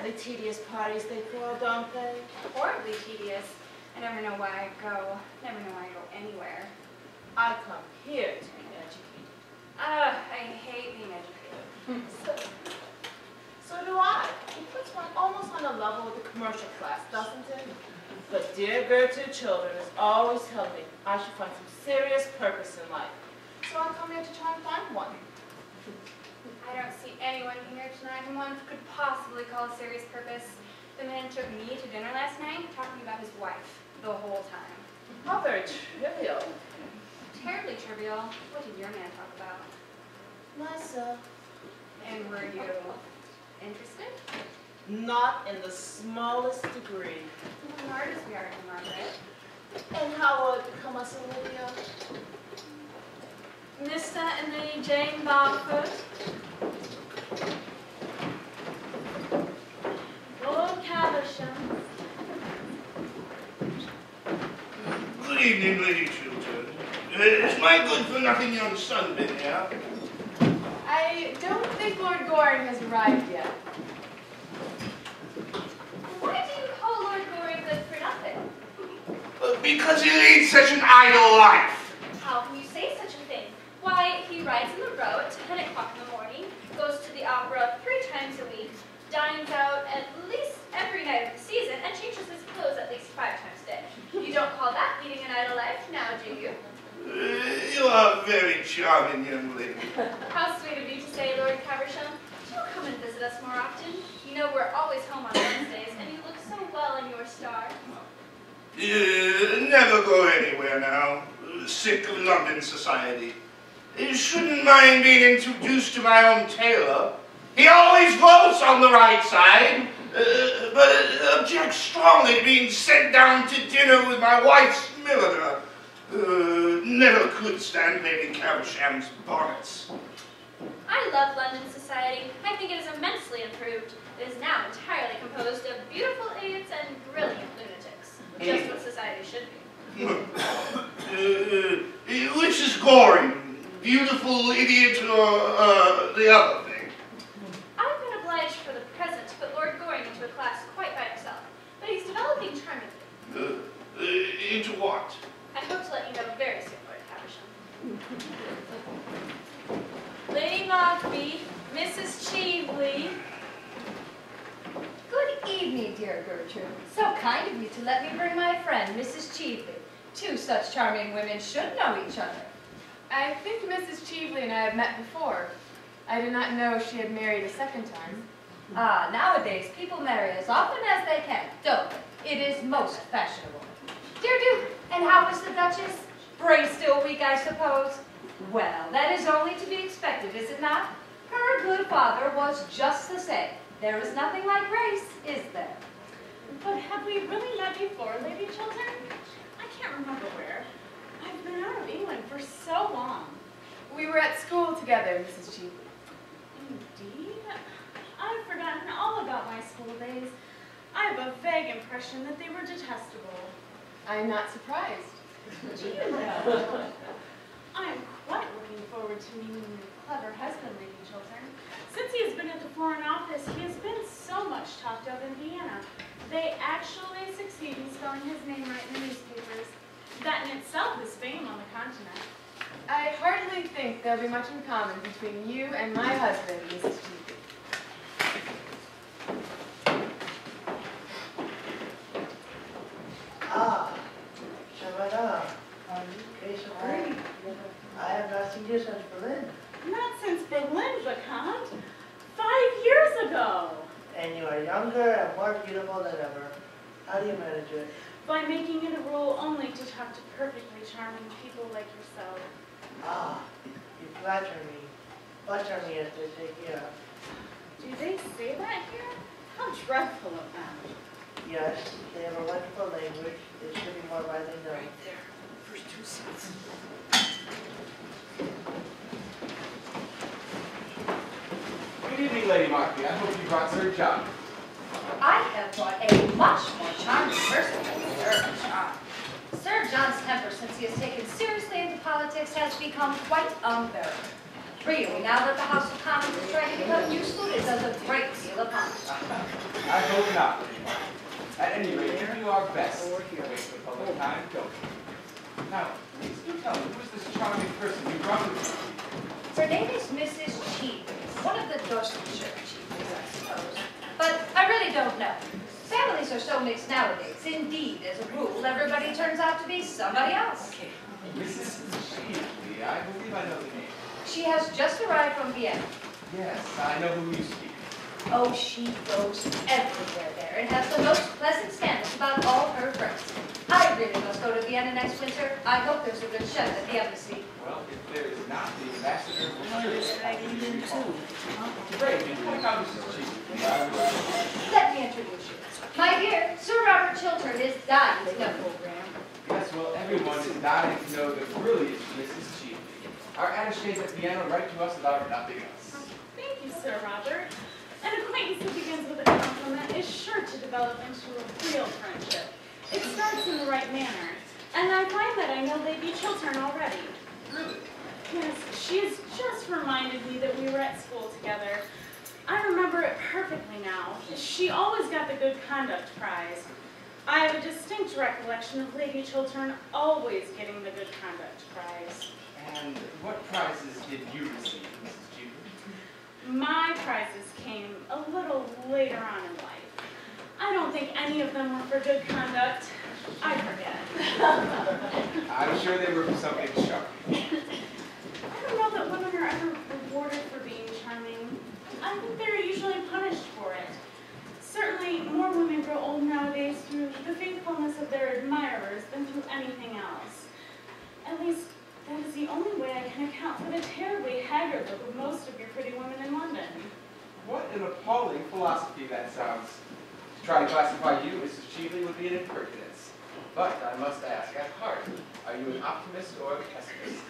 Terribly tedious parties they throw, don't they? Horribly tedious. I never know why I go. Never know why I go anywhere. I come here to be educated. I hate being educated. So do I. It puts one almost on a level with the commercial class, doesn't it? But dear Gertrude Children has always told me I should find some serious purpose in life. So I come here to try and find one. I don't see anyone here tonight who one could possibly call a serious purpose. The man took me to dinner last night talking about his wife the whole time. How very trivial. Terribly trivial. What did your man talk about? Myself. And were you interested? Not in the smallest degree. What hard as we are to Margaret. And how will it become us, Olivia? Mr. and Lady Jane Barfoot. Lord Caversham. Good evening, Lady Chiltern. Is my good-for-nothing young son been here? I don't think Lord Goring has arrived yet. Why do you call Lord Goring good for nothing? Because he leads such an idle life. How can you say such a thing? Why, he rides in the row at 10 o'clock in the morning, goes to the opera 3 times a week, dines out at least every night of the season, and changes his clothes at least 5 times a day. You don't call that leading an idle life, now do you? You are a very charming young lady. How sweet of you to say, Lord Caversham. Do come and visit us more often. You know we're always home on Wednesdays, and you look so well in your star. Never go anywhere now. Sick of London society. Shouldn't mind being introduced to my own tailor. He always votes on the right side, but objects strongly to being sent down to dinner with my wife's milliner. Never could stand Lady Caversham's bonnets. I love London society. I think it is immensely improved. It is now entirely composed of beautiful idiots and brilliant lunatics. Just what society should be. Which is Goring? Beautiful idiot or the other thing? I've been obliged for the present to put Lord Goring into a class quite by himself, but he's developing charmingly. Into what? I hope to let you know very soon, Lord Caversham. Lady Markby, Mrs. Cheveley. Good evening, dear Gertrude. So kind of you to let me bring my friend, Mrs. Cheveley. 2 such charming women should know each other. I think Mrs. Cheveley and I have met before. I did not know she had married a 2nd time. Ah, nowadays people marry as often as they can, don't they? It is most fashionable. Dear Duke, and how was the Duchess? Brave still weak, I suppose? Well, that is only to be expected, is it not? Her good father was just the same. There is nothing like Grace, is there? But have we really met before, Lady Chiltern? I can't remember where. I've been out of England for so long. We were at school together, Mrs. Cheveley. Indeed? I've forgotten all about my school days. I have a vague impression that they were detestable. I am not surprised. Do you know? I am quite looking forward to meeting your clever husband, Lady Chiltern. Since he has been at the Foreign Office, he has been so much talked of in Vienna. They actually succeed in spelling his name right in the newspapers. That in itself is fame on the continent. I hardly think there'll be much in common between you and my husband, Mrs. Cheveley. Ah, Shamada. Case of Green. I have not seen you since Berlin. Not since Berlin, Vicomte. 5 years ago. And you are younger and more beautiful than ever. How do you manage it? By making it a rule only to talk to perfectly charming people like yourself. Ah, you flatter me. Flatter me as they say here. Do they say that here? How dreadful of them. Yes, they have a wonderful language. They should be more widely known. Right there. First 2 cents. Good evening, Lady Markby. I hope you brought Sir John. I have brought a much more charming person than Sir John. Sir John's temper, since he has taken seriously into politics, has become quite unbearable. Really, now that the House of Commons is trying to become useful, it does a great deal of harm. I hope not, Lady Mark. At any rate, we do our best to waste the public time, don't we? Now, please do tell me, who is this charming person you brought with you? Her name is Mrs. Cheeves, one of the Dorsetshire Cheeves, I suppose. But I really don't know. Families are so mixed nowadays. Indeed, as a rule, everybody turns out to be somebody else. Mrs. Cheeves, I believe I know the name. She has just arrived from Vienna. Yes, I know who you speak. Oh, she goes everywhere there and has the most pleasant scandals about all her friends. I really must go to Vienna next winter. I hope there's a good chef at the embassy. Well, if there is not, the ambassador will sure. Pray, do you point out Mrs. Cheeves? Let me introduce you. My dear, Sir Robert Chiltern is dying to know you. Yes, well, everyone is dying to know the brilliant Mrs. Cheeves. Our attachés at Vienna write to us about nothing else. Thank you, Sir Robert. An acquaintance that begins with a compliment is sure to develop into a real friendship. It starts in the right manner, and I find that I know Lady Chiltern already. Really? Yes, she has just reminded me that we were at school together. I remember it perfectly now. She always got the good conduct prize. I have a distinct recollection of Lady Chiltern always getting the good conduct prize. And what prizes did you receive, Mrs. Cheeves? My prizes came a little later on in life. I don't think any of them were for good conduct. I forget. I'm sure they were for something sharp. I don't know that women are ever rewarded for being charming. I think they're usually punished for it. Certainly, more women grow old nowadays through the faithfulness of their admirers than through anything else. At least, that is the only way I can account for the terribly haggard look of most of your pretty women in London. What an appalling philosophy that sounds. To try to classify you, Mrs. Cheeves, would be an impertinence. But I must ask, at heart, are you an optimist or a pessimist?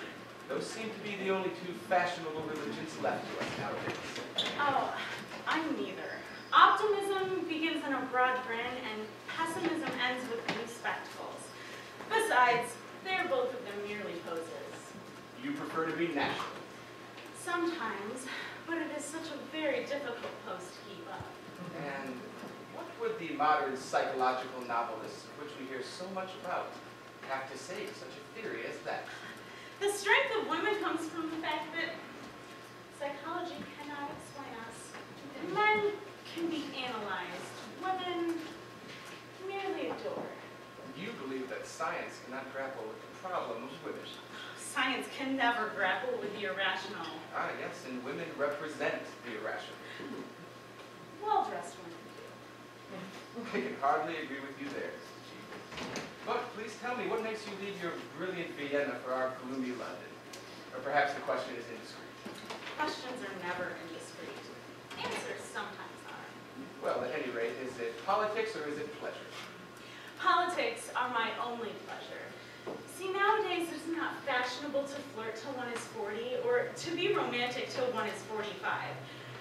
Those seem to be the only two fashionable religions left to us nowadays. Oh, I'm neither. Optimism begins in a broad grin, and pessimism ends with new spectacles. Besides, they're both of them merely poses. You prefer to be natural. Sometimes, but it is such a very difficult pose to keep up. And what would the modern psychological novelists, of which we hear so much about, have to say to such a theory as that? The strength of women comes from the fact that psychology cannot explain us. Men can be analyzed, women merely adore. You believe that science cannot grapple with the problem of women. Science can never grapple with the irrational. Ah, yes, and women represent the irrational. Well-dressed women do. I can hardly agree with you there, Mrs. Cheeves. But please tell me, what makes you leave your brilliant Vienna for our gloomy London? Or perhaps the question is indiscreet. Questions are never indiscreet. Answers sometimes are. Well, at any rate, is it politics or is it pleasure? Politics are my only pleasure. See, nowadays it's not fashionable to flirt till one is 40 or to be romantic till one is 45.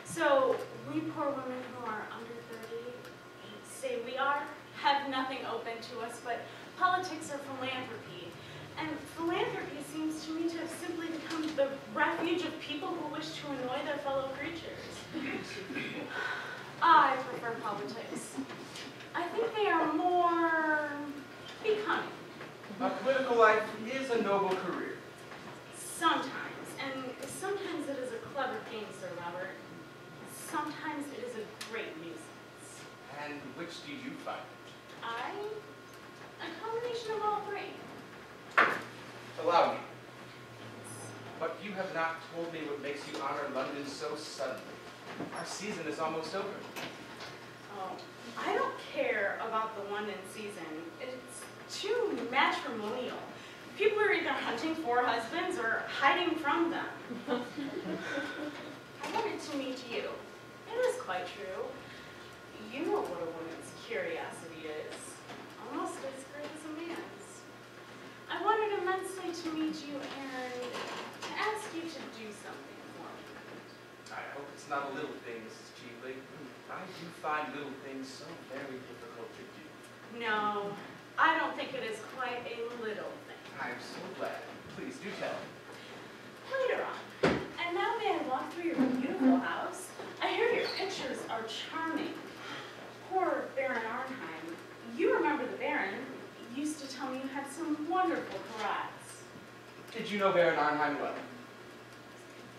So we poor women who are under 30, say we are, have nothing open to us but politics or philanthropy. And philanthropy seems to me to have simply become the refuge of people who wish to annoy their fellow creatures. I prefer politics. I think they are more becoming. A political life is a noble career. Sometimes, and sometimes it is a clever game, Sir Robert. Sometimes it is a great nuisance. And which do you find? A combination of all three. Allow me. But you have not told me what makes you honor London so suddenly. Our season is almost over. Oh, I don't care about the London season. It's too matrimonial. People are either hunting for husbands or hiding from them. I wanted to meet you. It is quite true. You know what a woman's curiosity is. Almost as great as a man's. I wanted immensely to meet you and to ask you to do something for me. I hope it's not a little thing, Mrs. Cheeves. I do find little things so very difficult to do. No, I don't think it is quite a little thing. I'm so glad. Please do tell me. Later on. And And now may I walk through your beautiful house? I hear your pictures are charming. Poor Baron Arnheim. You remember the Baron used to tell me you had some wonderful parades. Did you know Baron Arnheim well?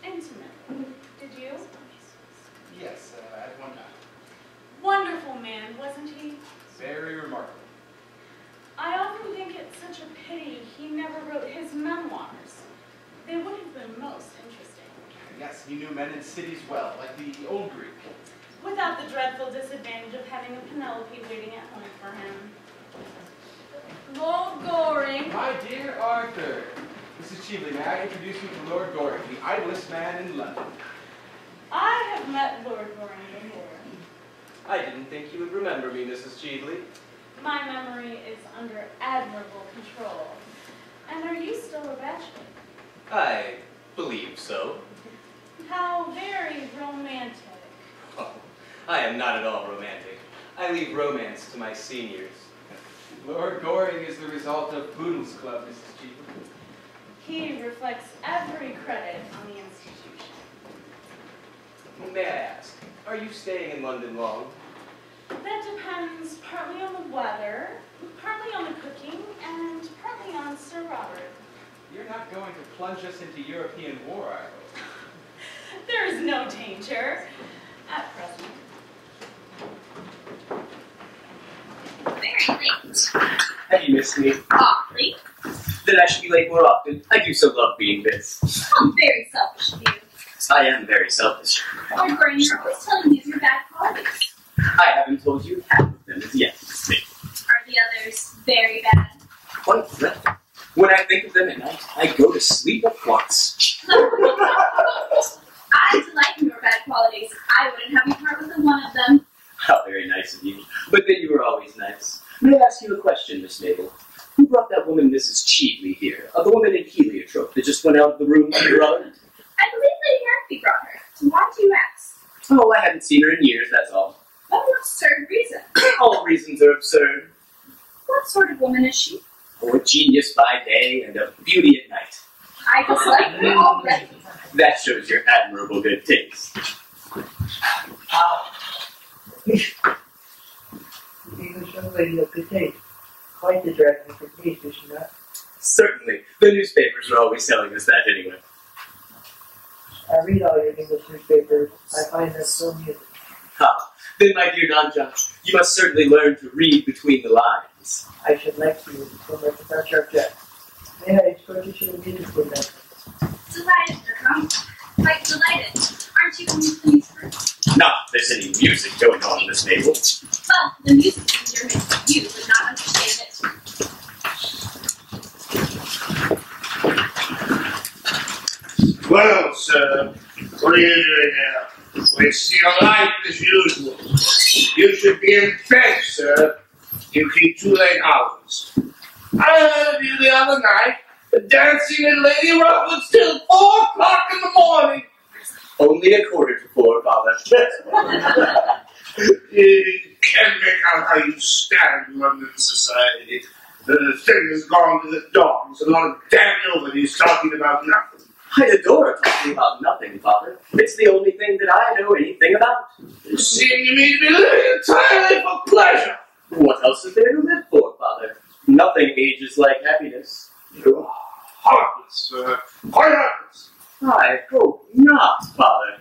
Intimately. Did you? Yes, at one time. Wonderful man, wasn't he? Very remarkable. I often think it's such a pity he never wrote his memoirs. They would have been most interesting. Yes, he knew men in cities well, like the old Greek. Without the dreadful disadvantage of having a Penelope waiting at home for him. Lord Goring. My dear Arthur, Mrs. Cheveley, may I introduce you to Lord Goring, the idlest man in London? I have met Lord Goring before. I didn't think you would remember me, Mrs. Cheveley. My memory is under admirable control. And are you still a bachelor? I believe so. How very romantic. Oh, I am not at all romantic. I leave romance to my seniors. Lord Goring is the result of Boodle's Club, Mrs. Cheveley. He reflects every credit on the institution. May I ask, are you staying in London long? That depends partly on the weather, partly on the cooking, and partly on Sir Robert. You're not going to plunge us into European war, I hope. There is no danger at present. Very late. Have you missed me? Awfully. Then I should be late more often. I do so love being missed. I'm very selfish of you. I am very selfish. Lord Goring, you're always telling me of your bad qualities. I haven't told you half of them as yet, Miss May. Are the others very bad? Quite dreadful. When I think of them at night, I go to sleep at once. I delight in your bad qualities. I wouldn't have you part with one of them. How very nice of you. But then you were always nice. May I ask you a question, Miss Mabel? Who brought that woman, Mrs. Cheveley, here? The woman in heliotrope that just went out of the room with your brother? I believe Lady Hartby brought her. So why do you ask? Oh, I haven't seen her in years, that's all. What an absurd reason. All reasons are absurd. What sort of woman is she? Oh, a genius by day and a beauty at night. I dislike her already. That shows your admirable good taste. The English young lady of good taste. Quite the dragon for taste, is she not? Certainly. The newspapers are always telling us that anyway. I read all your English newspapers. I find them so amusing. Ah, then, my dear Nanja, you must certainly learn to read between the lines. I should like you so much without your object. May I escort you to the music room? Delighted, Durham. Quite delighted. Aren't you going to please first? Not that there's any music going on, Miss Mabel. But the music endearment you would not understand it. Well, sir, what are you doing here? Wasting your life as usual. You should be in bed, sir. You keep too late hours. I heard of you the other night, dancing in Lady Rufford's till 4 o'clock in the morning. Only a quarter to 4, Father. You can't make out how you stand in London society. The thing has gone to the dogs. A lot of damn nobody's talking about nothing. I adore talking about nothing, Father. It's the only thing that I know anything about. You seem to me to be living entirely for pleasure. What else is there to live for, Father? Nothing ages like happiness. You are heartless, sir. Quite heartless. I hope not, Father.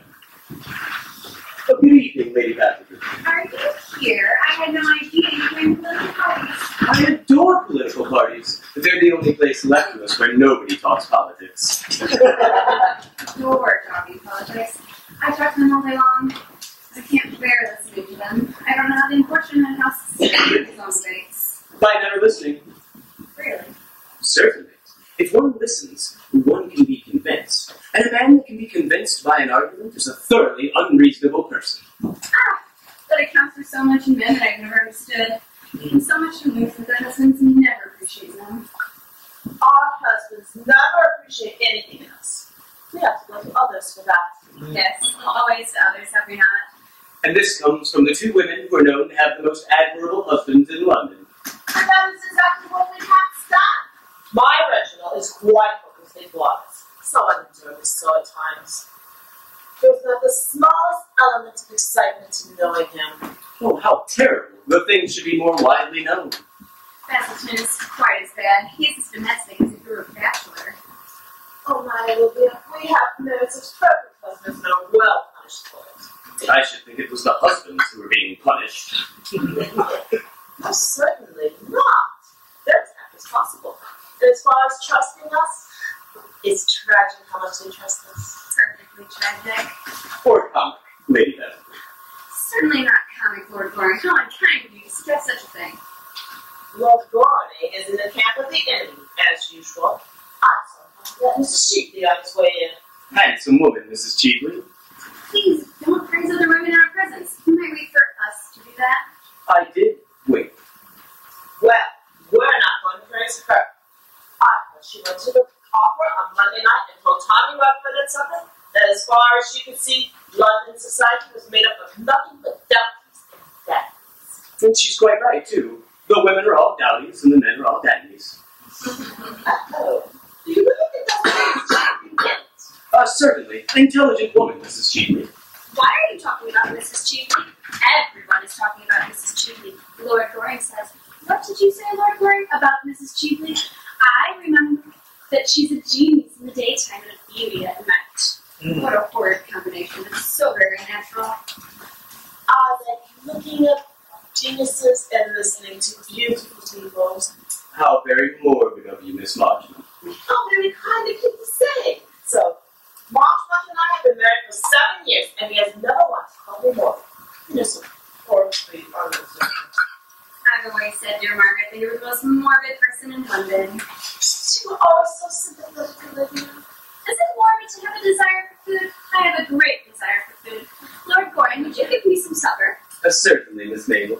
Good evening, Lady Bathurst. Are you here? I had no idea you were in political parties. I adore political parties, but they're the only place left of us where nobody talks politics. Adore talking politics. I talk to them all day long. I can't bear listening to them. I don't know how the unfortunate house sustains his own debates. By never listening. Really? Certainly. If one listens, one can be convinced. And a man that can be convinced by an argument is a thoroughly unreasonable person. But it counts for so much in men that I've never understood. And so much in women with their husbands and never appreciate them. Our husbands never appreciate anything else. We have to go to others for that. Yes, always to others, have we not? And this comes from the 2 women who are known to have the most admirable husbands in London. And that is exactly what we have done. My Reginald is quite what they was. So undeserved so at times. There's not the smallest element of excitement in knowing him. Oh, how terrible. The thing should be more widely known. Basilton is quite as bad. He's as domestic as if he were a bachelor. Oh my, Olivia, we have married such perfect husbands and are well punished for it. I should think it was the husbands who were being punished. No, certainly not. Their attack is possible. And as far as trusting us, it's tragic how much they trust us. Perfectly tragic. Or comic, Lady Beth. Certainly not comic, Lord Goring. How unkind of you to suggest such a thing. Lord Goring is in the camp of the enemy, as usual. I saw that Mrs. Sheepley on his way in. Handsome woman, Mrs. Cheepley. Please, don't praise other women in our presence. You might wait for us to do that. I did wait. Well, we're not going to praise her. I thought she went to the opera on Monday night and told Tommy Rutherford at supper that as far as she could see, London society was made up of nothing but dowdies and dandies. And she's quite right, too. The women are all dowdies and the men are all dandies. Oh, do you really think that's what you're saying? Certainly. An intelligent woman, Mrs. Cheepley. Why are you talking about Mrs. Cheepley? Everyone is talking about Mrs. Cheepley. Lord Goring says, what did you say, Lord Goring, about Mrs. Cheepley? I remember that she's a genius in the daytime and a beauty at night. What a horrid combination. It's so very natural. I like looking at geniuses and listening to beautiful people. How very morbid of you, Miss Marchmont. Oh, very kind of you to say. So, Marchmont and I have been married for 7 years, and he has never once called me more. You're so poor, sweet, honest. I've always said, dear Margaret, that you were the most morbid person in London. You were always so sympathetic, Olivia. Is it morbid to have a desire for food? I have a great desire for food. Lord Goring, would you give me some supper? Certainly, Miss Mabel.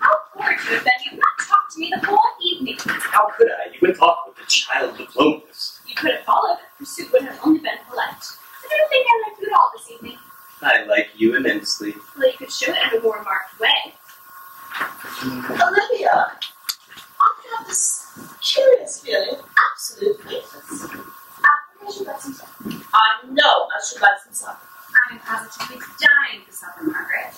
How bored you have been. You've not talked to me the whole evening. How could I? You went off with the child diplomatist. You could have followed. Pursuit would have only been polite. I don't think I like you at all this evening. I like you immensely. Well, you could show it in a more marked way. Olivia, I have this curious feeling of absolute weakness. I should like some supper. I know I should like some supper. I am positively dying for supper, Margaret.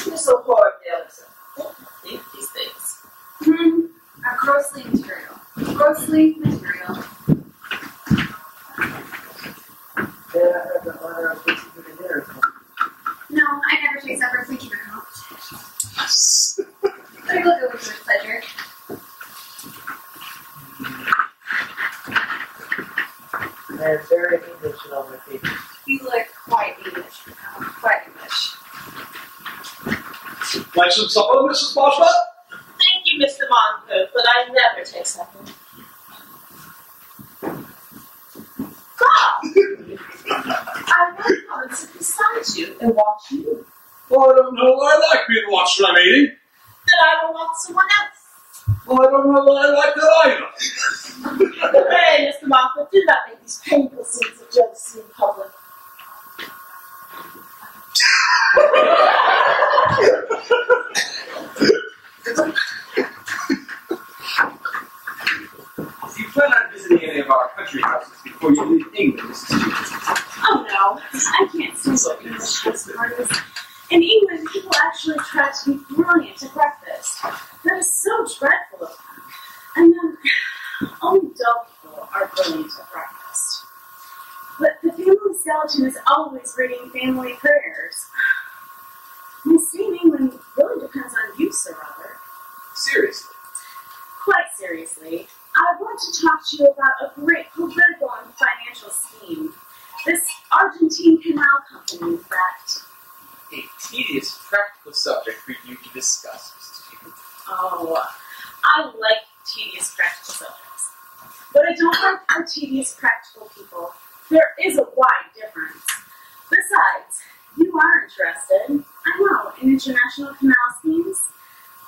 You're so horribly upset. Don't think these things. Are grossly material. Grossly material. Yeah, I heard the honor of taking you to dinner. No, I never take supper. Thank you for competition. But I will go with your pleasure. I am very English in all my features. You look quite English, quite English. Like some supper, Mrs. Marchmont? Thank you, Mr. Montfort, but I never take supper. God! I want to come and sit beside you and watch you. Well, I don't know why I like being watched when I'm eating. Then I will watch someone else. Well, I don't know why I like that either. Hey, Mr. Montfort, do not make these painful scenes of jealousy in public. Do you plan on visiting any of our country houses before you leave England, Mrs. Cheepley? Oh no, I can't stand what English house parties. In England, people actually try to be brilliant at breakfast. That is so dreadful of them. And then, only dull people are brilliant at breakfast. But the family skeleton is always reading family prayers. My stay in England really depends on you, Sir Robert. Seriously? Quite seriously, I want to talk to you about a great political and financial scheme. This Argentine Canal Company, in fact. A tedious practical subject for you to discuss, Mrs. Cheepley. Oh, I like tedious practical subjects. But I don't like our tedious practical people. There is a wide difference. Besides, you are interested, I know, in international canal schemes.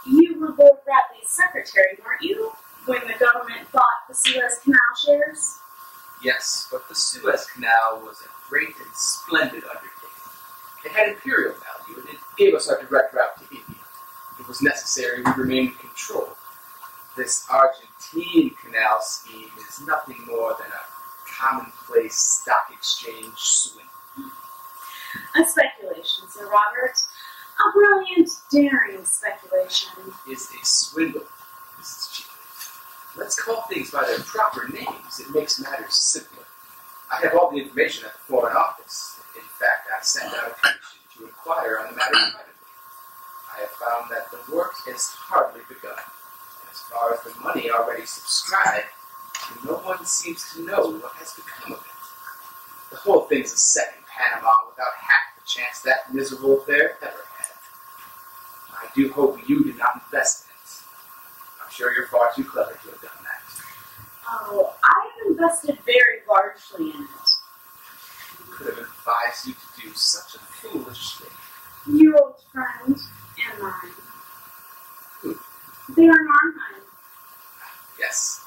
You were Lord Bradley's secretary, weren't you, when the government bought the Suez Canal shares? Yes, but the Suez Canal was a great and splendid undertaking. It had imperial value, and it gave us our direct route to India. It was necessary we remain in control. This Argentine canal scheme is nothing more than a commonplace stock exchange swindle. A speculation, Sir Robert. A brilliant, daring speculation. Is a swindle, Mrs. Chiefly. Let's call things by their proper names. It makes matters simpler. I have all the information at the Foreign Office. In fact, I sent out a commission to inquire on the matter privately. I have found that the work has hardly begun. As far as the money already subscribed, no one seems to know what has become of it. The whole thing's a set in Panama without half the chance that miserable affair ever had. I do hope you did not invest in it. I'm sure you're far too clever to have done that. Oh, I have invested very largely in it. Who could have advised you to do such a foolish thing? Your old friend and mine. Who? Baron Arnheim. Yes,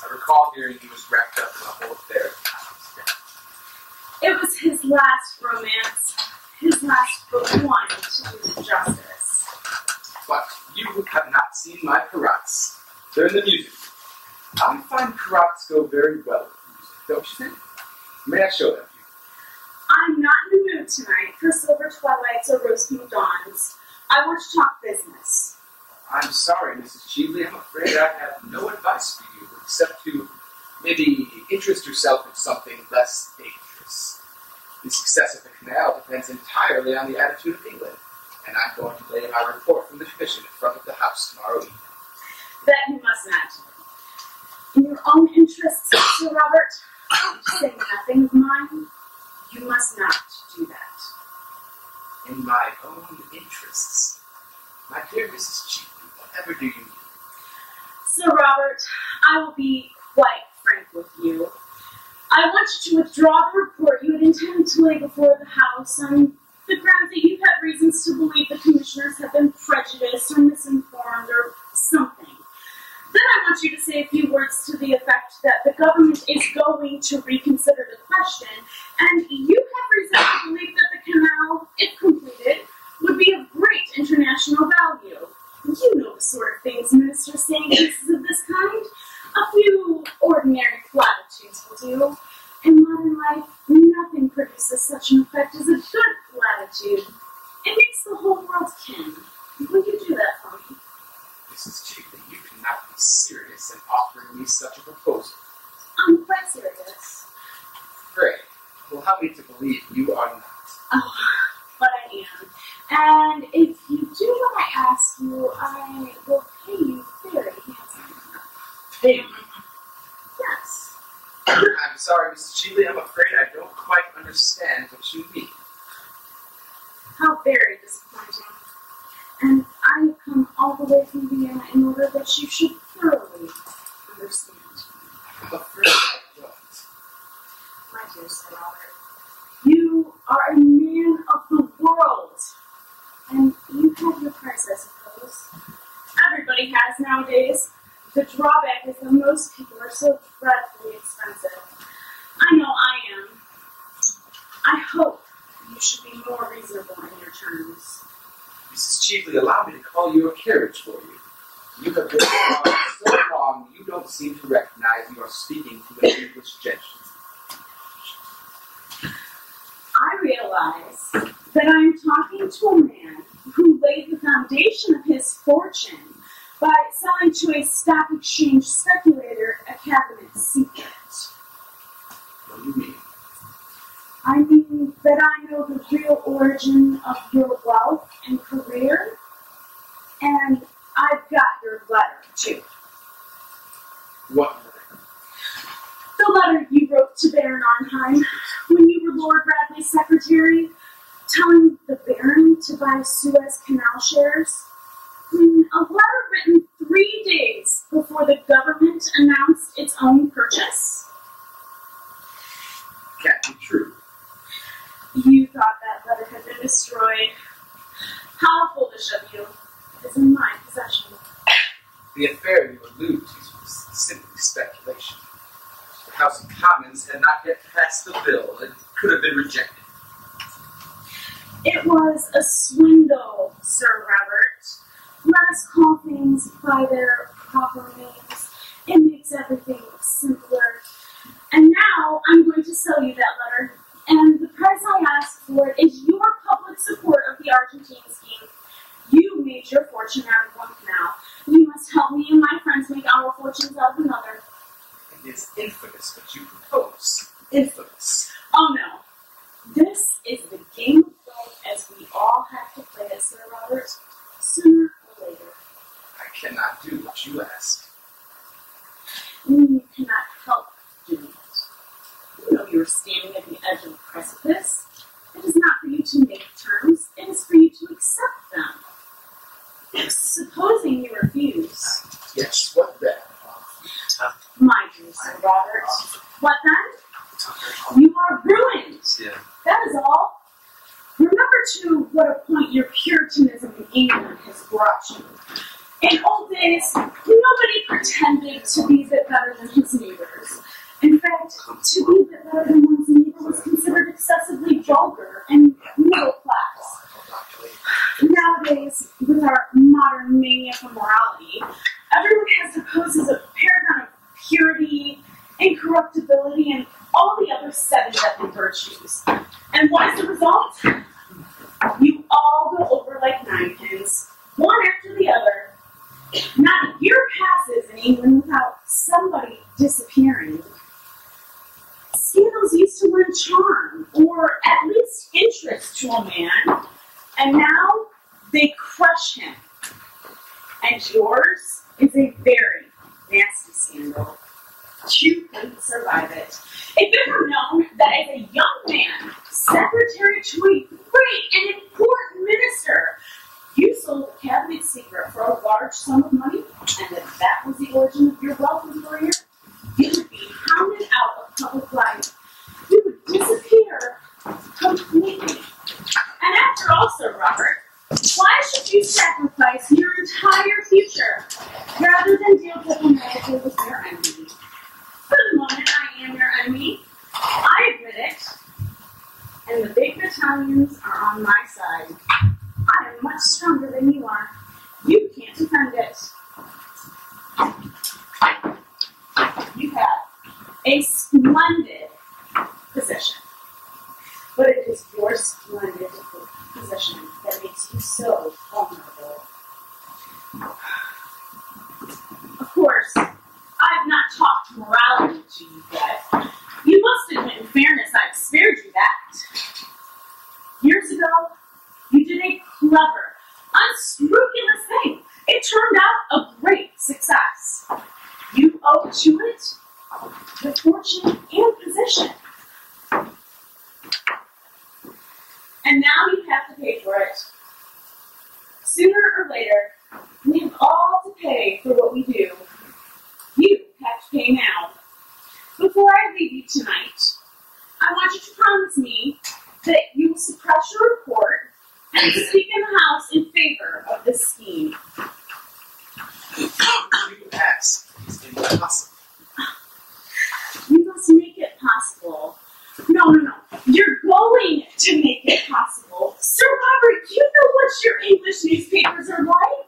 I recall hearing he was wrapped up in a whole affair of times. It was his last romance, his last but one to do justice. But you have not seen my karats. They're in the music. I find karats go very well with music, don't you think? May I show them to you? I'm not in the mood tonight for silver twilights or rose pink dawns. I want to talk business. I'm sorry, Mrs. Cheveley. I'm afraid I have no advice for you, except to maybe interest yourself in something less dangerous. The success of the canal depends entirely on the attitude of England, and I'm going to lay my report from the commission in front of the House tomorrow evening. That you must not. In your own interests, Sir Robert, to say nothing of mine, you must not do that. In my own interests? My dear Mrs. Cheveley, whatever do you mean? Sir Robert, I will be quite frank with you. I want you to withdraw the report you had intended to lay before the House on the grounds that you have reasons to believe the commissioners have been prejudiced or misinformed or something. Then I want you to say a few words to the effect that the government is going to reconsider the question, and you have reason to believe that the canal, if completed, would be of great international value. You know the sort of things ministers say in cases of this kind. A few ordinary platitudes will do. In modern life, nothing produces such an effect as a good platitude. It makes the whole world kin. Will you do that for me? Mrs. Cheveley, you cannot be serious in offering me such a proposal. I'm quite serious. Pray, allow me to believe you are not. Oh, but I am. And if you do what I ask you, I will pay you very handsomely. Pay me? Yes. I'm sorry, Mrs. Cheveley, I'm afraid I don't quite understand what you mean. How very disappointing. And I have come all the way from Vienna in order that you should thoroughly understand. I'm afraid I don't. My dear Sir Robert, you are a man of the world. And you have your price, I suppose. Everybody has nowadays. The drawback is that most people are so dreadfully expensive. I know I am. I hope you should be more reasonable in your terms. Mrs. Cheveley, allow me to call you a carriage for you. You have been around so long, you don't seem to recognize you are speaking to an English gentleman. I realize that I am talking to a man who laid the foundation of his fortune by selling to a stock exchange speculator a cabinet secret. What do you mean? I mean that I know the real origin of your wealth and career, and I've got your letter, too. What letter? The letter you wrote to Baron Arnheim when you were Lord Bradley's secretary, telling the Baron to buy Suez Canal shares. A letter written 3 days before the government announced its own purchase. Can't be true. You thought that letter had been destroyed. How foolish of you. It is in my possession. The affair you allude to was simply speculation. The House of Commons had not yet passed the bill and could have been rejected. It was a swindle, Sir Robert. Let us call things by their proper names. It makes everything simpler. And now I'm going to sell you that letter, and the price I ask for it is your public support of the Argentine scheme. You made your fortune out of one canal. You must help me and my friends make our fortunes out of another. It is infamous what you propose. Infamous. Oh no. This is the game of life as we all have to play it, Sir Robert, sooner or later. I cannot do what you ask. You cannot help doing it. You know you are standing at the edge of a precipice. It is not for you to make terms, it is for you to accept them. Supposing you refuse. Yes, what then? My dear Sir Robert, what then? You are ruined. Yeah. That is all. Remember, to what a point your Puritanism in England has brought you. In old days, nobody pretended to be a bit better than his neighbors. In fact, to be a bit better than one's neighbor was considered excessively vulgar and middle class. Nowadays, with our modern mania for morality, everyone has to pose as a paragon of purity, incorruptibility, and all the other seven deadly virtues. And what is the result? You all go over like ninepins, one after the other. Not a year passes in England without somebody disappearing. Scandals used to lend charm, or at least interest to a man, and now they crush him. And yours is a very nasty scandal. You couldn't survive it. If it were known that as a young man, secretary to a great and important minister, you sold a cabinet secret for a large sum of money, and if that was the origin of your wealth as a lawyer, you would be hounded out of public life. You would disappear completely. And after all, Sir Robert, why should you sacrifice your entire future rather than deal diplomatically with your enemy? For the moment, I am your enemy. I admit it. And the big battalions are on my side. I am much stronger than you are. You can't defend it. You have a splendid position. But it is your splendid position that makes you so vulnerable. Of course, I've not talked morality to you yet. You must admit, in fairness, I've spared you that. Years ago, you did a clever, unscrupulous thing. It turned out a great success. You owe to it your fortune and position. And now you have to pay for it. Sooner or later, we have all to pay for what we do. You have to pay now. Before I leave you tonight, I want you to promise me that you will suppress your report and speak in the House in favor of this scheme. You ask is impossible. You must make it possible. No. You're going to make it possible. Sir Robert, you know what your English newspapers are like.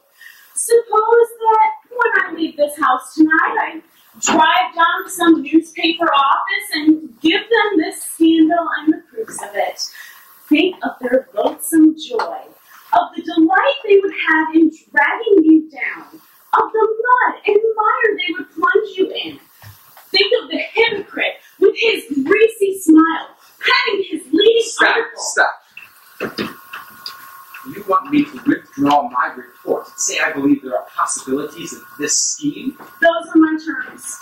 Suppose that when I leave this house tonight, I drive down to some newspaper office and give them this scandal and the proofs of it. Think of their loathsome joy, of the delight they would have in dragging you down, of the mud and mire they would plunge you in. Think of the hypocrite with his greasy smile, penning his leading article. Stop. You want me to withdraw my report and say I believe there are possibilities in this scheme? Those are my terms.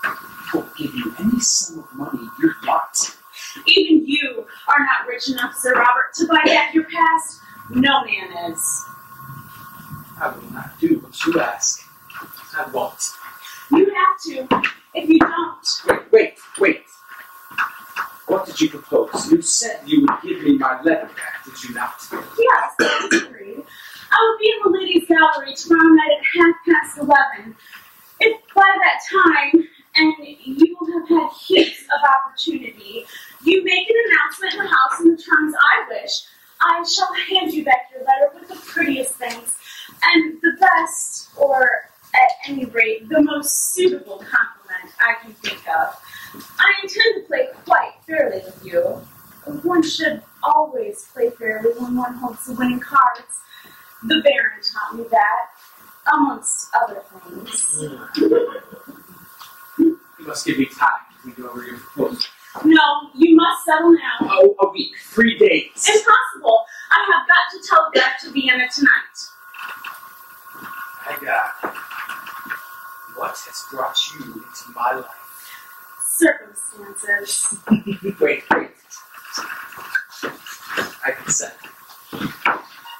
I won't give you any sum of money you want. Even you are not rich enough, Sir Robert, to buy back your past. No man is. I will not do what you ask. I won't. You have to. If you don't... Wait. What did you propose? You said you would give me my letter back, did you not? Yes, that is agreed. I will be in the ladies' gallery tomorrow night at 11:30. If by that time, and you will have had heaps of opportunity, you make an announcement in the House in the terms I wish, I shall hand you back your letter with the prettiest things, and the best, or at any rate, the most suitable compliment. I can think of. I intend to play quite fairly with you. One should always play fairly when one holds the winning cards. The Baron taught me that, amongst other things. You must give me time to think over your proposal. No, you must settle now. Oh, a week, 3 days. Impossible. I have got to telegraph to Vienna tonight. My God. What has brought you into my life? Circumstances. Wait. I consent.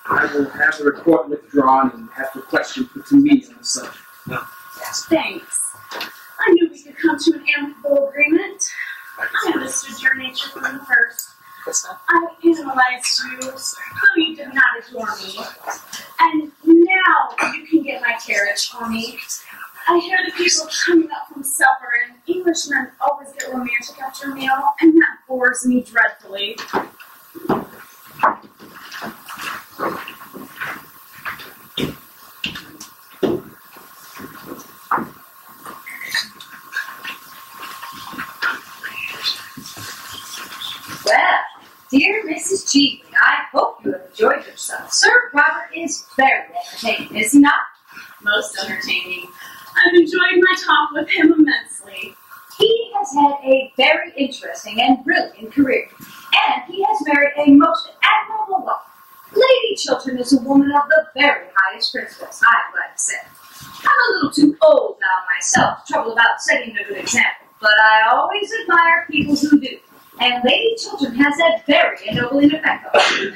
I will have the report withdrawn and have the question put to me on the subject. No. Yes. Thanks. I knew we could come to an amicable agreement. I understood your nature from the first. What's that? I analyzed you, though you did not adore me. And now you can get my carriage for me. I hear the people coming up from supper, and Englishmen always get romantic after a meal, and that bores me dreadfully. Well, dear Mrs. Cheatley, I hope you have enjoyed yourself. Sir Robert is very entertaining, is he not? Most entertaining. I've enjoyed my talk with him immensely. He has had a very interesting and brilliant career, and he has married a most admirable wife. Lady Chiltern is a woman of the very highest principles, I'd like to say. I'm a little too old now myself to trouble about setting a good example, but I always admire people who do, and Lady Chiltern has that very ennobling effect on me.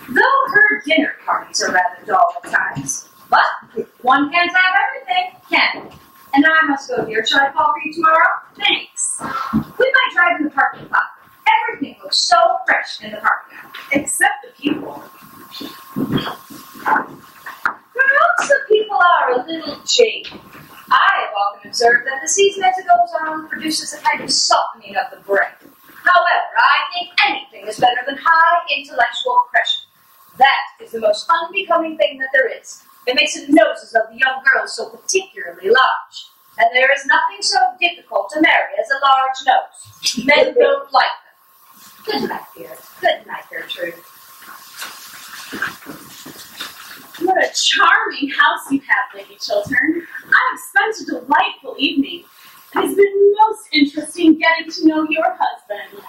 Though her dinner parties are rather dull at times, but one can't have everything, can we? And now I must go, dear. Shall I call for you tomorrow? Thanks. We might drive in the parking lot. Everything looks so fresh in the parking lot. Except the people. Perhaps the people are a little jaded. I have often observed that the season as it goes on produces a kind of softening of the brain. However, I think anything is better than high intellectual pressure. That is the most unbecoming thing that there is. It makes the noses of the young girls so particularly large. And there is nothing so difficult to marry as a large nose. Men don't like them. Good night, dear. Good night, Gertrude. What a charming house you have, Lady Chiltern. I have spent a delightful evening. It has been most interesting getting to know your husband.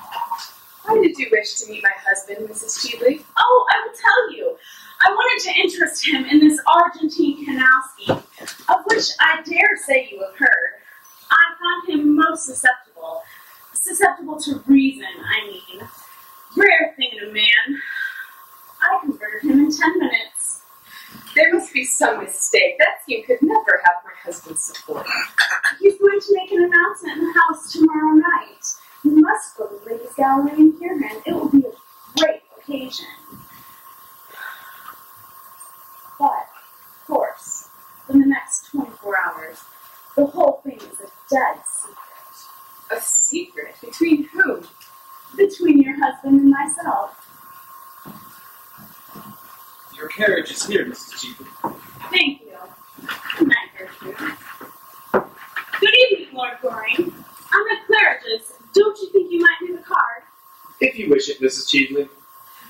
Why did you wish to meet my husband, Mrs. Cheatley? Oh, I will tell you. I wanted to interest him in this Argentine canal scheme, of which I dare say you have heard. I found him most susceptible to reason, I mean. Rare thing in a man. I converted him in 10 minutes. There must be some mistake. That scheme could never have my husband's support. He's going to make an announcement in the house tomorrow night. You must go to the ladies' gallery and hear him. It will be a great occasion. But, of course, in the next 24 hours, the whole thing is a dead secret. A secret? Between whom? Between your husband and myself. Your carriage is here, Mrs. Cheatley. Thank you. Good night, Gertrude. Good evening, Lord Goring. I'm at Claridge's. Don't you think you might leave a card? If you wish it, Mrs. Cheatley.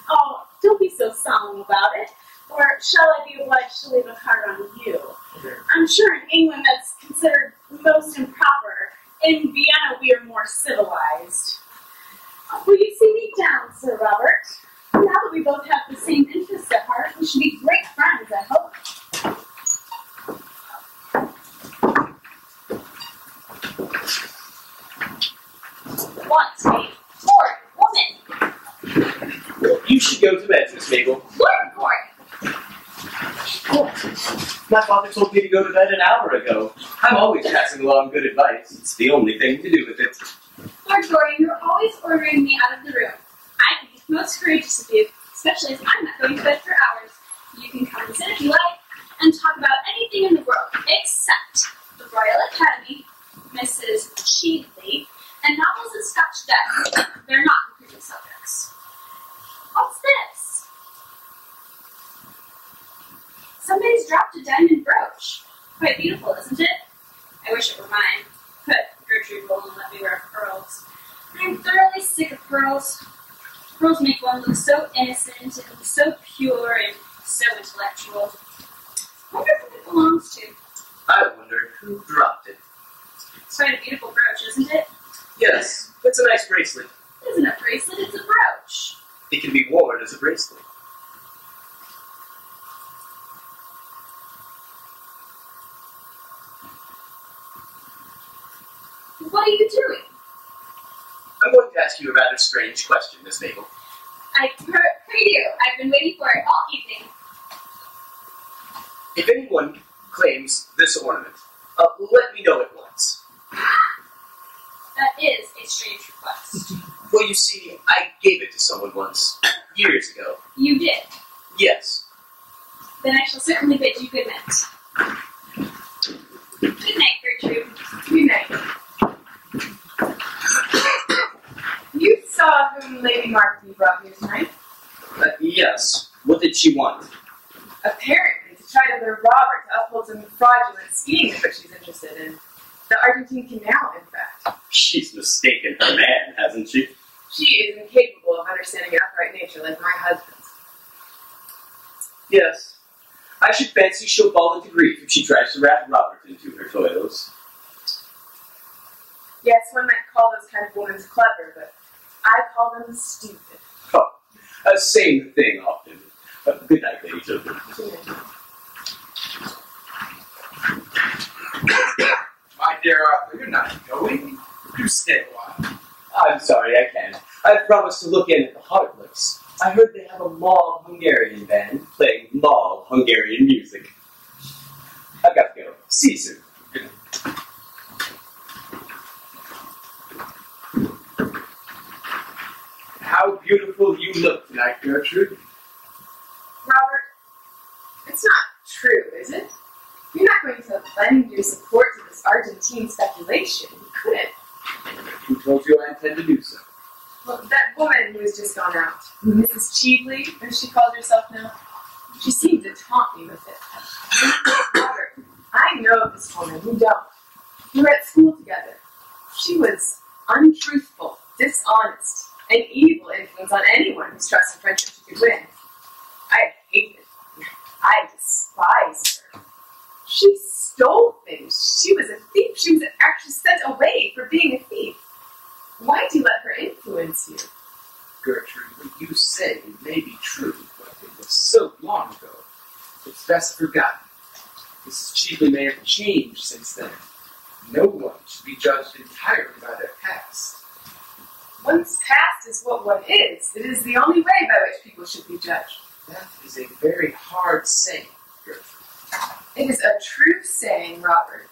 Oh, don't be so solemn about it. Or shall I be obliged to leave a card on you? I'm sure in England that's considered most improper. In Vienna we are more civilized. Will you see me down, Sir Robert? Now that we both have the same interests at heart, we should be great friends, I hope. What a horrid woman! You should go to bed, Miss Mabel. Lord Goring! My father told me to go to bed an hour ago. I'm always passing along good advice. It's the only thing to do with it. Lord Goring, you're always ordering me out of the room. I think it's most courageous of you, especially as I'm not going to bed for hours. You can come and sit if you like, and talk about anything in the world, except the Royal Academy, Mrs. Cheatley, and novels and Scotch decks. They're not important subjects. What's this? Somebody's dropped a diamond brooch. Quite beautiful, isn't it? I wish it were mine. But Gertrude won't let me wear pearls. I'm thoroughly sick of pearls. Pearls make one look so innocent and so pure and so intellectual. I wonder who it belongs to. I wonder who dropped it. It's quite a beautiful brooch, isn't it? Yes, it's a nice bracelet. It isn't a bracelet, it's a brooch. It can be worn as a bracelet. What are you doing? I'm going to ask you a rather strange question, Miss Mabel. I pray you. I've been waiting for it all evening. If anyone claims this ornament, let me know at once. That is a strange request. Well, you see, I gave it to someone once, years ago. You did. Yes. Then I shall certainly bid you good night. Good night, Gertrude. Good night. You saw whom Lady Markley brought here tonight? Yes. What did she want? Apparently, to try to lure Robert to uphold some fraudulent scheme is what she's interested in. The Argentine Canal, in fact. She's mistaken her man, hasn't she? She is incapable of understanding upright nature like my husband's. Yes. I should fancy she'll fall into grief if she tries to wrap Robert into her toils. Yes, one might call those kind of women clever, but I call them stupid. Oh, same thing often. Good night, Lady Children. My dear Arthur, you're not going. Do stay a while. I'm sorry, I can't. I promised to look in at the Heartless. I heard they have a Mall Hungarian band playing Mall Hungarian music. I've got to go. See you soon. Good night. How beautiful you look tonight, Gertrude. Robert, it's not true, is it? You're not going to lend your support to this Argentine speculation. You couldn't. Who told you I intend to do so? Well, that woman who has just gone out, Mrs. Cheveley, as she calls herself now, she seemed to taunt me with it. Robert, I know this woman, you don't. We were at school together. She was untruthful, dishonest, an evil influence on anyone whose trust and friendship she could win. I hated her. I despised her. She stole things. She was a thief. She was actually sent away for being a thief. Why do you let her influence you? Gertrude, what you say may be true, but it was so long ago. It's best forgotten. Mrs. Cheveley may have changed since then. No one should be judged entirely by their past. One's past is what one is. It is the only way by which people should be judged. That is a very hard saying, Gertrude. It is a true saying, Robert.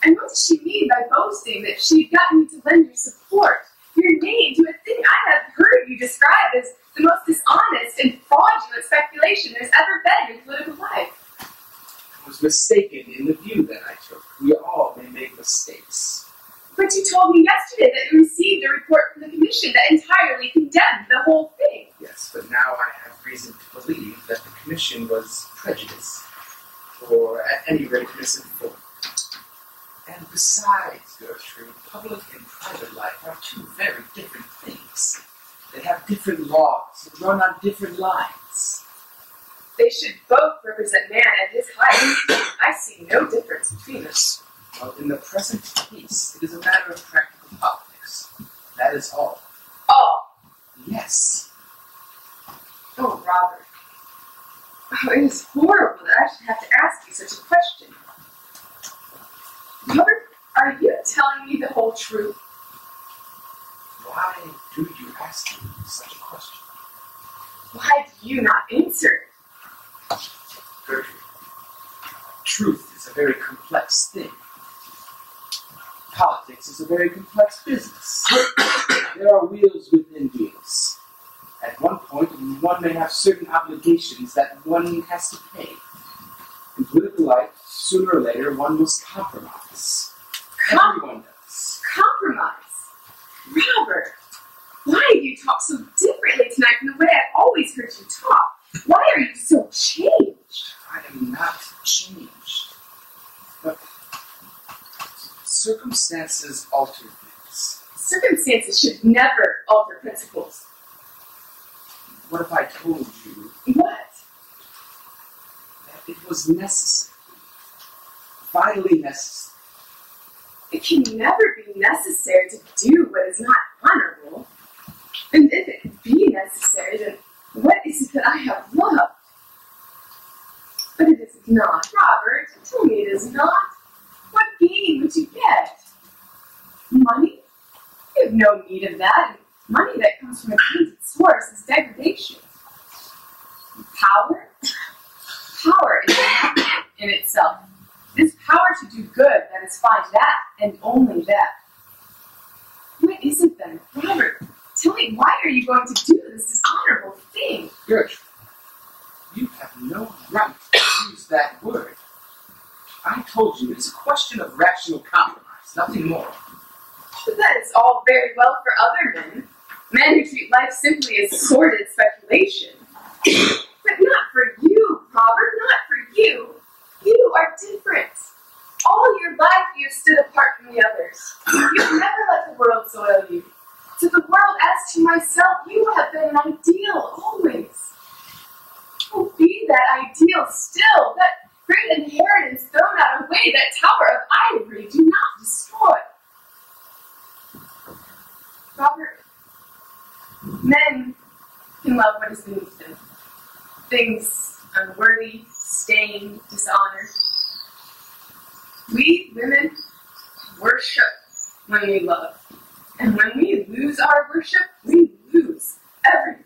And what does she mean by boasting that she had gotten you to lend your support, your name, to a thing I have heard you describe as the most dishonest and fraudulent speculation there's ever been in political life? I was mistaken in the view that I took. We all may make mistakes. But you told me yesterday that you received a report from the commission that entirely condemned the whole thing. Yes, but now I have reason to believe that the commission was prejudiced, or at any rate misinformed. And besides, Gertrude, public and private life are two very different things. They have different laws and run on different lines. They should both represent man at his height. I see no difference between us. Well, in the present case, it is a matter of practical politics. That is all. All? Yes. Oh, Robert. Oh, it is horrible that I should have to ask you such a question. Robert, are you telling me the whole truth? Why do you ask me such a question? Why do you not answer it? Gertrude, truth is a very complex thing. Politics is a very complex business. There are wheels within wheels. At one point, one may have certain obligations that one has to pay. In political life, sooner or later, one must compromise. Everyone does. Compromise? Robert, why do you talk so differently tonight from the way I've always heard you talk? Why are you so changed? I am not changed. But Circumstances alter things. Circumstances should never alter principles. What if I told you What? that it was necessary? Vitally necessary. It can never be necessary to do what is not honorable. And if it be necessary, then what is it that I have loved? But it is not. Robert, tell me it is not. What gain would you get? Money? You have no need of that. And money that comes from a tainted source is degradation. Power? Power is in itself. It is power to do good that is fine. That and only that. What is it then? Robert, tell me, why are you going to do this dishonorable thing? Gertrude, you have no right to use that word. I told you it is a question of rational compromise, nothing more. But that is all very well for other men. Men who treat life simply as sordid speculation. But not for you, Robert, not for you. You are different. All your life you have stood apart from the others. You've never let the world soil you. To the world as to myself, you have been an ideal always. Oh, be that ideal still, that great inheritance thrown out away, that tower of ivory, do not destroy. Robert, men can love what is beneath them. Things unworthy, stained, dishonored. We, women, worship when we love. And when we lose our worship, we lose everything.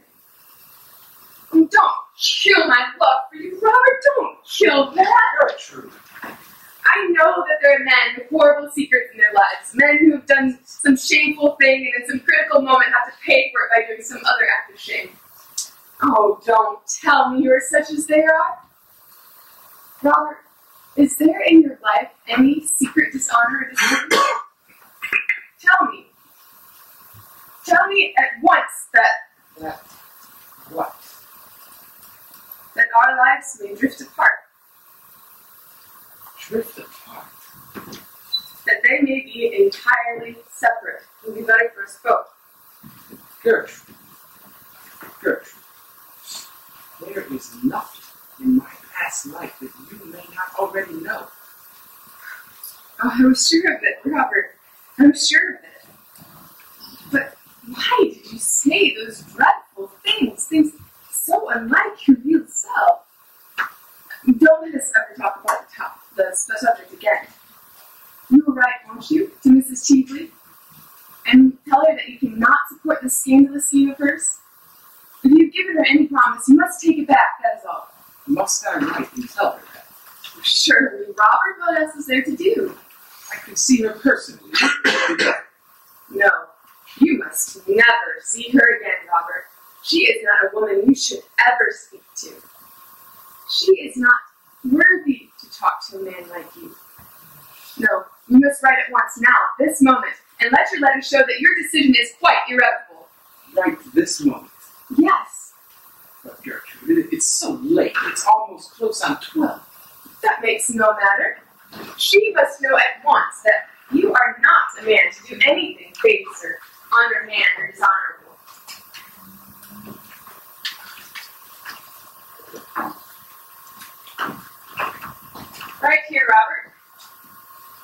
Oh, don't kill my love for you, Robert. Don't kill that. Gertrude. I know that there are men with horrible secrets in their lives. Men who have done some shameful thing and in some critical moment have to pay for it by doing some other act of shame. Oh, don't tell me you're such as they are. Robert, is there in your life any secret dishonor or dishonesty? Tell me. Tell me at once that What? That our lives may drift apart. Drift apart? That they may be entirely separate. It would be better for us both. Gertrude. Gertrude. There is nothing in my past life that you may not already know. Oh, I was sure of it, Robert. I was sure of it. But why did you say those dreadful things? Things so unlike your real self. Don't let us ever talk about the subject again. You will write, won't you, to Mrs. Cheveley? And tell her that you cannot support this scandalous scheme of hers? If you've given her any promise, you must take it back, that is all. Must I write and tell her that? Surely, Robert, what else is there to do? I could see her personally. No, you must never see her again, Robert. She is not a woman you should ever speak to. She is not worthy to talk to a man like you. No, you must write at once, now, this moment, and let your letter show that your decision is quite irrevocable. Right this moment? Yes. But Gertrude, it's so late. It's almost close on 12. That makes no matter. She must know at once that you are not a man to do anything base or underhand or dishonorable. Right here, Robert.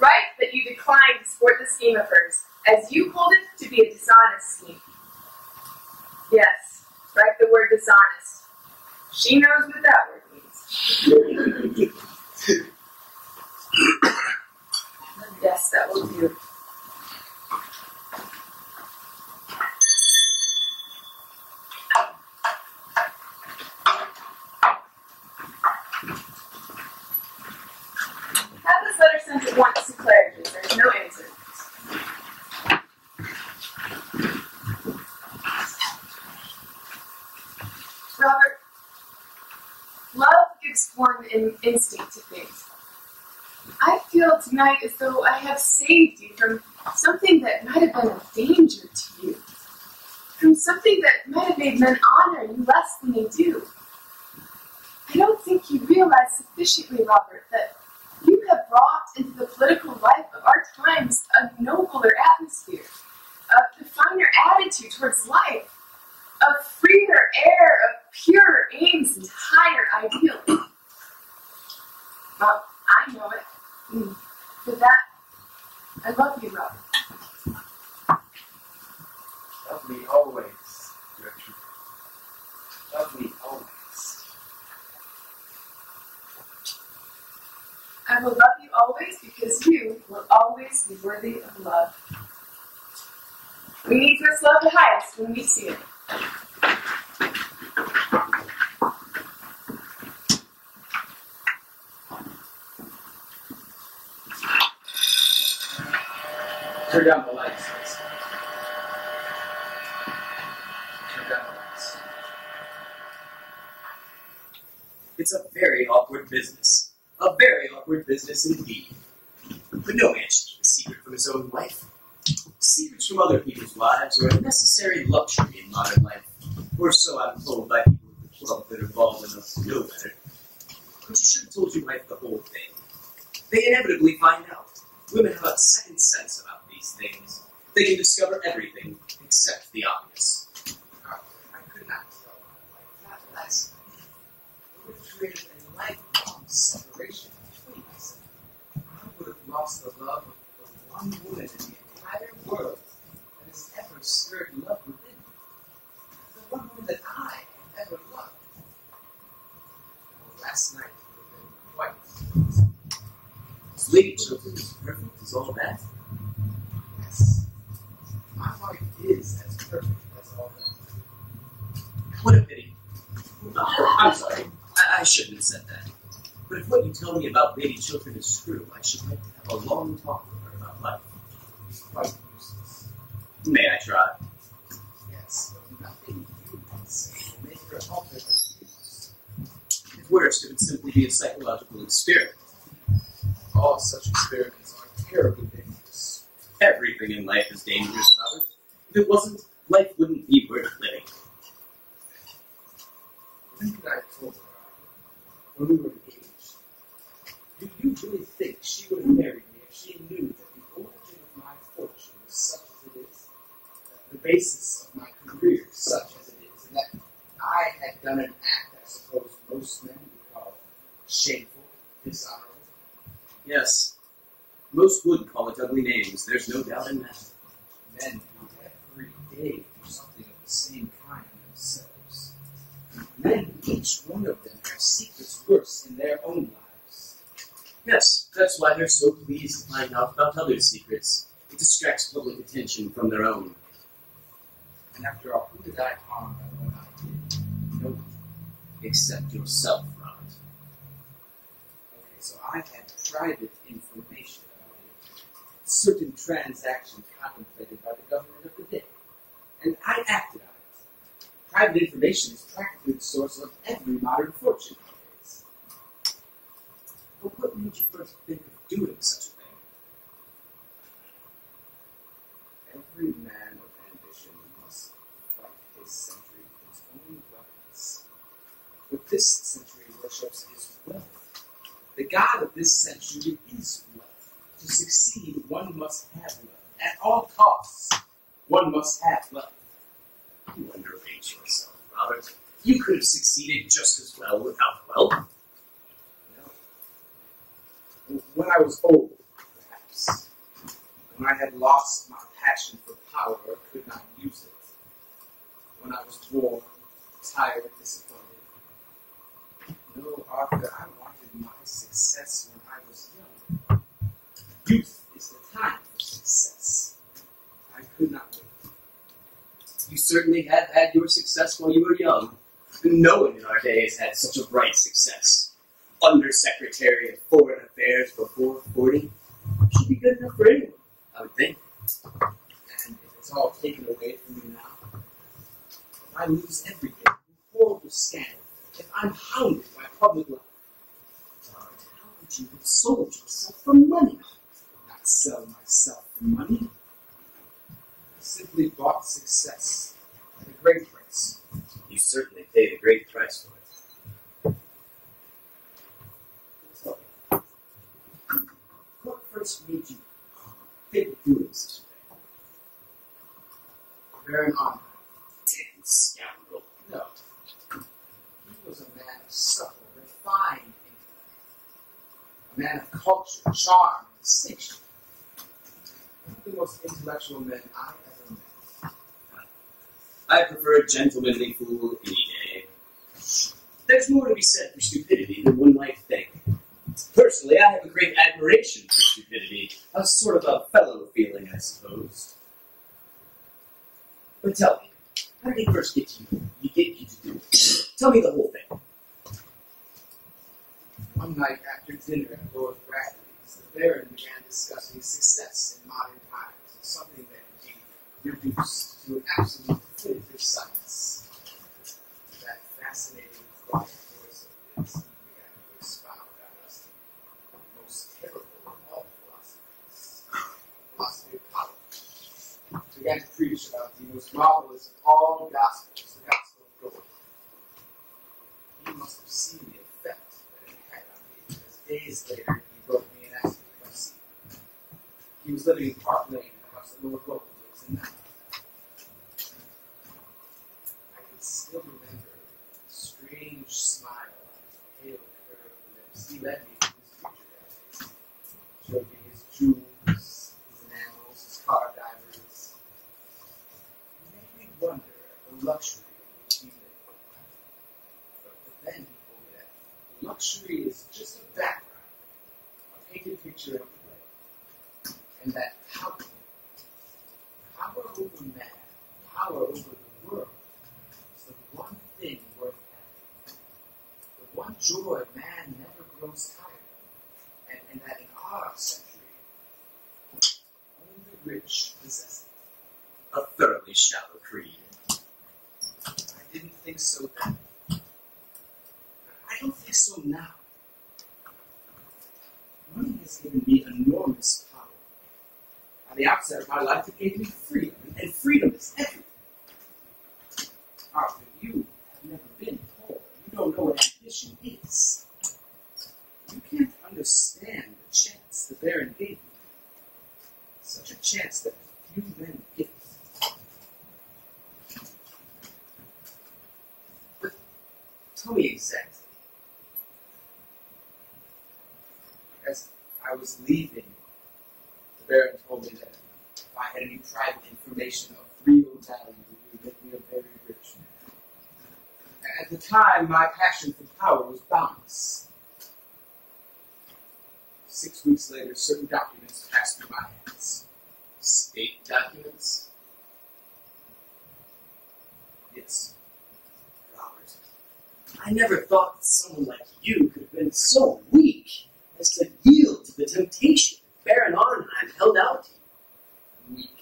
Write that you decline to support the scheme of hers, as you hold it to be a dishonest scheme. Yes, write the word dishonest. She knows what that word means. Yes, that will do. Have this letter sent at once to Claridge's. There's no answer. Robert, love gives one an instinct to things. I feel tonight as though I have saved you from something that might have been a danger to you. From something that might have made men honor you less than they do. I don't think you realize sufficiently, Robert, that you have brought brought into the political life of our times a nobler atmosphere, a finer attitude towards life, a freer air of purer aims and higher ideals. Well, I know it. And for that, I love you, Robert. Love me always, Gertrude. Love me always. I will love you always because you will always be worthy of love. We need this love the highest when we see it. Turn down the lights. Turn down the lights. It's a very awkward business. A very awkward business indeed. But no man should keep a secret from his own wife. Secrets from other people's wives are a necessary luxury in modern life, or so I'm told by people at the club that are bald enough to know better. But you should have told your wife the whole thing. They inevitably find out. Women have a second sense about these things. They can discover everything except the obvious. I could not tell my wife that last night. It would have created a lifelong separation between us. I would have lost the love of the one woman in the entire world that has ever stirred love within me. The one woman that I have ever loved. Well, last night would have been quite. Lady Chilton is perfect, is all that. Yes. My wife is as perfect as all that. What a pity. I'm sorry. I shouldn't have said that. But if what you tell me about Lady Chilton is true, I should like to have a long talk with her about life. It's quite useless. May I try? Yes, but nothing you can say will make her alter her views. At worst, it would simply be a psychological experiment. All such experiments are terribly dangerous. Everything in life is dangerous, Robert. If it wasn't, life wouldn't be worth living. When could I have told her when we were engaged? Do you really think she would have married me if she knew that the origin of my fortune was such as it is, that the basis of my career is such as it is, and that I had done an act I suppose most men would call shameful, dishonorable? Yes. Most would call it ugly names. There's no doubt in that. Men who every day do something of the same kind themselves. Men, each one of them, have secrets worse in their own lives. Yes, that's why they're so pleased to find out about others' secrets. It distracts public attention from their own. And after all, who did I harm by what I did? Nobody. Except yourself, Robert. Okay, so I had private information about a certain transaction contemplated by the government of the day. And I acted on it. Private information is practically the source of every modern fortune nowadays. But what made you first think of doing such a thing? Every man of ambition must fight his century with his own weapons. What this century worships is wealth. The god of this century is wealth. To succeed, one must have wealth. At all costs, one must have wealth. You underrate yourself, Robert. You could have succeeded just as well without wealth. No. When I was old, perhaps, when I had lost my passion for power or could not use it, when I was worn, tired, and disappointed. No, Arthur, I wanted my success when I was young. Youth is the time for success. I could not wait. You certainly have had your success while you were young. No one in our day has had such a bright success. Undersecretary of Foreign Affairs before 40 should be good enough for anyone, I would think. And if it's all taken away from me now, if I lose everything, horrible scandal, if I'm hounded by public life, how could you have sold yourself for money? Not sell myself for money. I simply bought success at a great price. You certainly paid a great price for it. So, What made you think of doing such a thing? Baron Armand. Damn scoundrel. No. He was a man of subtle, refined intellect. A man of culture, charm, and distinction. One of the most intellectual men I ever met. I prefer a gentlemanly fool any day. There's more to be said for stupidity than one might think. Personally, I have a great admiration for stupidity, a sort of a fellow feeling, I suppose. But tell me, how did he first get you to do it? Tell me the whole thing. One night after dinner at Lord Bradley's, the Baron began discussing success in modern times, something that could be reduced to an absolute definitive science. That fascinating quiet voice of his, he began to expound on us the most terrible of all philosophies, philosophy of politics. He began to preach about the most marvelous of all gospels, the gospel of gold. He must have seen the effect that it had on me, because days later he wrote me and asked me to come see him. He was living in Park Lane, the house that Lord Wilde lives in now. I can still remember the strange smile on his pale, curved lips. He led me to his future days. Showed me his jewels, his enamels, his carved ivories. He made me wonder at the luxury in which he lived. But then he told me that luxury is just a background, a painted picture in a play, and that power over man, power over the world, is the one thing worth having. The one joy man never grows tired of, and that in our century, only the rich possess it. A thoroughly shallow creed. I didn't think so then. I don't think so now. Money has given me enormous power. At the outset of my life, it gave me freedom, and freedom is everything. Arthur, you have never been poor. You don't know what ambition is. You can't understand the chance the Baron gave you. Such a chance that few men get. But tell me exactly. As I was leaving, the Baron told me that if I had any private information of real value, he would make me a very rich man. At the time, my passion for power was boundless. 6 weeks later, certain documents passed through my hands. State documents? Yes. Robert, I never thought that someone like you could have been so weak as to yield to the temptation Baron Arnheim held out to you. Weak.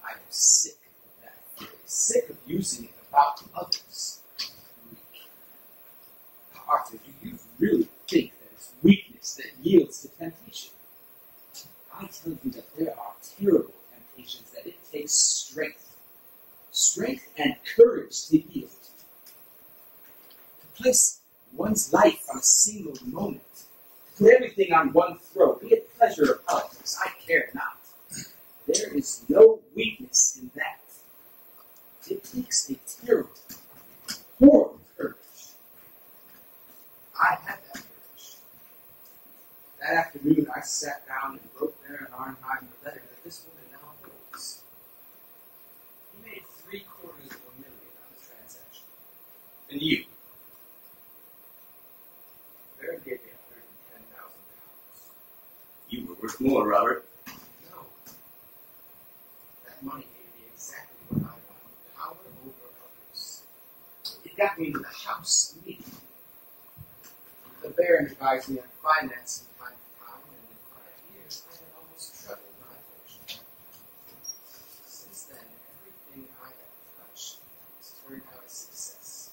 I am sick of that phrase. Sick of using it about others. Weak. Now, Arthur, do you really think that it's weakness that yields to temptation? I tell you that there are terrible temptations that it takes strength. Strength and courage to yield. To place one's life on a single moment. To put everything on one throat, be it pleasure or politics, I care not. There is no weakness in that. It takes a terrible, horrible courage. I had that courage. That afternoon, I sat down and wrote Baron Arnheim the letter that this woman now holds. He made $750,000 on the transaction. And you? Baron gave me £110,000. You were worth more, Robert. No. That money gave me exactly what I wanted, power over others. It got me into the house immediately. The Baron advised me on finance from time to time, and in 5 years I had almost trebled my fortune. Since then, everything I have touched has turned out a success.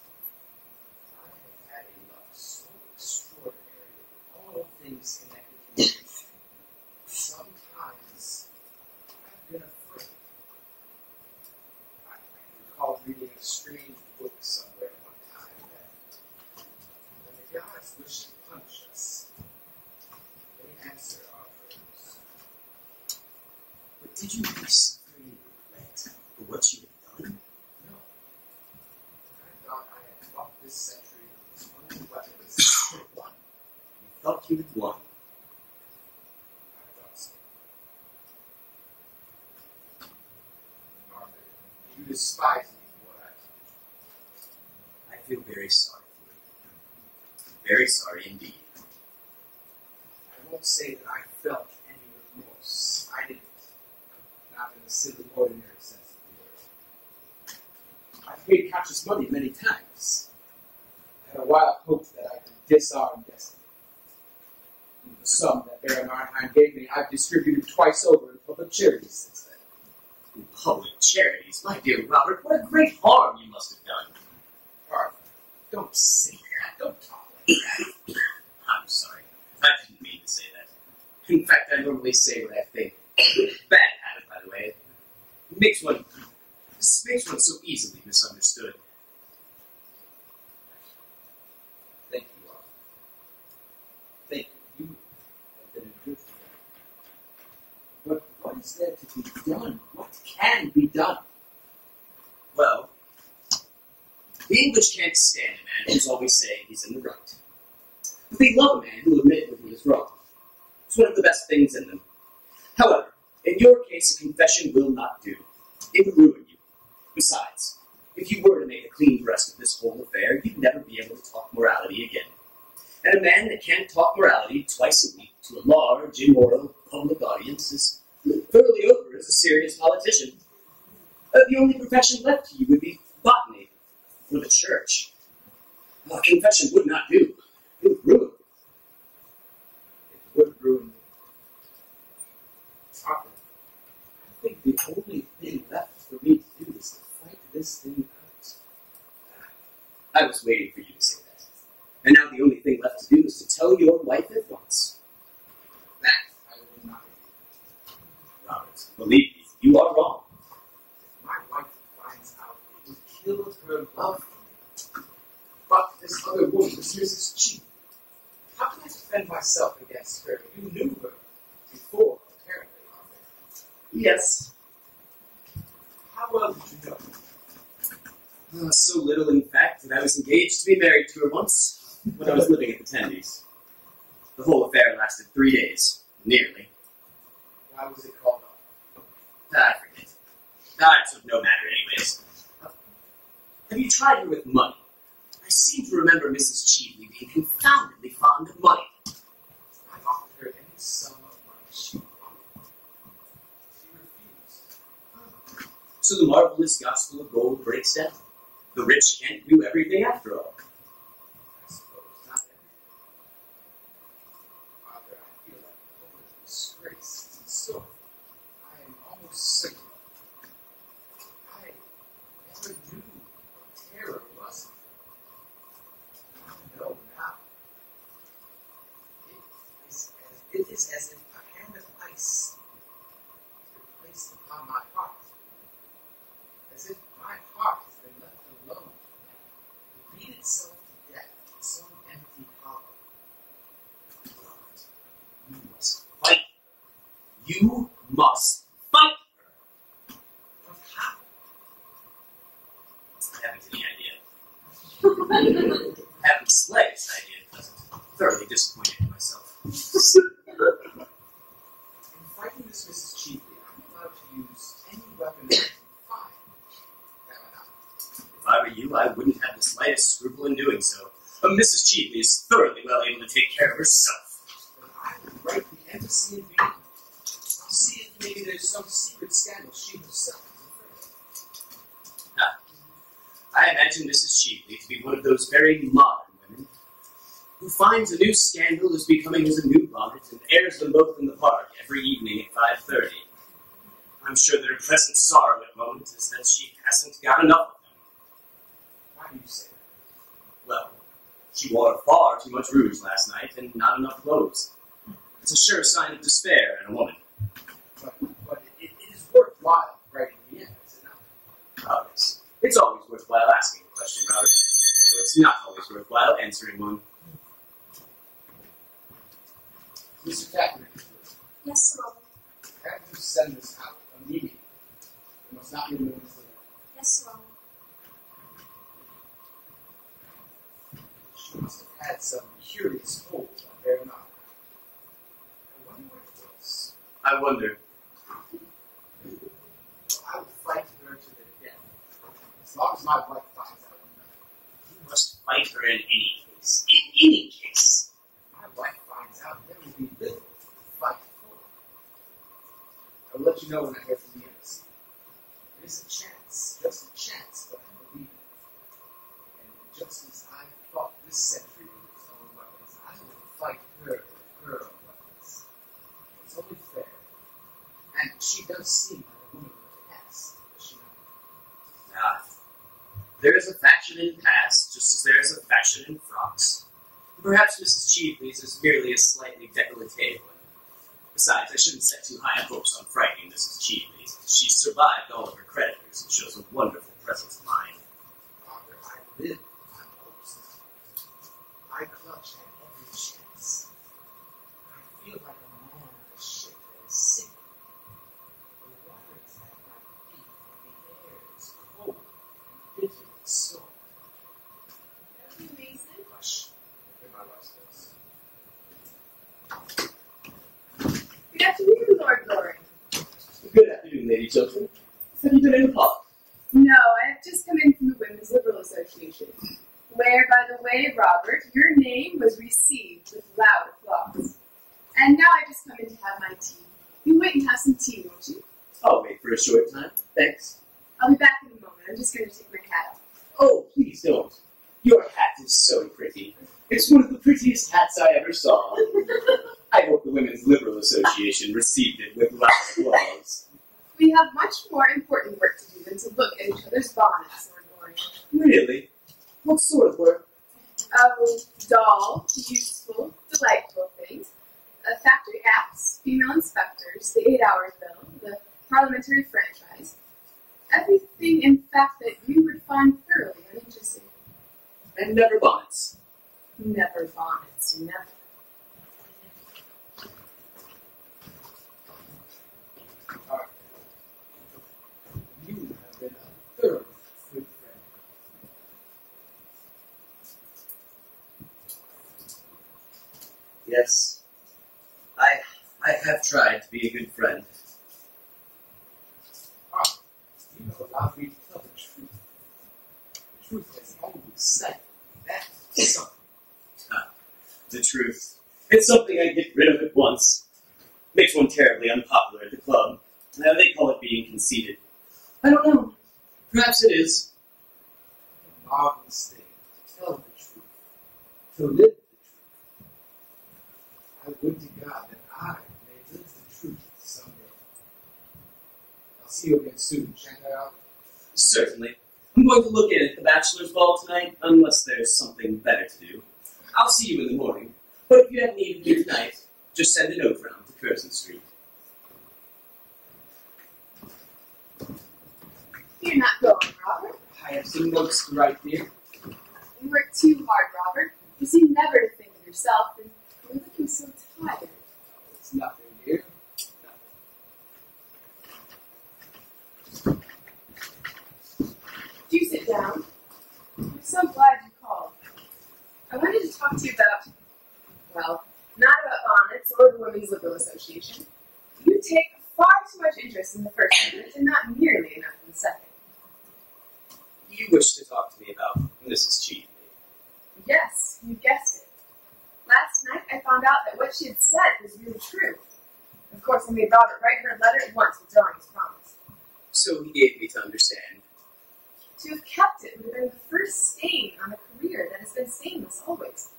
I have had a luck so extraordinary with all things connected to me. Sometimes I've been afraid. I recall reading a strange book somewhere one time that when the gods wish to punish us, Did you really suffer any regret for what you had done? No. I thought I had fought this century with only weapons. Won. You thought you had won. I thought so. Arthur, you despise me for what I I feel very sorry for you. Very sorry indeed. I won't say that I felt any remorse. I didn't. Not in the simple, ordinary sense of the word. I've paid conscious money many times. I had a wild hope that I could disarm destiny. And the sum that Baron Arnheim gave me, I've distributed twice over in public charities since then. In public charities, my dear Robert, what a great harm you must have done. Arthur, don't say that. Don't talk like that. I'm sorry. I didn't mean to say that. In fact, I normally say what I think. Bad habit, by the way. This makes one so easily misunderstood. Thank you, Arthur. Thank you. You have been a good friend. But what is there to be done? What can be done? Well, the English can't stand a man who's always saying he's in the right. But they love a man who will admit when he is wrong. It's one of the best things in them. However, in your case, a confession will not do. It would ruin you. Besides, if you were to make a clean breast of this whole affair, you'd never be able to talk morality again. And a man that can't talk morality twice a week to a large, immoral public audience is thoroughly over as a serious politician. The only profession left to you would be botany or the church. A confession would not do. It would ruin you. It would ruin me. Arthur, I think the only thing left for me to do is to fight this thing out. I was waiting for you to say that. And now the only thing left to do is to tell your wife at once. That I will not do. Robert, believe me, you are wrong. If my wife finds out, it would kill her love for me. But this other woman, this Mrs. G, how can I defend myself against her? You knew her before, apparently, Arthur. Yes. How well did you know? So little, in fact, that I was engaged to be married to her once when I was living at the Tendies. The whole affair lasted 3 days, nearly. Why was it called off? I forget. It's of no matter anyways. Have you tried her with money? I seem to remember Mrs. Cheveley being confoundedly fond of money. I offered her any sum of money she wanted. She refused. So the marvelous gospel of gold breaks down. The rich can't do everything after all. I suppose not everything. Arthur, I feel like a total disgrace is in store. I am almost certain. I never knew what terror was. I know now. It is as if a hand of ice is placed upon my heart. As if my heart has been left alone to beat itself to death in some empty hollow. Robert, you must fight. You must fight her. But how? I haven't any idea. I haven't the slightest idea at present. Thoroughly disappointed in myself. In fighting this Mrs. Cheveley, I'm allowed to use any weapon I can find. Am I not? If I were you, I wouldn't have the slightest scruple in doing so. But Mrs. Cheveley is thoroughly well able to take care of herself. But I would write the embassy in Vienna. I'll see if maybe there's some secret scandal she herself is afraid of. I imagine Mrs. Cheveley to be one of those very modern women who finds a new scandal is becoming as a new bonnet and airs them both in the park every evening at 5:30. I'm sure that her present sorrow at the moment is that she hasn't got enough of them. Why do you say that? Well, she wore far too much rouge last night and not enough clothes. It's a sure sign of despair in a woman. But it is worthwhile writing Vienna, is it not? Oh, yes. It's always worthwhile asking a question, Robert, though it's not always worthwhile answering one. Mr. Tapman, Yes, sir. have you send this out Indeed. You must not be doing this alone. Yes, Ron. She must have had some curious hold on their honor. I wonder what it was. I wonder. I would fight her to the death. As long as my wife finds out nothing. You must fight her in any case. In any case. My wife finds out, there will be little to fight for. I will let you know when I get to the embassy. There's a chance, just a chance, but I believe it. And just as I fought this century with its own weapons, I will fight her with her own weapons. It's only fair. And she does seem like a woman with a past, does she not? Ah, there is a fashion in past, just as there is a fashion in frocks. Perhaps Mrs. Cheveley's is merely a slightly décolleté one. Besides, I shouldn't set too high hopes on frightening Mrs. Cheveley. She's survived all of her creditors and shows a wonderful presence of mind. Father, I live on hopes now. I clutch at every chance. I feel like a man on a ship that is sinking. The water is at my feet, and the air is cold and bitter and sore. Mason? Hush. Hear my wife's voice. Good afternoon, Lord Loring. Good afternoon, Lady Chiltern. Have you been in the park? No, I have just come in from the Women's Liberal Association, where, by the way, Robert, your name was received with loud applause. And now I just come in to have my tea. You wait and have some tea, won't you? I'll wait for a short time. Thanks. I'll be back in a moment. I'm just going to take my hat off. Oh, please don't. Your hat is so pretty. It's one of the prettiest hats I ever saw. I hope the Women's Liberal Association received it with loud applause. We have much more important work to do than to look at each other's bonnets, Lord Loring. Really? What sort of work? Oh, dull, useful, delightful things. Factory acts, female inspectors, the 8-hour bill, the parliamentary franchise. Everything, in fact, that you would find thoroughly uninteresting. And never bonnets. Never bonnets, never. Alright. You have been a thoroughly good friend. Yes. I have tried to be a good friend. Ah, you have allowed me to tell the truth. The truth has only said that is something. The truth. It's something I get rid of at once. Makes one terribly unpopular at the club. Now they call it being conceited. I don't know. Perhaps it is. A marvelous thing to tell the truth. To live the truth. I would to God that I may live the truth someday. I'll see you again soon, shan't I, Albert? Certainly. I'm going to look in at the bachelor's ball tonight, unless there's something better to do. I'll see you in the morning. But if you have need of me tonight, just send a note round to Curzon Street. You're not going, Robert. I have some notes to write, dear. You work too hard, Robert. You seem never to think of yourself, and you're looking so tired. It's nothing, dear. Do sit down. I'm so glad you called. I wanted to talk to you about, well, not about bonnets or the Women's Liberal Association. You take far too much interest in the first amendment and not nearly enough in the second. You wish to talk to me about Mrs. Cheveley. Yes, you guessed it. Last night I found out that what she had said was really true. Of course, I made Robert write her a letter at once withdrawing his promise. So he gave me to understand. To have kept it would have been the first stain on a career that has been stainless always.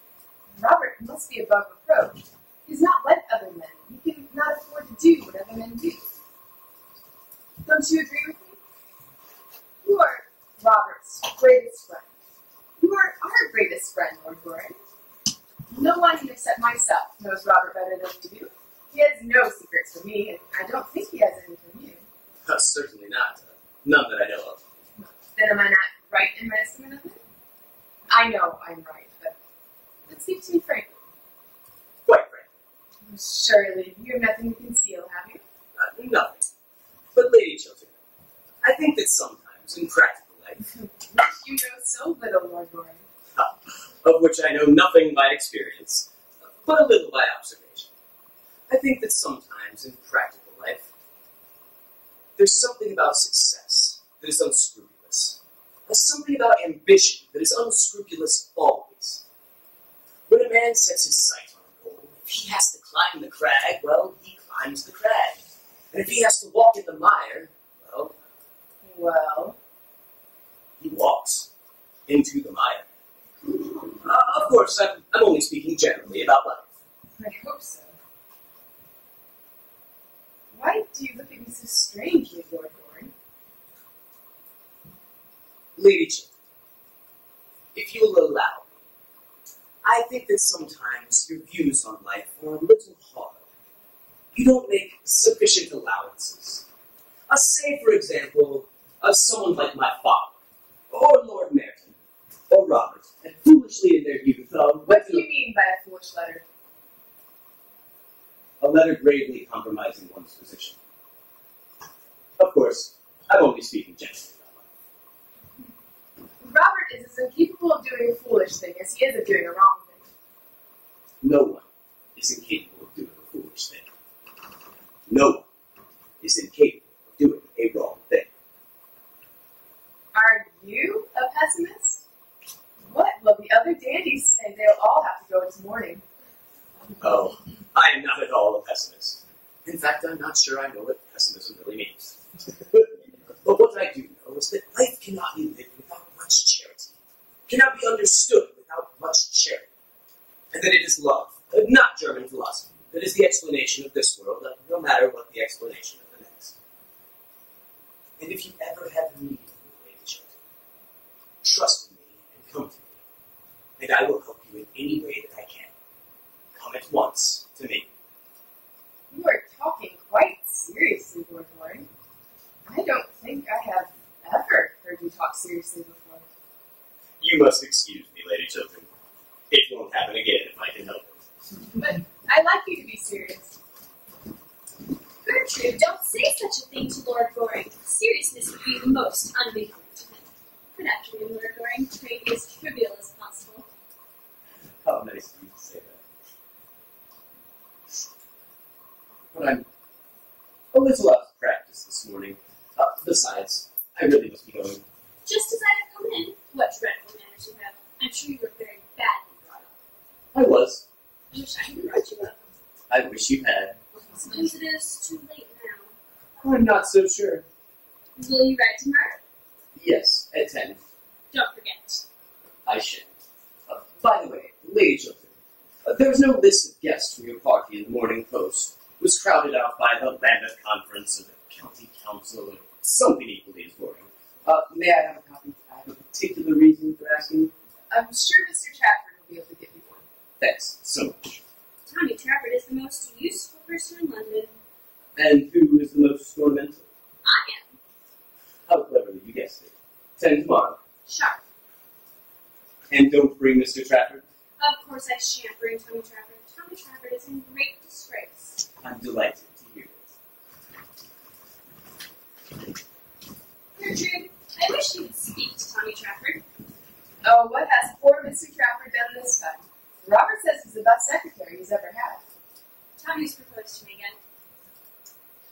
Robert must be above reproach. He's not like other men. He can not afford to do what other men do. Don't you agree with me? You are Robert's greatest friend. You are our greatest friend, Lord Loring. No one except myself knows Robert better than you do. He has no secrets from me, and I don't think he has any from you. Certainly not. None that I know of. Then am I not right in my estimate of him? I know I'm right, but let's keep to me frankly. Quite frank. Surely you have nothing to conceal, have you? Nothing. But, Lady Chiltern, I think that sometimes in practical life, You know so little, Lord Goring. of which I know nothing by experience, but a little by observation, I think that sometimes in practical life, there's something about success that is unscrupulous. There's something about ambition that is unscrupulous always. When a man sets his sight on a goal, if he has to climb the crag, well, he climbs the crag. And if he has to walk in the mire, well, he walks into the mire. Of course, I'm only speaking generally about life. I hope so. Why do you look at me so strangely, Lord Goring? Lady Chiltern, if you will allow me, I think that sometimes your views on life are a little hard. You don't make sufficient allowances. Say, for example, someone like my father, or Lord Merton, or Robert, and foolishly in their youth, what do you mean by a foolish letter? A letter gravely compromising one's position. Of course, I'm only speaking generally about life. Robert is as incapable of doing a foolish thing as he is of doing a wrong thing. No one is incapable of doing a foolish thing. No one is incapable of doing a wrong thing. Are you a pessimist? What will the other dandies say? They'll all have to go this morning. Oh, I am not at all a pessimist. In fact, I'm not sure I know what pessimism really means. But what I do know is that life cannot be lived without much charity, cannot be understood without much charity, and that it is love, not German philosophy, that is the explanation of this world, no matter what the explanation of the next. And if you ever have need of me, Lady Chiltern, trust in me and come to me, and I will help you in any way that I can. Come at once to me. You are talking quite seriously, Lord Goring. I don't think I have ever heard you talk seriously before. You must excuse me, Lady Chiltern. It won't happen again if I can help it. But I like you to be serious. Gertrude, don't say such a thing to Lord Goring. Seriousness would be most unbecoming to him. Good afternoon, Lord Goring. Pray be as trivial as possible. How nice of you to say that. But I'm a little out of practice this morning. Besides, I really must be going. Just as I have come in, what dreadful manners you have. I'm sure you were very badly brought up. I was. I wish I had brought you up. I wish you had. I suppose it is too late now. I'm not so sure. Will you ride tomorrow? Yes, at 10. Don't forget. I shan't. By the way, Lady Chiltern, there was no list of guests from your party in the Morning Post. It was crowded out by the Lambeth Conference and the County Council and something equally as boring. May I have a copy? I have a particular reason for asking. I'm sure Mr. Trafford will be able to get you one. Thanks so much. Tommy Trafford is the most useful person in London. And who is the most ornamental? I am. How cleverly you guessed it. 10 tomorrow. Sharp. And don't bring Mr. Trafford? Of course I shan't bring Tommy Trafford. Tommy Trafford is in great disgrace. I'm delighted to hear it. Gertrude, I wish you would speak to Tommy Trafford. Oh, what has poor Mr. Trafford done this time? Robert says he's the best secretary he's ever had. Tommy's proposed to me again.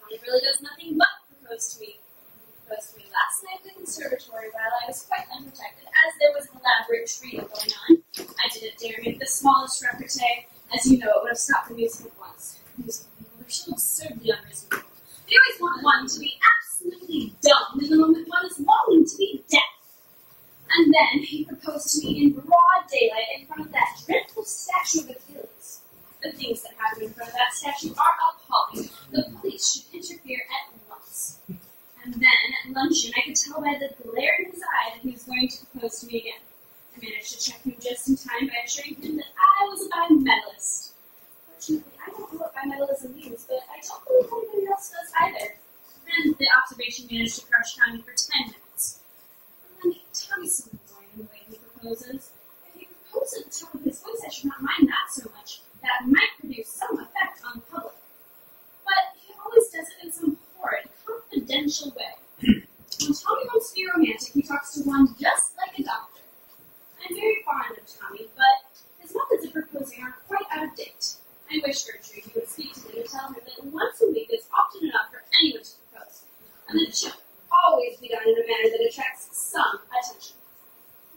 Tommy really does nothing but propose to me. He proposed to me last night in the conservatory while I was quite unprotected, as there was an elaborate trio going on. I didn't dare make the smallest repartee. As you know, it would have stopped the music at once. Musical people are so absurdly unreasonable. They always want one to be absolutely dumb in the moment one is longing to be deaf. And then he proposed to me in broad daylight in front of that dreadful statue of Achilles. The things that happen in front of that statue are appalling. The police should interfere at once. And then, at luncheon, I could tell by the glare in his eye that he was going to propose to me again. I managed to check him just in time by assuring him that I was a bimetallist. Fortunately, I don't know what bimetallism means, but I don't believe anybody else does either. Then the observation managed to crush Tommy for 10 minutes. And then Tommy's so annoying the way he proposes. If he proposes at the top of his voice, I should not mind that so much. That might produce some effect on the public. But he always does it in some horrid, confidential confidential way. When Tommy wants to be romantic, he talks to one just like a doctor. I'm very fond of Tommy, but his methods of proposing are quite out of date. I wish Gertrude would speak to me and tell her that once a week is often enough for anyone to propose, and that it should always be done in a manner that attracts some attention.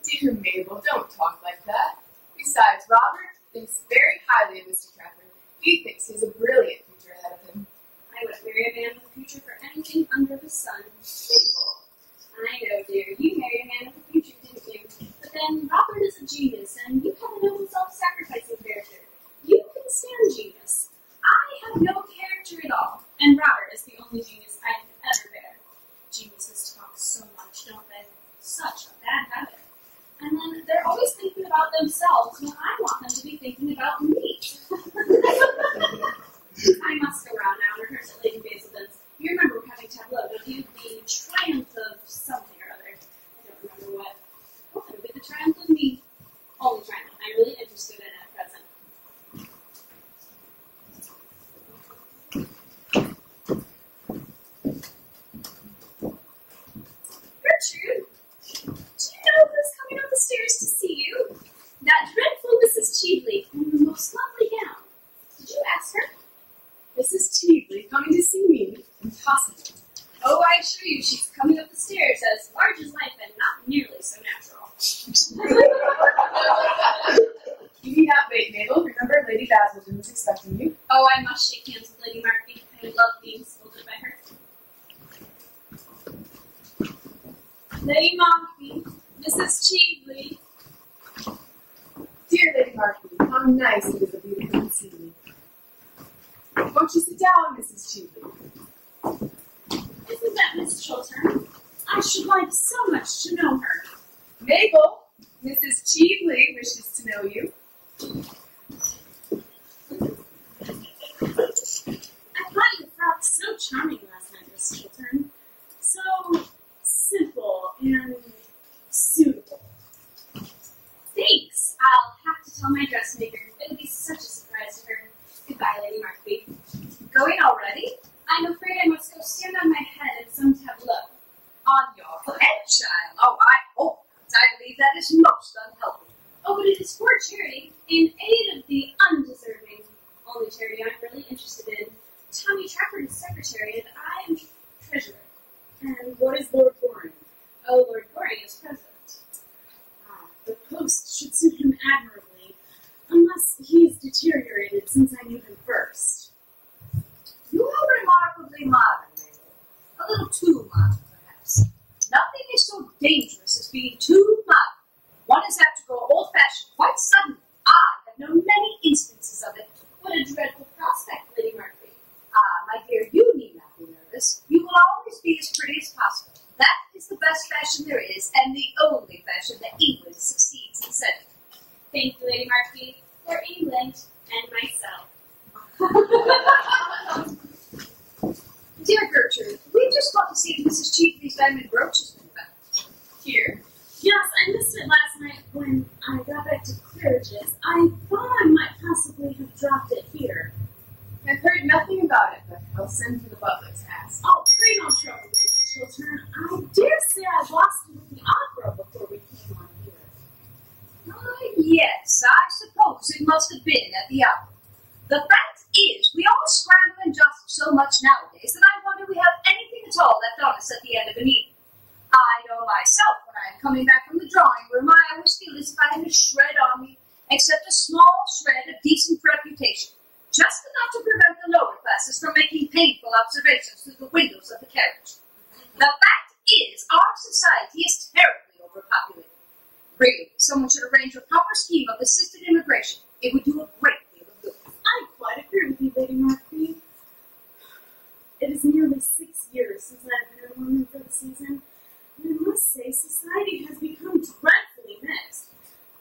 Dear Mabel, don't talk like that. Besides, Robert thinks very highly of Mr. Trafford. He thinks he has a brilliant future ahead of him. I wouldn't marry a man with a future for anything under the sun. Mabel. I know, dear. You married a man with a future, didn't you? But then Robert is a genius, and you have a noble self-sacrificing character. You can stand genius. I have no character at all, and Robert is the only genius I can ever bear. Geniuses talk so much, don't they? Such a bad habit. And then they're always thinking about themselves when I want them to be thinking about me. I must go round now and rehearse at Lady Basilden's. You remember we're having tableau, don't you? The triumph of something or other. I don't remember what. Oh, it'll be the triumph of me. Only triumph. I'm really interested in it at present. Gertrude, do you know who's coming up the stairs to see you? That dreadful Mrs. Cheveley in the most lovely gown. Did you ask her? Mrs. Cheveley coming to see me? Impossible. Oh, I assure you, she's coming up the stairs as large as life and not nearly so natural. You need not wait, Mabel. Remember, Lady Basilden was expecting you. Oh, I must shake hands with Lady Markby. I love being scolded by her. Lady Markby, Mrs. Cheveley. Dear Lady Markby, how nice it is of you to come and see me. Won't you sit down, Mrs. Cheveley? Isn't that Miss Chiltern? I should like so much to know her. Mabel, Mrs. Cheveley wishes to know you. I thought you felt so charming last night, Miss Chiltern. So simple and suitable. Thanks. I'll have to tell my dressmaker. It'll be such a surprise to her. Goodbye, Lady Markby. Going already? I'm afraid I must go stand on my head in some tableau. On your head, child? Oh, I hope not. I believe that is most unhealthy. Oh, but it is for charity, in aid of the undeserving. Only charity I'm really interested in. Tommy Trafford is secretary, and I am treasurer. And what is Lord Goring? Oh, Lord Goring is president. The post should suit him admirably, unless he's deteriorated since I knew him first. You are remarkably modern, Mabel. A little too modern, perhaps. Nothing is so dangerous as being too modern. One is apt to grow old-fashioned quite suddenly. I have known many instances of it. What a dreadful prospect, Lady Markby. Ah, my dear, you need not be nervous. You will always be as pretty as possible. That is the best fashion there is, and the only fashion that England succeeds in setting. Thank you, Lady Markby, for England and myself. Dear Gertrude, we just want to see if Mrs. Cheveley's diamond brooch has been found. Here? Yes, I missed it last night when I got back to Claridge's. I thought I might possibly have dropped it here. I've heard nothing about it, but I'll send for the butler to ask. Oh, pray don't trouble, Lady Chiltern. I dare say I lost it at the opera before we came on here. Yes, I suppose it must have been at the opera. The fact is, we all scramble and jostle so much nowadays that I wonder we have anything at all left on us at the end of an evening. I know myself when I am coming back from the drawing room, I always feel as if I had a shred on me, except a small shred of decent reputation, just enough to prevent the lower classes from making painful observations through the windows of the carriage. The fact is, our society is terribly overpopulated. Really, someone should arrange a proper scheme of assisted immigration. It would do a great deal of good. I quite agree with you, Lady Markby. It is nearly 6 years since I've been in London for the season, and I must say society has become dreadfully mixed.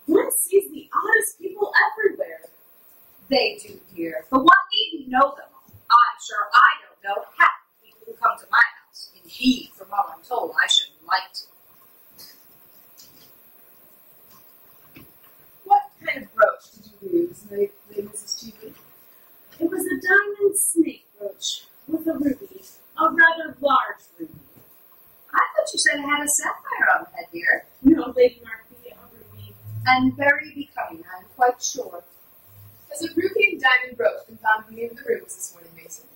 One sees the oddest people everywhere. They do, dear, but one needn't know them. I'm sure I don't know half the people who come to my house. Indeed, from all I'm told, I shouldn't like to. What kind of brooch did you use, Lady Mrs. Cheveley? It was a diamond snake brooch with a ruby, a rather large ruby. said it had a sapphire on the head here. No, Lady Markby, a ruby. And very becoming, I'm quite sure. Has a ruby and diamond brooch been found in any of the rooms this morning, Mason?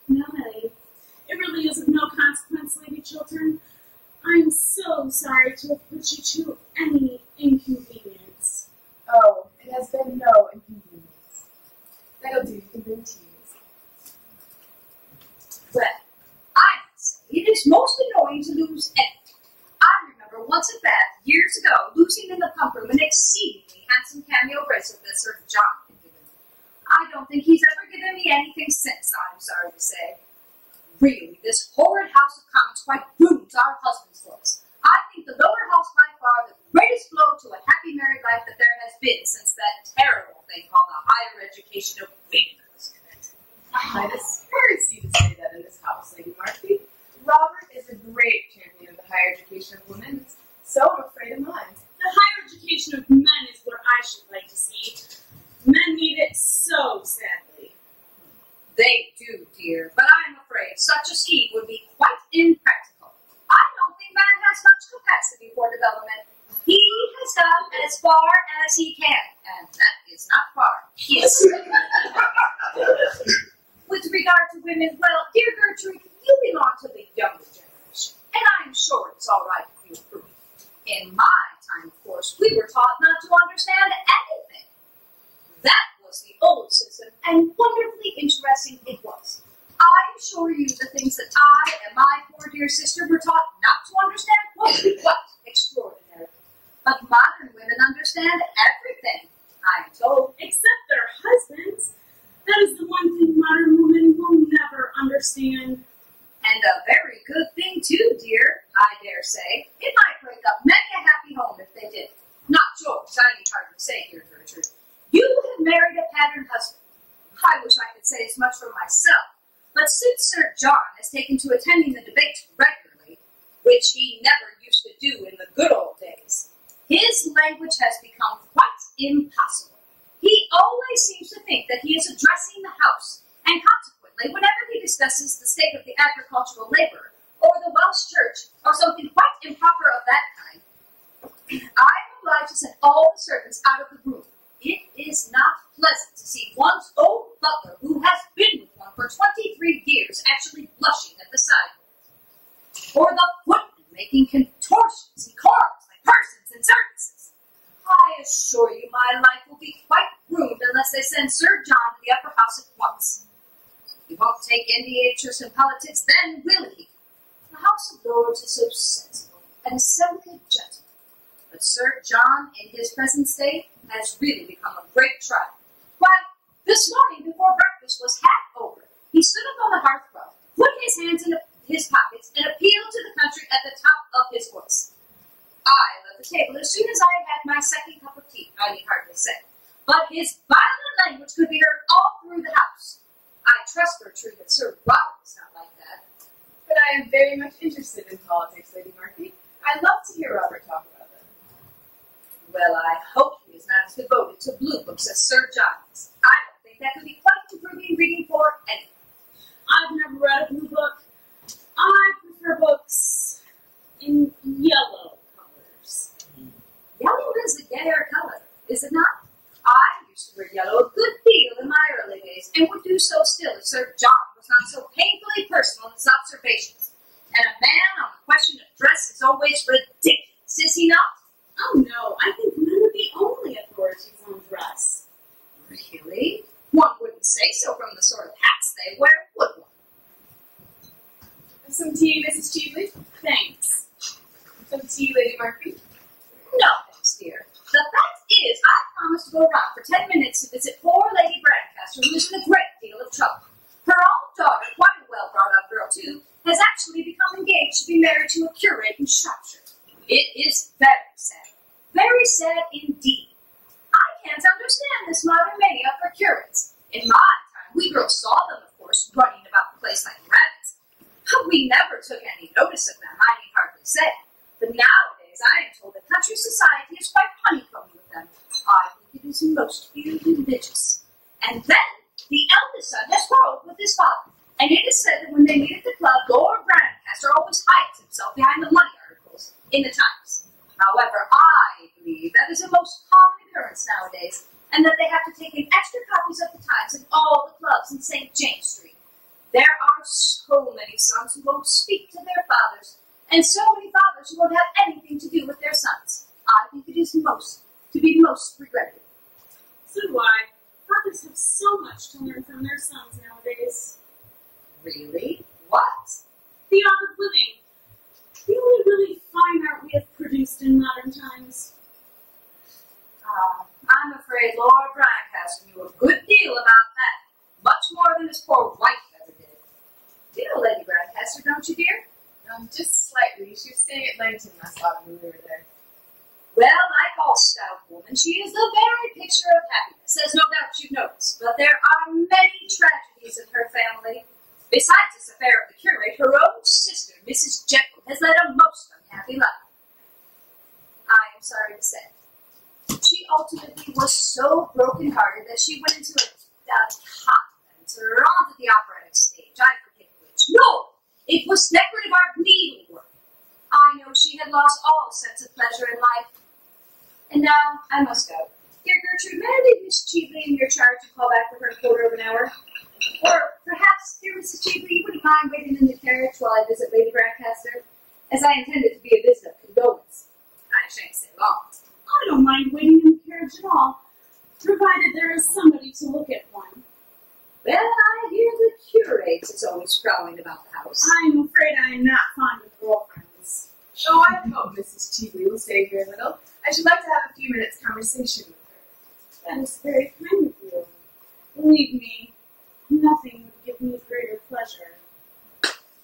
No, Milady. It really is of no consequence, Lady Chiltern. I'm so sorry to have put you to any inconvenience. Oh, it has been no inconvenience. That'll do. You can bring tea. Well, I must say, it is most annoying to lose anything. I remember once at Bath, years ago, losing in the pump room an exceedingly handsome cameo bracelet that Sir John had given me. I don't think he's ever given me anything since, I'm sorry to say. Really, this horrid House of Commons quite ruins our husbands' looks. I think the lower house by far the greatest blow to a happy married life that there has been since that terrible thing called the higher education of women was invented. I discourage you to say that in this house, Lady Markby. Robert is a great champion of the higher education of women, so I'm afraid of mine. The higher education of men is what I should like to see. Men need it so sadly. They do, dear, but I'm afraid such a scheme would be quite impractical. I don't think man has much capacity for development. He has gone as far as he can, and that is not far. Yes. With regard to women, well, dear Gertrude, you belong to the younger generation, and I'm sure it's all right if you approve. In my time, of course, we were taught not to understand anything. That was the old system, and wonderfully interesting it was. I assure you the things that I and my poor dear sister were taught not to understand were quite extraordinary. But modern women understand everything, I am told. Except their husbands. That is the one thing modern women will never understand. And a very good thing too, dear, I dare say. It might break up many a happy home if they did. Not yours, I need hardly say, dear Gertrude. You have married a pattern husband. I wish I could say as much for myself. But since Sir John has taken to attending the debates regularly, which he never used to do in the good old days, his language has become quite impossible. He always seems to think that he is addressing the House, and consequently, whenever he discusses the state of the agricultural laborer, or the Welsh Church, or something quite improper of that kind, I am obliged to send all the servants out of the room. It is not pleasant to see one's old butler, who has been with one for 23 years, actually blushing at the sideboard, or the footman making contortions and corals like persons in circuses. I assure you my life will be quite ruined unless they send Sir John to the upper house at once. He won't take any interest in politics then, will he? The House of Lords is so sensible and so gentle. But Sir John, in his present state, has really become a great trial. Why, this morning before breakfast was half over, he stood up on the hearthrug, put his hands in his pockets, and appealed to the country at the top of his voice. I left the table as soon as I had had my second cup of tea, I need hardly say. But his violent language could be heard all through the house. I trust, Gertrude, that Sir Robert is not like that. But I am very much interested in politics, Lady Markby. I love to hear Robert talk about them. Well, I hope he is not as devoted to blue books as Sir John is. I don't think that could be quite improving reading for anyone. I've never read a blue book. I prefer books in yellow colors. Yellow is a gayer color, is it not? I used to wear yellow a good deal in my early days, and would do so still if Sir John was not so painfully personal in his observations. And a man on the question of dress is always ridiculous, is he not? Oh no, I think men are the only authorities on dress. Really? One wouldn't say so from the sort of hats they wear, would one? Some tea, Mrs. Cheveley? Thanks. Some tea, Lady Markby? No, thanks, dear. The fact is, I promised to go around for 10 minutes to visit poor Lady Brancaster, who is in a great deal of trouble. Her own daughter, quite a well-brought-up girl, too, has actually become engaged to be married to a curate in Shropshire. It is very sad indeed. I can't understand this modern mania for curates. In my time, we girls saw them, of course, running about the place like rabbits. But we never took any notice of them, I need hardly say. But nowadays, I am told that country society is quite honeycombed with them. I think it is most irreligious. And then, the eldest son has quarreled with his father, and it is said that when they meet at the club, Lord Brancaster Brancaster always hides himself behind the money articles in the Times. However, I believe that is a most common occurrence nowadays, and that they have to take in extra copies of the Times in all the clubs in St. James Street. There are so many sons who won't speak to their fathers, and so many fathers who won't have anything to do with their sons. I think it is to be most regretted. So do I. Fathers have so much to learn from their sons nowadays. Really? What? The art of living. The only really fine art we have produced in modern times. I'm afraid Lord Brancaster knew a good deal about that. Much more than his poor wife ever did. You know Lady Brancaster, don't you, dear? Just slightly. She was staying at Langton last autumn when we were there. Well, like all stout women, she is the very picture of happiness, as no doubt you've noticed. But there are many tragedies in her family. Besides this affair of the curate, her own sister, Mrs. Jekyll, has led a most unhappy life. I am sorry to say. She ultimately was so broken-hearted that she went into a convent or onto the operatic stage. I forget which. No! It was decorative art needlework. I know she had lost all sense of pleasure in life. And now I must go. Dear Gertrude, may I leave Miss Cheveley in your charge to call back for her quarter of an hour? Or perhaps, dear Mrs. Cheveley, you wouldn't mind waiting in the carriage while I visit Lady Brancaster, as I intend it to be a visit of condolence. I shan't stay long. I don't mind waiting in the carriage at all, provided there is somebody to look at one. Well, I hear the curate is always prowling about the house. I'm afraid I am not fond of girlfriends. Oh, I hope Mrs. Cheveley will stay here a little. I should like to have a few minutes' conversation with her. That is very kind of you. Believe me, nothing would give me greater pleasure.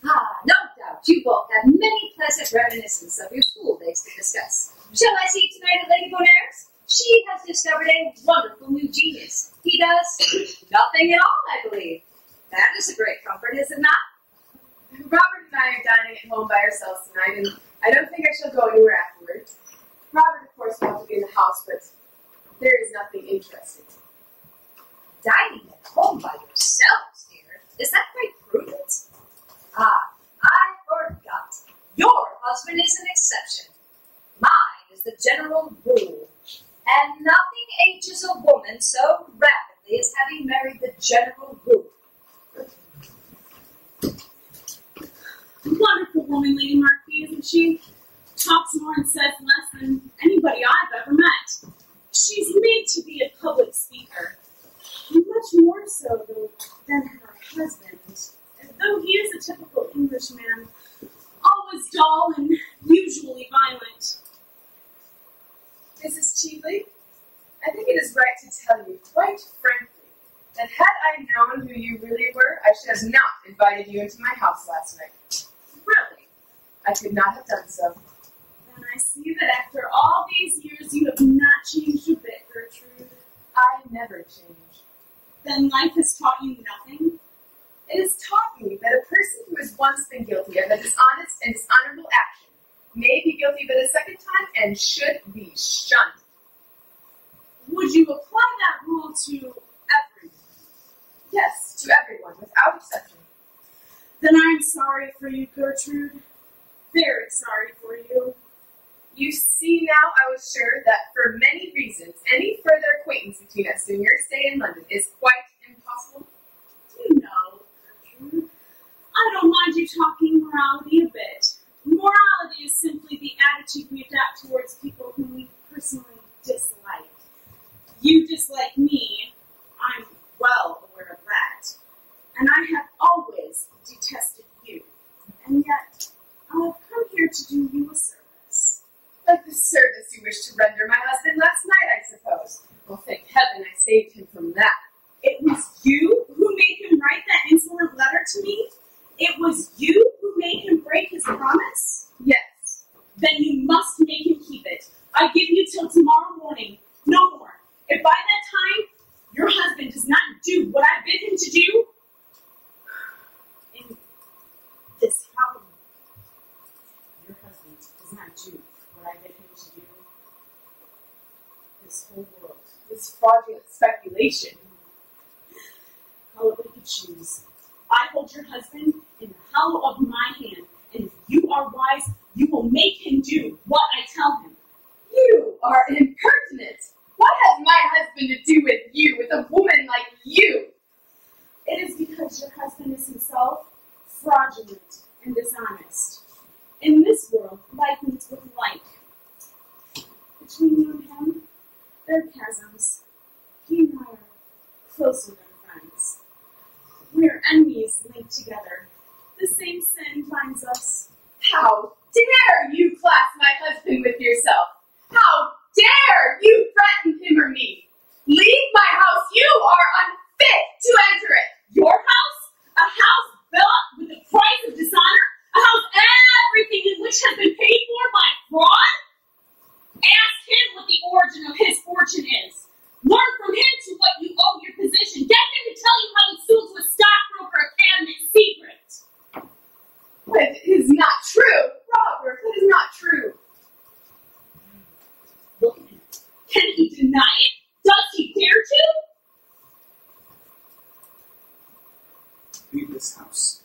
No doubt you both have many pleasant reminiscences of your school days to discuss. Shall I see you tonight at Lady Bonaire's? She has discovered a wonderful new genius. He does nothing at all, I believe. That is a great comfort, is it not? Robert and I are dining at home by ourselves tonight, and I don't think I shall go anywhere afterwards. Robert, of course, wants to be in the house, but there is nothing interesting. Dining at home by yourselves, dear? Is that quite prudent? I forgot. Your husband is an exception. Mine is the general rule. And nothing ages a woman so rapidly as having married the general rule. Wonderful woman, Lady Marquis, isn't she? Talks more and says less than anybody I've ever met. She's made to be a public speaker. Much more so than her husband. Though he is a typical Englishman, always dull and usually violent. Mrs. Cheveley, I think it is right to tell you, quite frankly, that had I known who you really were, I should have not invited you into my house last night. Really? I could not have done so. Then I see that after all these years you have not changed a bit, Gertrude. I never change. Then life has taught you nothing? It has taught me that a person who has once been guilty of a dishonest and dishonorable action may be guilty but a second time and should be shunned. Would you apply that rule to everyone? Yes, to everyone, without exception. Then I'm sorry for you, Gertrude. Very sorry for you. You see now, I was sure that for many reasons, any further acquaintance between us during your stay in London is quite impossible. You know, Gertrude, I don't mind you talking morality a bit. Morality is simply the attitude we adopt towards people whom we personally dislike. You dislike me, I'm well aware of that. And I have always detested you. And yet, I have come here to do you a service. Like the service you wish to render my husband last night, I suppose. Well, thank heaven I saved him from that. It was you who made him write that insolent letter to me? It was you who made him break his promise? Yes. Then you must make him keep it. I give you till tomorrow morning. No more. If by that time your husband does not do what I bid him to do, in this house, your husband does not do what I bid him to do, this whole world, This fraudulent speculation. call it what you choose. I hold your husband in the hollow of my hand, And if you are wise, you will make him do what I tell him. You are impertinent. What has my husband to do with you, with a woman like you? It is because your husband is himself fraudulent and dishonest. In this world, like meets with like. Between you and him, there are chasms. He and I are closer than friends. We are enemies linked together. The same sin binds us. How dare you class my husband with yourself? How dare you threaten him or me? Leave my house. You are unfit to enter it. Your house? A house built with the price of dishonor? A house everything in which has been paid for by fraud? Ask him what the origin of his fortune is. Learn from him to what you owe your position. Get him to tell you how he sold to a stockbroker a cabinet secret. But it is not true. Robert, that is not true. Look at him. Can he deny it? Does he dare to? Leave this house.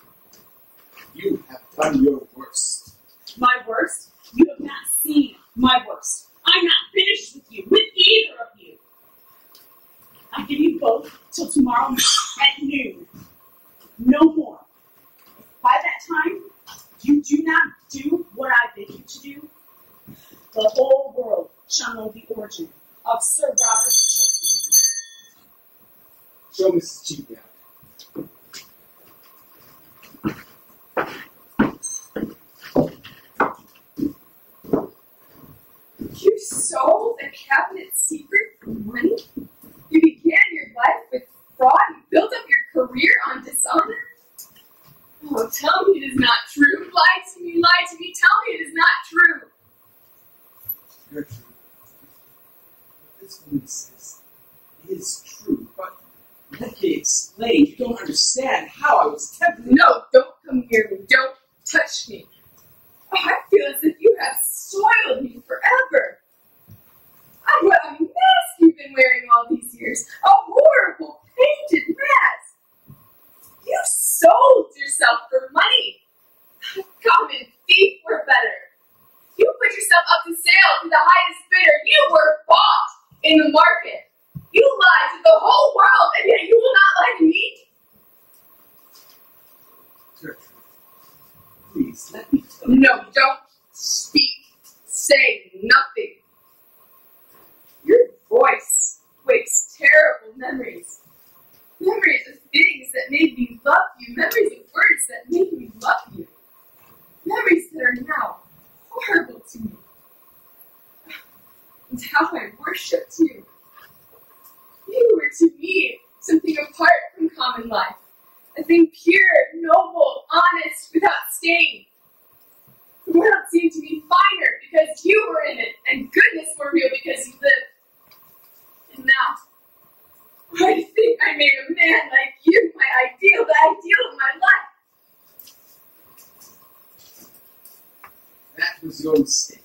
You have done your worst. My worst? You have not seen my worst. I'm not finished with you, with either of you. I give you both till tomorrow at noon. No more. If by that time you do not do what I bid you to do, the whole world shall know the origin of Sir Robert Chiltern. Show Mrs. Cheap out. You sold a cabinet secret for money? You began your life with fraud and built up your career on dishonor? Oh, tell me it is not true. Lie to me, tell me it is not true. Gertrude, what this woman says is true, but let me explain. You don't understand how I was tempted. No, don't come near me. Don't touch me. Oh, I feel as if you have soiled me forever. Oh, what a mask you've been wearing all these years. A horrible painted mask. You sold yourself for money. Common thief were better. You put yourself up to sale to the highest bidder. You were bought in the market. You lied to the whole world, and yet you will not lie to me. Gertrude, please, let me tell you. No, don't speak. Say nothing. Your voice wakes terrible memories. Memories of things that made me love you. Memories of words that made me love you. Memories that are now horrible to me. And how I worshipped you. You were to me something apart from common life. A thing pure, noble, honest, without stain. The world seemed to me finer because you were in it, and goodness were real because you lived. And now, I think I made a man like you, my ideal, the ideal of my life. That was your mistake.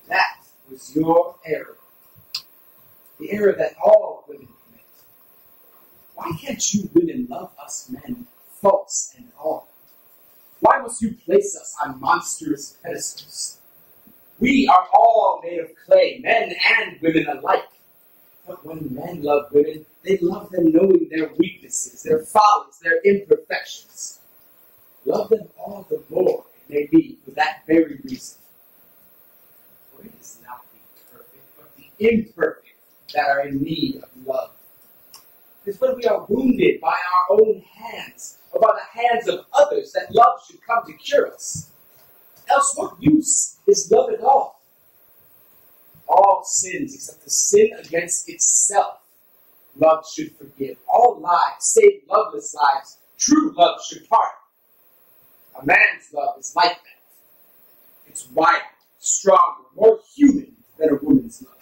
That was your error. The error that all women commit. Why can't you women love us men, faults and all? Why must you place us on monstrous pedestals? We are all made of clay, men and women alike. But when men love women, they love them knowing their weaknesses, their follies, their imperfections. Love them all the more, it may be, for that very reason. For it is not the perfect, but the imperfect that are in need of love. It's when we are wounded by our own hands, or by the hands of others, that love should come to cure us. Else what use is love at all? All sins except the sin against itself, love should forgive. All lives, save loveless lives, true love should pardon. A man's love is like that. It's wider, stronger, more human than a woman's love.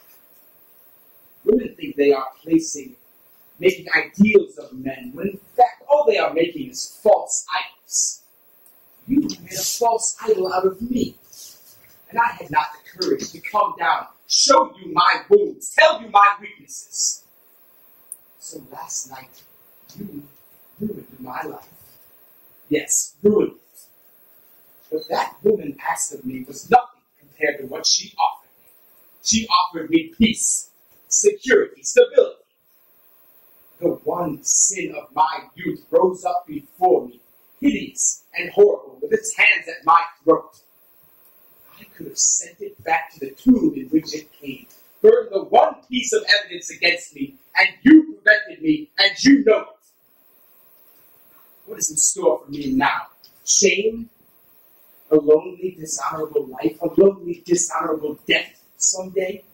Women think they are making ideals of men, when in fact all they are making is false idols. You made a false idol out of me, and I had not the courage to come down, show you my wounds, tell you my weaknesses. So last night, you ruined my life. Yes, ruined it. What that woman asked of me was nothing compared to what she offered me. She offered me peace, security, stability. The one sin of my youth rose up before me, hideous and horrible, with its hands at my throat. I could have sent it back to the tomb in which it came, burned the one piece of evidence against me, and you prevented me, and you know it. What is in store for me now? Shame? A lonely, dishonorable life? A lonely, dishonorable death someday?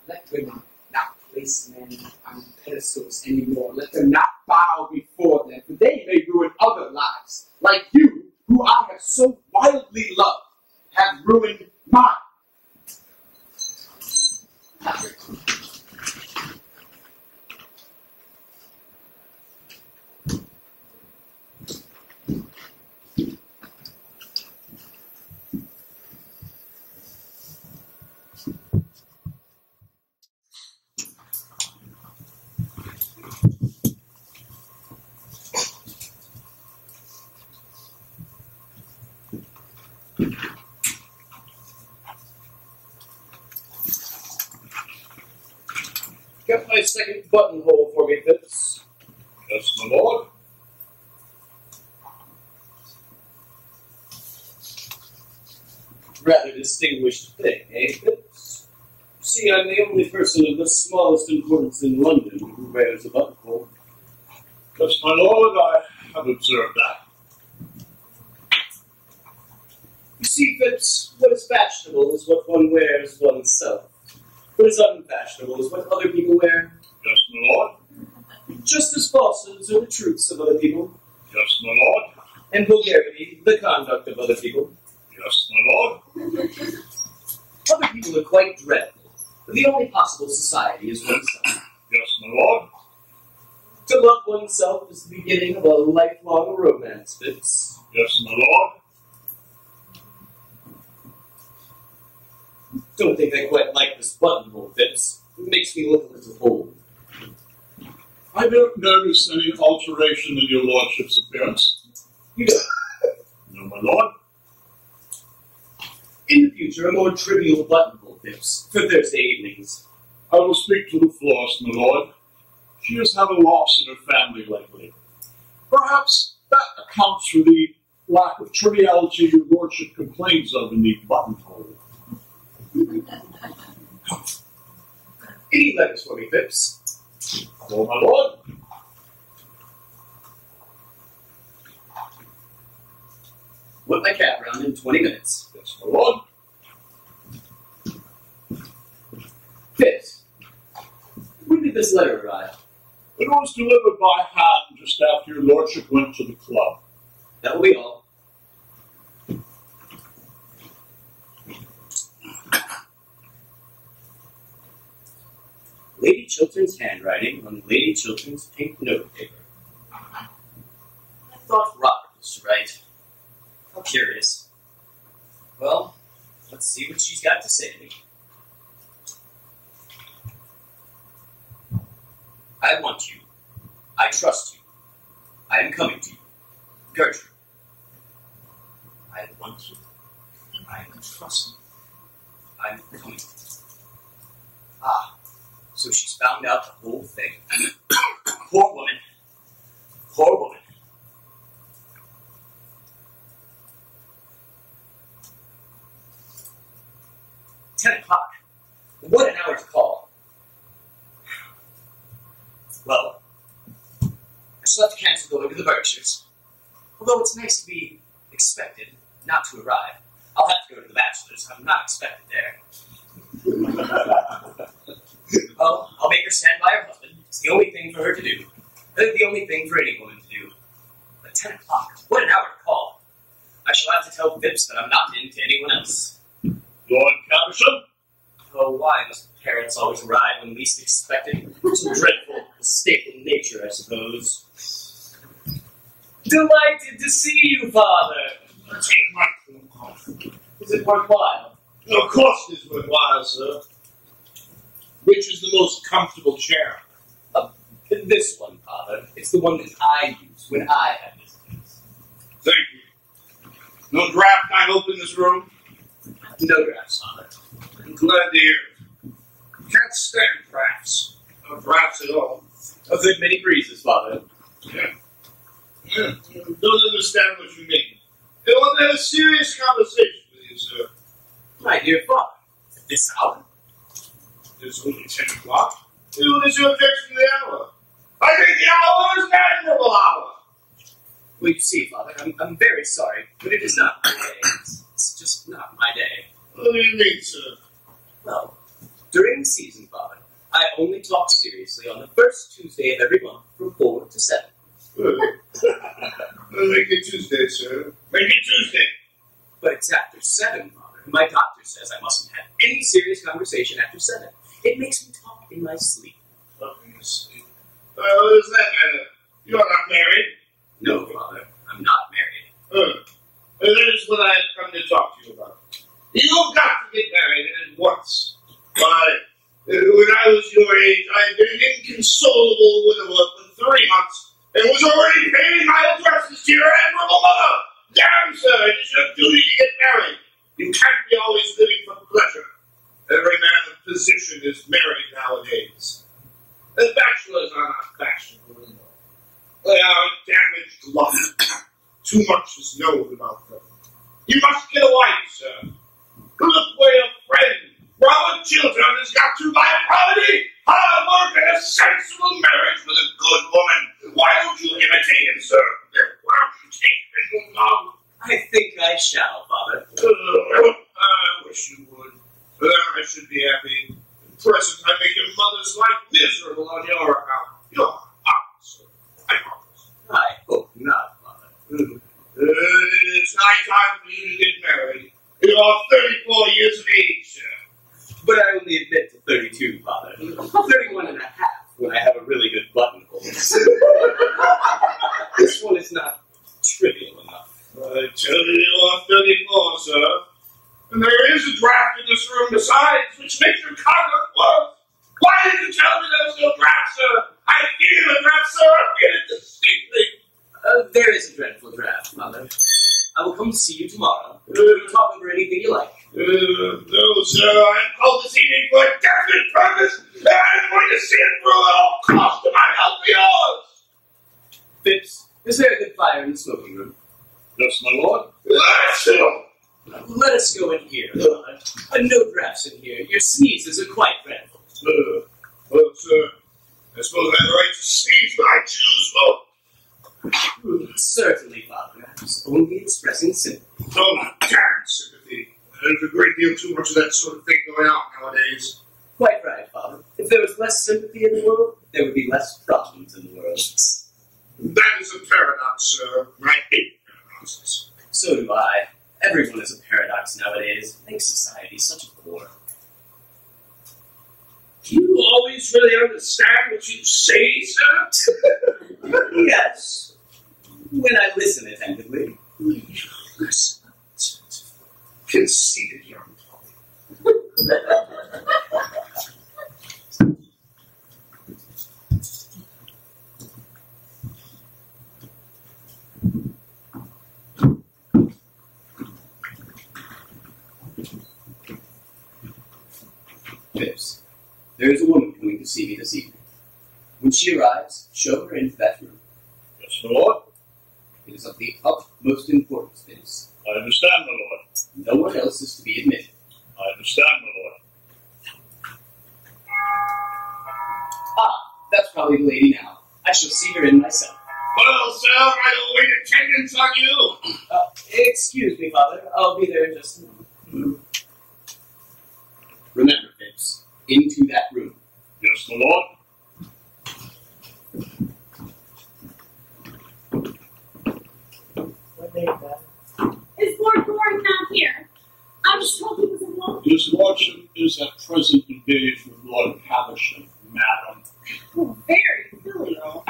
Let women not place men on pedestals anymore. Let them not bow before them, for they may ruin other lives, like you, who I have so wildly loved, have ruined mine. Get my second buttonhole for me, Phipps. Yes, my lord. Rather distinguished thing, eh, Phipps? See, I'm the only person of the smallest importance in London who wears a buttonhole. Yes, my lord, I have observed that. You see, Phipps, what is fashionable is what one wears oneself. What is unfashionable is what other people wear. Yes, my lord. Just as falsehoods are the truths of other people. Yes, my lord. And vulgarity, the conduct of other people. Yes, my lord. Other people are quite dreadful. The only possible society is oneself. Yes, my lord. To love oneself is the beginning of a lifelong romance, Phipps. Yes, my lord. Don't think I quite like this buttonhole, Phipps. It makes me look a little old. I don't notice any alteration in your lordship's appearance. You don't? No, my lord. In the future, a more trivial buttonhole, Phipps, for Thursday evenings. I will speak to the florist, my lord. She has had a loss in her family lately. Perhaps that accounts for the lack of triviality your lordship complains of in the buttonhole. Any letters for me, Phipps? Oh, my lord. Whip my cab round in 20 minutes. Yes, my lord. Phipps, when did this letter arrive? It was delivered by hand just after your lordship went to the club. That will be all. Lady Chiltern's handwriting on Lady Chiltern's pink note paper. I thought Robert was to write. How curious. Well, let's see what she's got to say to me. I want you. I trust you. I am coming to you. Gertrude. I want you. I trust you. I'm coming. Ah. So she's found out the whole thing. Poor woman. Poor woman. $10. What an hour to call. Well, I shall have to cancel going to the Berkshires. Although it's nice to be expected, not to arrive. I'll have to go to the Bachelors. I'm not expected there. Well, I'll make her stand by her husband. It's the only thing for her to do. I think the only thing for any woman to do. But 10 o'clock, what an hour to call. I shall have to tell Phipps that I'm not in to anyone else. Lord Caversham? Oh, why must parents always arrive when least expected? Some dreadful mistake in nature, I suppose. Delighted to see you, Father. Take my coffee. Is it worthwhile? Of course it is worthwhile, sir. Which is the most comfortable chair? This one, Father. It's the one that I use when I have visitors. Thank you. No draft I hope in this room? No drafts, Father. I'm glad to hear it. Can't stand drafts. No drafts at all. A good many breezes, Father. Yeah. Don't understand what you mean. I want to have a serious conversation with you, sir. My dear Father, at this hour? It's only 10 o'clock. What is your objection to the hour? I think the hour is an admirable hour. Well, you see, Father, I'm very sorry, but it is not my day. It's just not my day. What do you mean, sir? Well, during the season, Father, I only talk seriously on the first Tuesday of every month from 4 to 7. Make it Tuesday, sir. Make it Tuesday. But it's after 7, Father. My doctor says I mustn't have any serious conversation after 7. It makes me talk in my sleep. Talk in your sleep? What does that matter? You're not married. No, Father, I'm not married. That is what I have come to talk to you about. You've got to get married, and at once. Why, when I was your age, I had been an inconsolable widower for 3 months, and was already paying my addresses to your admirable mother. Damn, sir, it is your duty to get married. You can't be always living for pleasure. Every man of position is married nowadays. The bachelors are not fashionable anymore. They are a damaged lot. Too much is known about them. You must get a wife, sir. Look where your friend, Robert Chiltern, has got to by poverty, hard work, and a sensible marriage with a good woman. Why don't you imitate him, sir? Why don't you take this along? I think I shall, Father. I wish you would. I should be happy. At present, I make your mother's life miserable on your account. You're hot, sir. I hope not, Father. It's high time for you to get married. You are 34 years of age, sir. But I only admit to 32, Father. 31 and a half when I have a really good buttonhole. This one is not trivial enough. I tell you are 34, sir. And there is a draft in this room besides, which makes your conduct worse. Why did you tell me there was no draft, sir? I feel a draft, sir. I feel it distinctly. There is a dreadful draft, Father. I will come to see you tomorrow. We can talk over anything you like. No, sir. I am called this evening for a definite purpose, and I'm going to see it through at all costs to my help for yours. Phipps, is there a good fire in the smoking room? Yes, my lord. Let's go. Let us go in here, Father. No drafts in here. Your sneezes are quite dreadful. Well, sir, I suppose I have the right to sneeze when I choose, well. Certainly, Father. I was only expressing sympathy. Oh, damn sympathy. There's a great deal too much of that sort of thing going on nowadays. Quite right, Father. If there was less sympathy in the world, there would be less problems in the world. That is a paradox, sir. I hate paradoxes. So do I. Everyone is a paradox nowadays. It makes society such a bore. Do you always really understand what you say, sir? Yes. When I listen attentively. Listen. Conceited young Phipps, there is a woman coming to see me this evening. When she arrives, show her into that room. Yes, my lord. It is of the utmost importance, Phipps. I understand, my lord. No one else is to be admitted. I understand, my lord. Ah, that's probably the lady now. I shall see her in myself. Well, sir, I will wait attendance on you. Excuse me, Father. I'll be there in just a moment. Remember, Phipps, into that room. Yes, my lord. Is Lord Goring not here? I was told he was alone. His lordship is at present engaged with Lord Caversham, madam. Oh, very filial.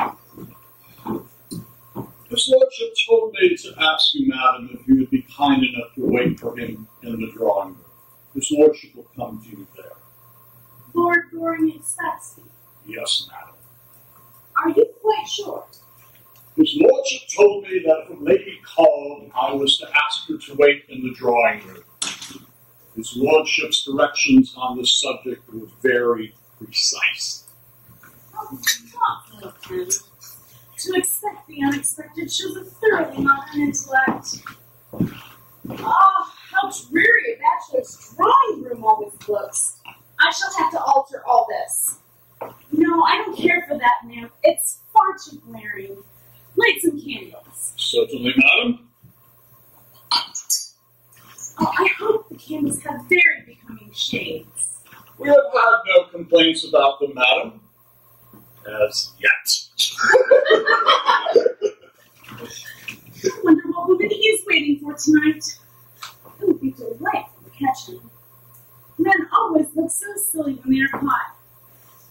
His lordship told me to ask you, madam, if you would be kind enough to wait for him in the drawing room. His lordship will come to you there. Lord Goring expects me. Yes, madam. Are you quite sure? His His lordship told me that if a lady called, I was to ask her to wait in the drawing room. His lordship's directions on this subject were very precise. How thoughtful of him. To expect the unexpected shows a thoroughly modern intellect. Ah, how dreary a bachelor's drawing room always looks. I shall have to alter all this. No, I don't care for that lamp. It's far too glaring. Light some candles. Certainly, madam. Oh, I hope the candles have very becoming shades. We have had no complaints about them, madam. As yet. I wonder what woman he is waiting for tonight. It would be delightful to catch him. Men always look so silly when they are caught.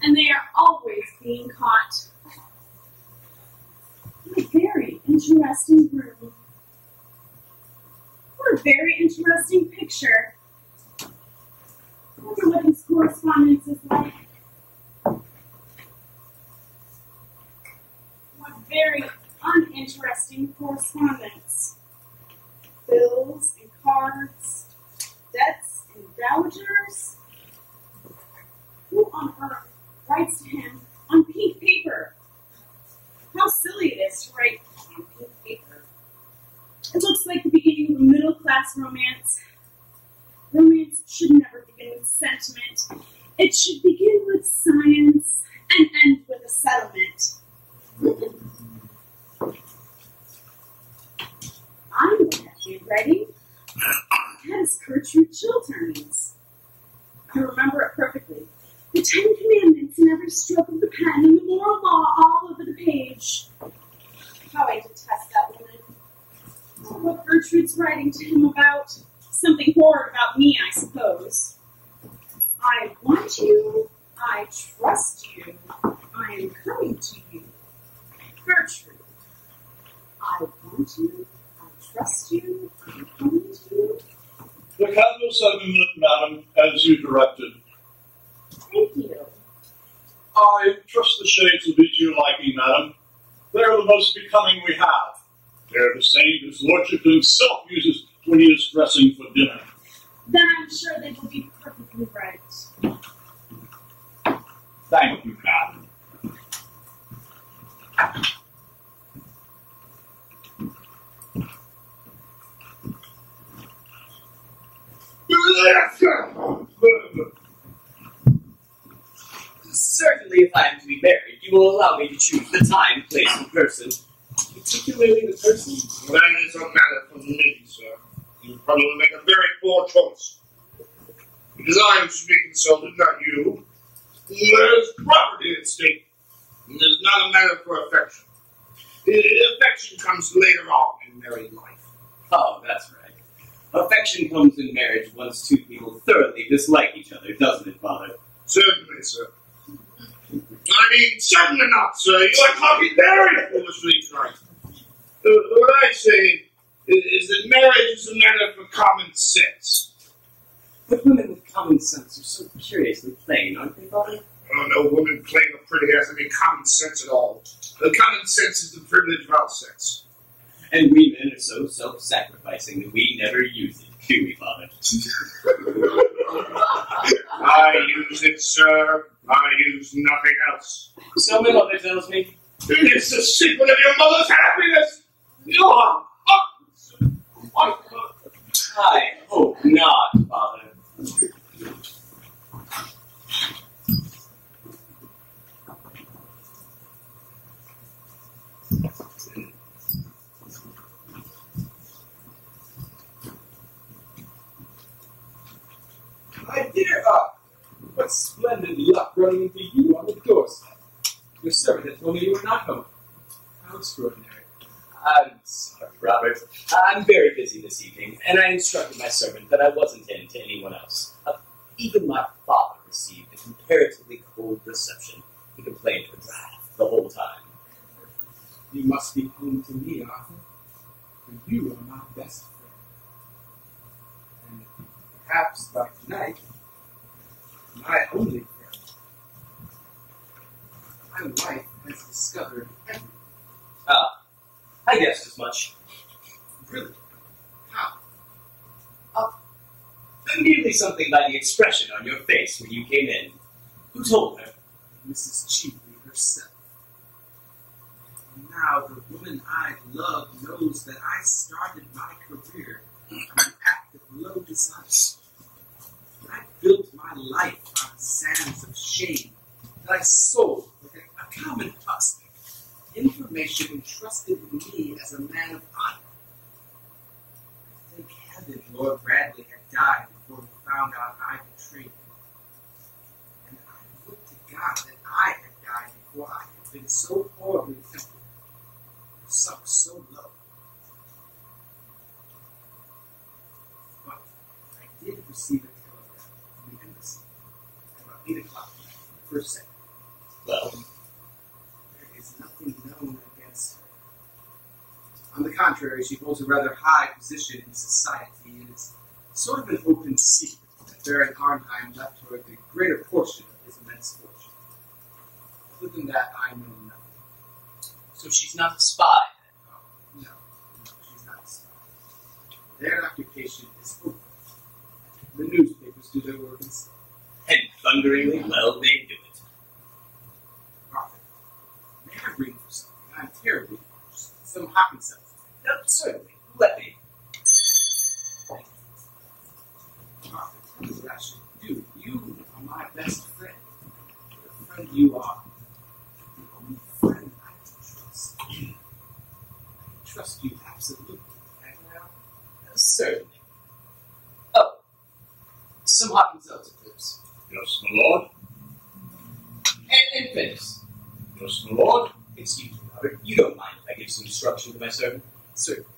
And they are always being caught. What a very interesting room. What a very interesting picture. I wonder what his correspondence is like. What very uninteresting correspondence. Bills and cards, debts and dowagers. Who on earth writes to him on pink paper? How silly it is to write on pink paper. It looks like the beginning of a middle-class romance. Romance should never begin with sentiment. It should begin with science and end with a settlement. I know that handwriting. That is Gertrude Chiltern's. I remember it perfectly. The 10 Commandments in every stroke of the pen and the moral law all over the page. How I detest that woman. What Gertrude's writing to him about. Something horrid about me, I suppose. I want you. I trust you. I am coming to you. Gertrude. I want you. I trust you. I am coming to you. The candles have been lit, madam, as you directed. Thank you. I trust the shades will be to your liking, madam. They are the most becoming we have. They are the same his lordship himself uses when he is dressing for dinner. Then I'm sure they will be perfectly right. Thank you, madam. Certainly, if I am to be married, you will allow me to choose the time, place, and person. Particularly the person? That is a matter for me, sir. You would probably make a very poor choice. It is I who should be consulted, not you. There is property at stake. It is not a matter for affection. Affection comes later on in married life. Oh, that's right. Affection comes in marriage once two people thoroughly dislike each other, doesn't it, Father? Certainly, sir. I mean, certainly not, sir. You are talking very foolishly tonight. What I say is that marriage is a matter for common sense. But women with common sense are so curiously plain, aren't they, Father? Oh, no woman plain or pretty has any common sense at all. Common sense is the privilege of our sex. And we men are so self-sacrificing that we never use it, do we, Father? I use it, sir. I use nothing else. So my mother tells me. It's the secret of your mother's happiness. You are. I hope not, Father. My dear Arthur, what splendid luck running into you on the doorstep. Your servant had told me you were not home. How extraordinary. I'm sorry, Robert. I'm very busy this evening, and I instructed my servant that I wasn't in to anyone else. Even my father received a comparatively cold reception. He complained of a draft the whole time. You must be home to me, Arthur, for you are my best friend. And perhaps by tonight, my only friend. My wife has discovered everything. I guessed as much. Really? How? Merely something by the expression on your face when you came in. Who told her? Mrs. Cheatley herself. And now the woman I love knows that I started my career on an act of low desire. I built my life on sands of shame that I sold like a common husk. Information entrusted in me as a man of honor. Thank heaven Lord Bradley had died before he found out I betrayed him. And I would to God that I had died before I had been so horribly tempted, sunk so low. But I did receive a telegram from the embassy at about 8 o'clock on the first second. Well, there is nothing known against her. On the contrary, she holds a rather high position in society, and it's sort of an open secret that Baron Arnheim left her the greater portion of his immense fortune. Other than that, I know nothing. so she's not a spy. Oh, no, she's not a spy. Their occupation is open. The newspapers do their work instead. And thunderingly well they do it. Arthur, may I ring for something? I'm terribly anxious. Some hopping cells. No, certainly. Let me. Arthur, tell me what I should do. You are my best friend. The friend you are. The only friend I can trust. I can trust you absolutely. Can I? Certainly. Oh, some hot and seltzer clips. Yes, my lord. And finish. Yes, my lord. Excuse me, Robert. You don't mind if I give some instruction to my servant? Certainly.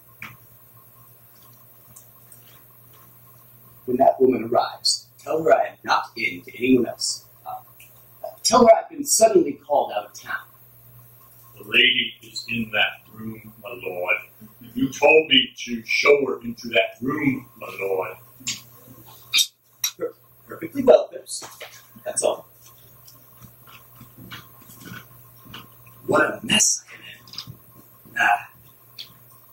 When that woman arrives, tell her I am not in to anyone else. Tell her I've been suddenly called out of town. The lady is in that room, my lord. You told me to show her into that room, my lord. Perfectly well, Phipps. That's all. What a mess I am in.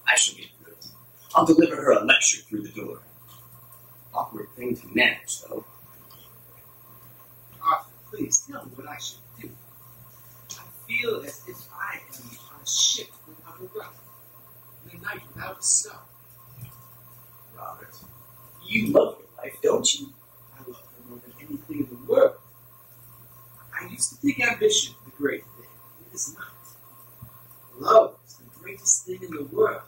I shall get through it. I'll deliver her a lecture through the door. Awkward thing to manage, though. Arthur, please tell me what I should do. I feel as if I am on a ship without a rudder, in a night without a star. Robert, you love your wife, don't you? I love her more than anything in the world. I used to think ambition the great thing. It is not. Love is the greatest thing in the world.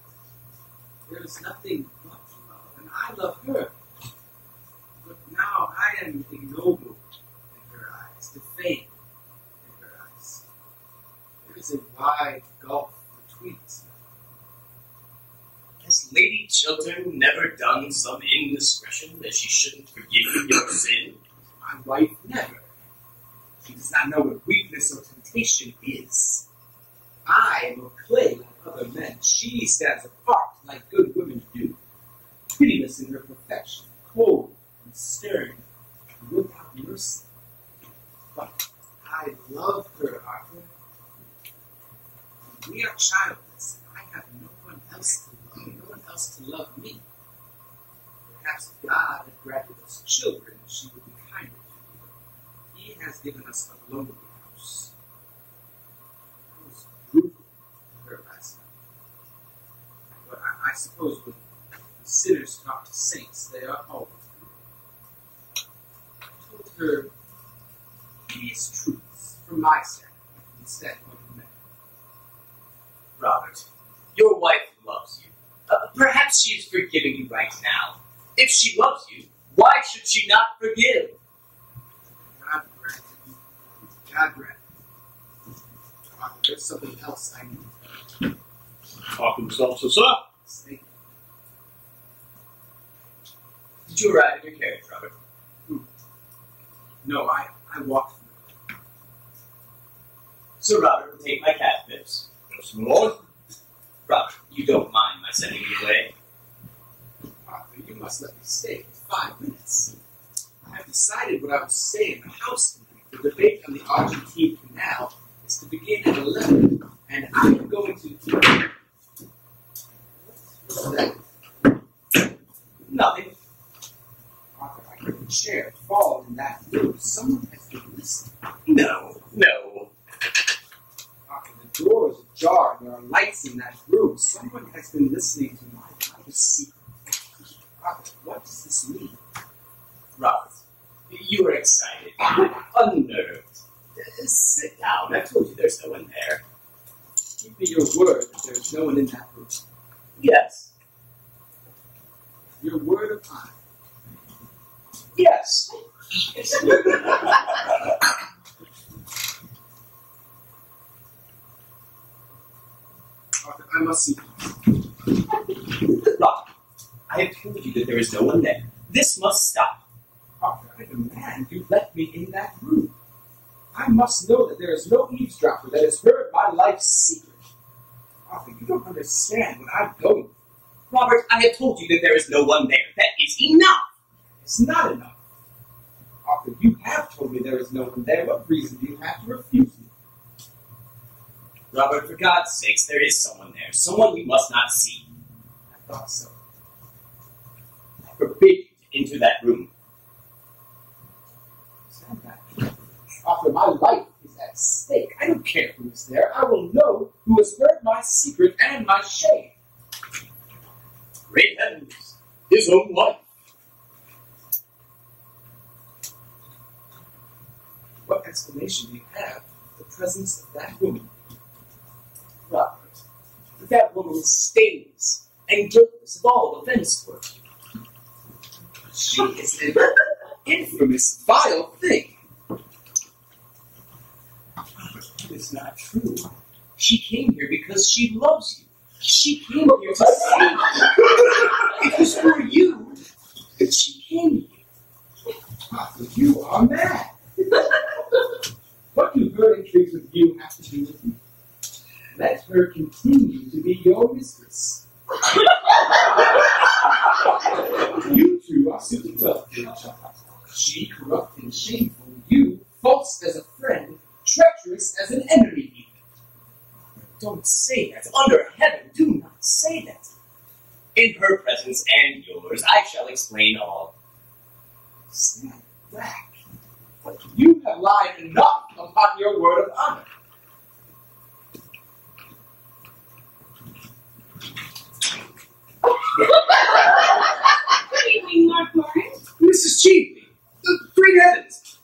There is nothing but love, and I love her. But now I am ignoble in her eyes, defamed in her eyes. There is a wide gulf between us now. Has Lady Chiltern never done some indiscretion that she shouldn't forgive you your sin? My wife never. She does not know what weakness or temptation is. I am of clay like other men. She stands apart like good women do, pitiless in her perfection, cold and stern, and without mercy. But I love her, Arthur. We are childless. I have no one else to love, no one else to love me. Perhaps if God had granted us children, she would be kinder to me. He has given us a lonely house. It was brutal to her last night. But I suppose when sinners talk to saints, they are always brutal. I told her these truths from my standpoint, from the standpoint of men. Robert, your wife loves you. Perhaps she is forgiving you right now. If she loves you, why should she not forgive? God grant it. God grant it. Father, there's something else I need. Talk himself to sir. Thank you. Did you arrive in your carriage, Robert? No, I walked through. Sir Robert will take my cat, Phipps. Yes, my lord. Robert, you don't mind my sending you away? Arthur, you must let me stay for 5 minutes. I have decided what I will say in the house tonight. The debate on the Argentine Canal is to begin at 11, and I am going to... Someone has been listening. No. Arthur, the door is ajar and there are lights in that room. Someone has been listening to my life secret. Arthur, what does this mean? Robert, you are excited, unnerved. Sit down. I've told you there's no one there. Give me your word that there's no one in that room. Yes. Your word of honor. Yes. Arthur, I must see you. Robert, I have told you that there is no one there. This must stop. Arthur, I demand you let me in that room. I must know that there is no eavesdropper that has heard my life's secret. Arthur, you don't understand what I'm going through. Robert, I have told you that there is no one there. That is enough. It's not enough. Arthur, you have told me there is no one there. What reason do you have to refuse me? Robert, for God's sakes, there is someone there. Someone we must not see. I thought so. I forbid you to enter that room. Stand back. Arthur, my life is at stake. I don't care who is there. I will know who has heard my secret and my shame. Great heavens, his own wife. What explanation do you have for the presence of that woman? Robert, that woman is stainless and guiltless of all offense toward you. She is an infamous, vile thing. It is not true. She came here because she loves you. She came here to save you. It was for you that she came here. Arthur, you are mad. What do her intrigues with you have to do with me? Let her continue to be your mistress. You two are suited well to each other. She corrupt and shameful. You false as a friend, treacherous as an enemy. Don't say that. Under heaven, do not say that. In her presence and yours, I shall explain all. Stand back. You have lied enough upon your word of honor. Good evening, Lord Goring. Mrs. Cheatley, great heavens!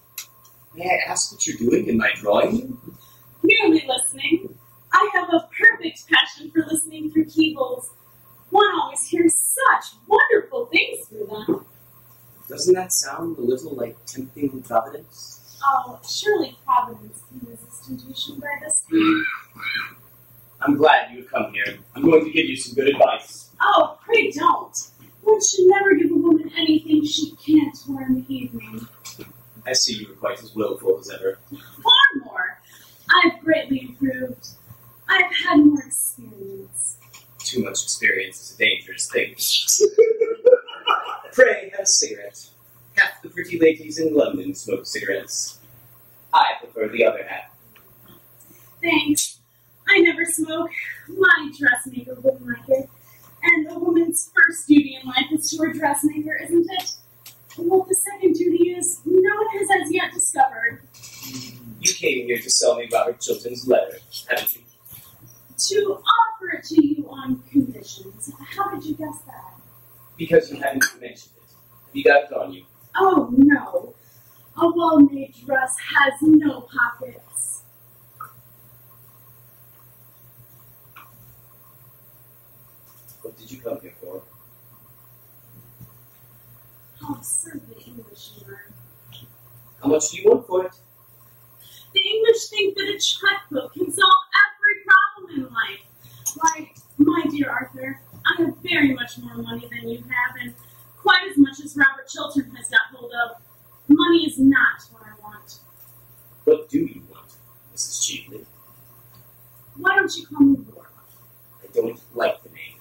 May I ask what you're doing in my drawing room? Merely listening. I have a perfect passion for listening through keyholes. One always hears such wonderful things through them. Doesn't that sound a little like tempting Providence? Oh, surely Providence can resist intuition by this time. I'm glad you have come here. I'm going to give you some good advice. Oh, pray don't. One should never give a woman anything she can't wear in the evening. I see you are quite as willful as ever. Far more. I've greatly improved. I've had more experience. Too much experience is a dangerous thing. Pray, have a cigarette. Half the pretty ladies in London smoke cigarettes. I prefer the other half. Thanks. I never smoke. My dressmaker wouldn't like it. And a woman's first duty in life is to her dressmaker, isn't it? What the second duty is, no one has as yet discovered. You came here to sell me Robert Chilton's letter, haven't you? To offer it to you on conditions. How did you guess that? Because you haven't mentioned it. Have you got it on you? Oh, no. A well-made dress has no pockets. What did you come here for? How absurdly English you are. How much do you want for it? The English think that a checkbook can solve every problem in life. Why, my dear Arthur, I have very much more money than you have, and quite as much as Robert Chiltern has got hold of. Money is not what I want. What do you want, Mrs. Cheatley? Why don't you call me Laura? I don't like the name.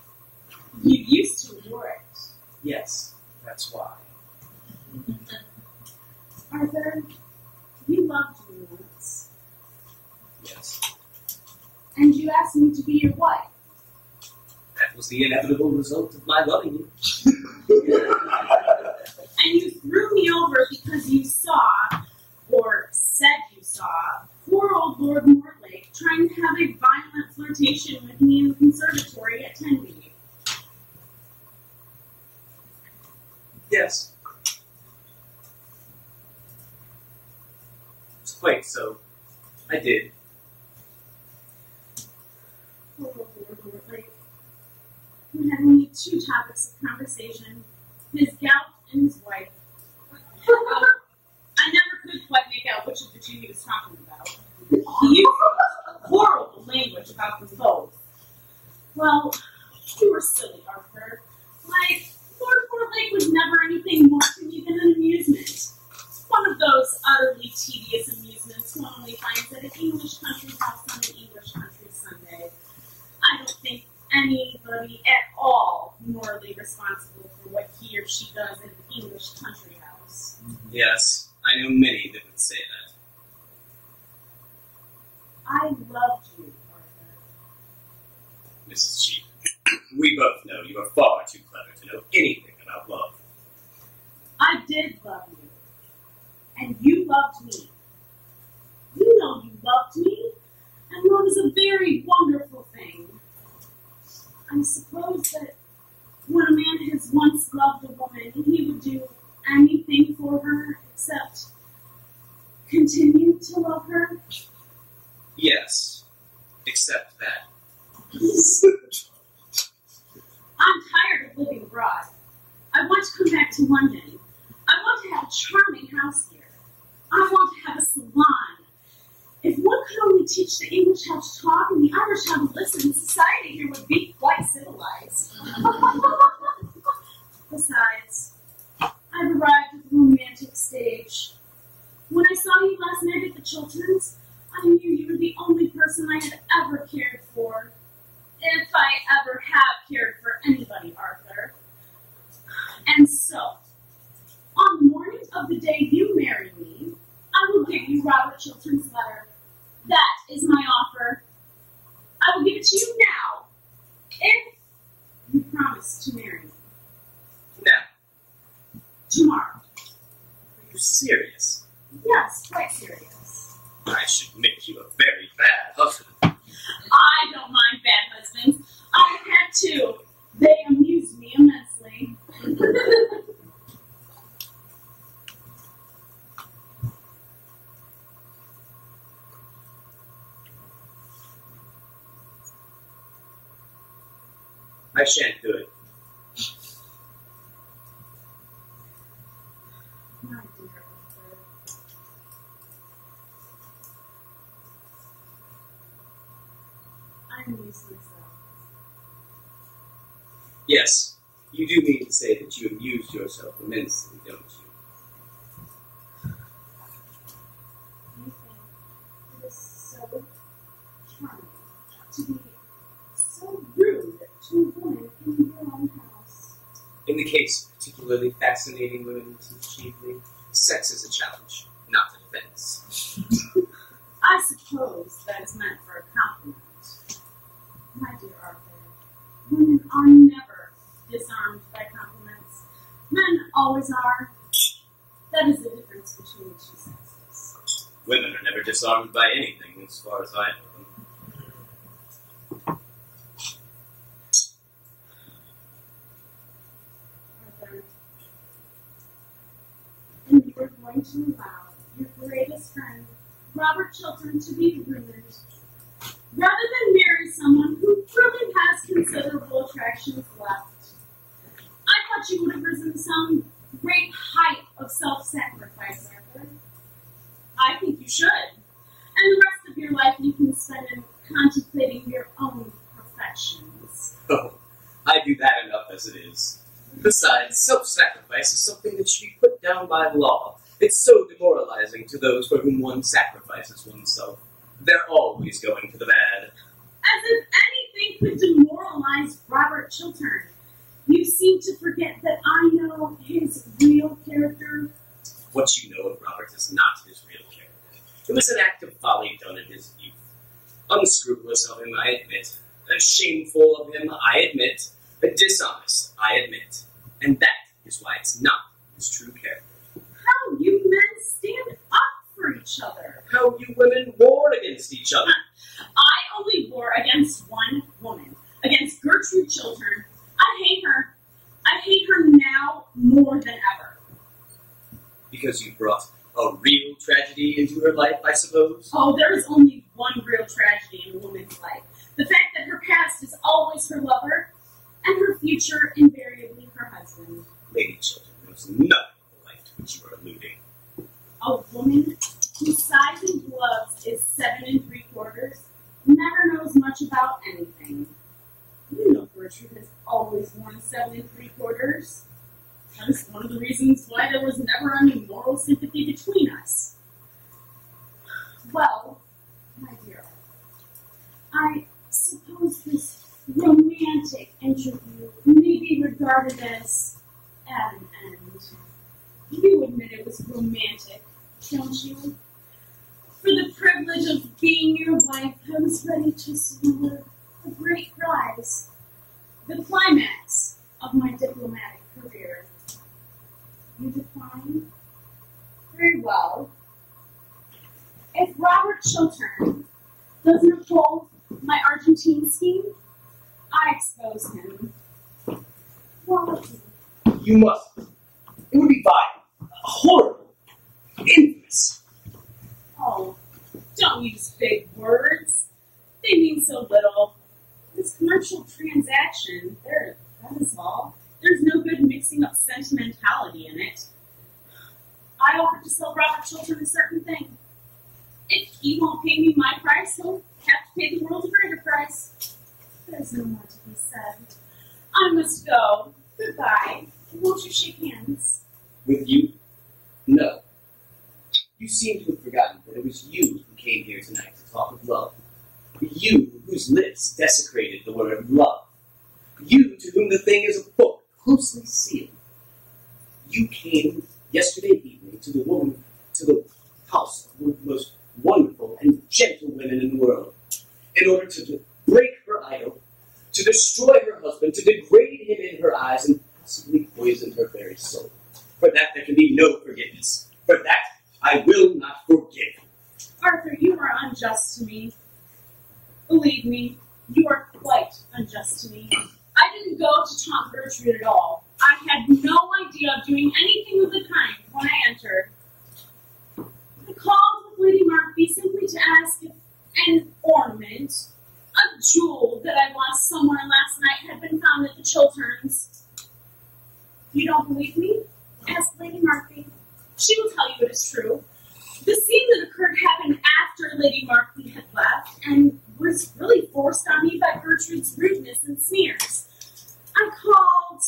You used to wore it. Yes, that's why. Arthur, you loved me once. Yes. And you asked me to be your wife. That was the inevitable result of my loving you. And you threw me over because you saw, or said you saw, poor old Lord Mortlake trying to have a violent flirtation with me in the conservatory at Tenby. Yes. It's quite so. I did. Poor old Lord Mortlake. We had only two topics of conversation, his gout and his wife. I never could quite make out which of the two he was talking about. He used horrible language about them both. Well, you were silly, Arthur. Like, Lord Mortlake was never anything more to me than an amusement. One of those utterly tedious amusements one only finds at an English country house on an English country Sunday. I don't think anybody at all morally responsible for what he or she does at an English country house. Yes, I know many that would say that. I loved you, Arthur. Mrs. Cheap, we both know you are far too clever to know anything about love. I did love you. And you loved me. You know you loved me, and love is a very wonderful thing. I suppose that when a man has once loved a woman, he would do anything for her except continue to love her. Yes, except that. I'm tired of living abroad. I want to come back to London. I want to have a charming house here. I want to have a salon. If one could only teach the English how to talk and the Irish how to listen, society here would be quite civilized. Besides, I've arrived at the romantic stage. When I saw you last night at the Chilterns, I knew you were the only person I had ever cared for. If I ever have cared for anybody, Arthur. And so, on the morning of the day you marry me, I will give you Robert Chiltern's letter. That is my offer. I will give it to you now, if you promise to marry me. Now. Tomorrow. Are you serious? Yes, quite serious. I should make you a very bad husband. I don't mind bad husbands. I've had two. They amused me immensely. I shan't do it. My dear Arthur. I amuse myself. Yes, you do mean to say that you amused yourself immensely, don't you? You think it is so charming to be so rude to a woman in your own house. In the case of particularly fascinating women, Mrs. Cheapley, sex is a challenge, not a defense. I suppose that is meant for a compliment. My dear Arthur, women are never disarmed by compliments. Men always are. That is the difference between the two sexes. Women are never disarmed by anything, as far as I know them. Arthur, and you are going to allow your greatest friend, Robert Chiltern, to be ruined, rather than marry someone who really has considerable attractions left. I thought you would have risen to some great height of self-sacrifice, Arthur. I think you should. And the rest of your life you can spend in contemplating your own perfections. Oh, I do that enough as it is. Besides, self-sacrifice is something that should be put down by law. It's so demoralizing to those for whom one sacrifices oneself. They're always going to the bad. As if anything could demoralize Robert Chiltern. You seem to forget that I know his real character. What you know of Robert is not his real character. It was an act of folly done in his youth. Unscrupulous of him, I admit. Shameful of him, I admit. Dishonest, I admit. And that is why it's not his true character. How you men stand up for each other. How you women warred against each other. I only war against one woman, against Gertrude Chiltern. I hate her. I hate her now more than ever. Because you brought a real tragedy into her life, I suppose? Oh, there is only one real tragedy in a woman's life. The fact that her past is always her lover, and her future invariably her husband. Lady Chiltern knows nothing of the life to which you are alluding. A woman whose size in gloves is 7 3/4 never knows much about anything. You know Gertrude has always worn 7 3/4. That is one of the reasons why there was never any moral sympathy between us. Well, my dear, I suppose this romantic interview may be regarded as at an end. You admit it was romantic, don't you? For the privilege of being your wife, I was ready to surrender a great prize, the climax of my diplomatic career. You decline? Very well. If Robert Chiltern doesn't uphold my Argentine scheme, I expose him. Well, You must. It would be vile, horrible, infamous. oh, don't use big words. They mean so little. This commercial transaction, that is all. There's no good mixing up sentimentality in it. I offered to sell Robert Chiltern a certain thing. If he won't pay me my price, he'll have to pay the world a greater price. There's no more to be said. I must go. Goodbye. Won't you shake hands? With you? No. You seem to have forgotten that it was you who came here tonight to talk of love. You whose lips desecrated the word love. You to whom the thing is a book closely sealed. You came yesterday evening to the house of one of the most wonderful and gentle women in the world, in order to break her idol, to destroy her husband, to degrade him in her eyes, and possibly poison her very soul. For that there can be no forgiveness. For that I will not forgive. Arthur, you are unjust to me. Believe me, you are quite unjust to me. I didn't go to taunt Gertrude at all. I had no idea of doing anything of the kind when I entered. I called with Lady Markby simply to ask if an ornament, a jewel that I lost somewhere last night, had been found at the Chilterns. You don't believe me? Ask Lady Markby. She will tell you it is true. The scene that occurred happened after Lady Markby had left, and was really forced on me by Gertrude's rudeness and sneers. I called,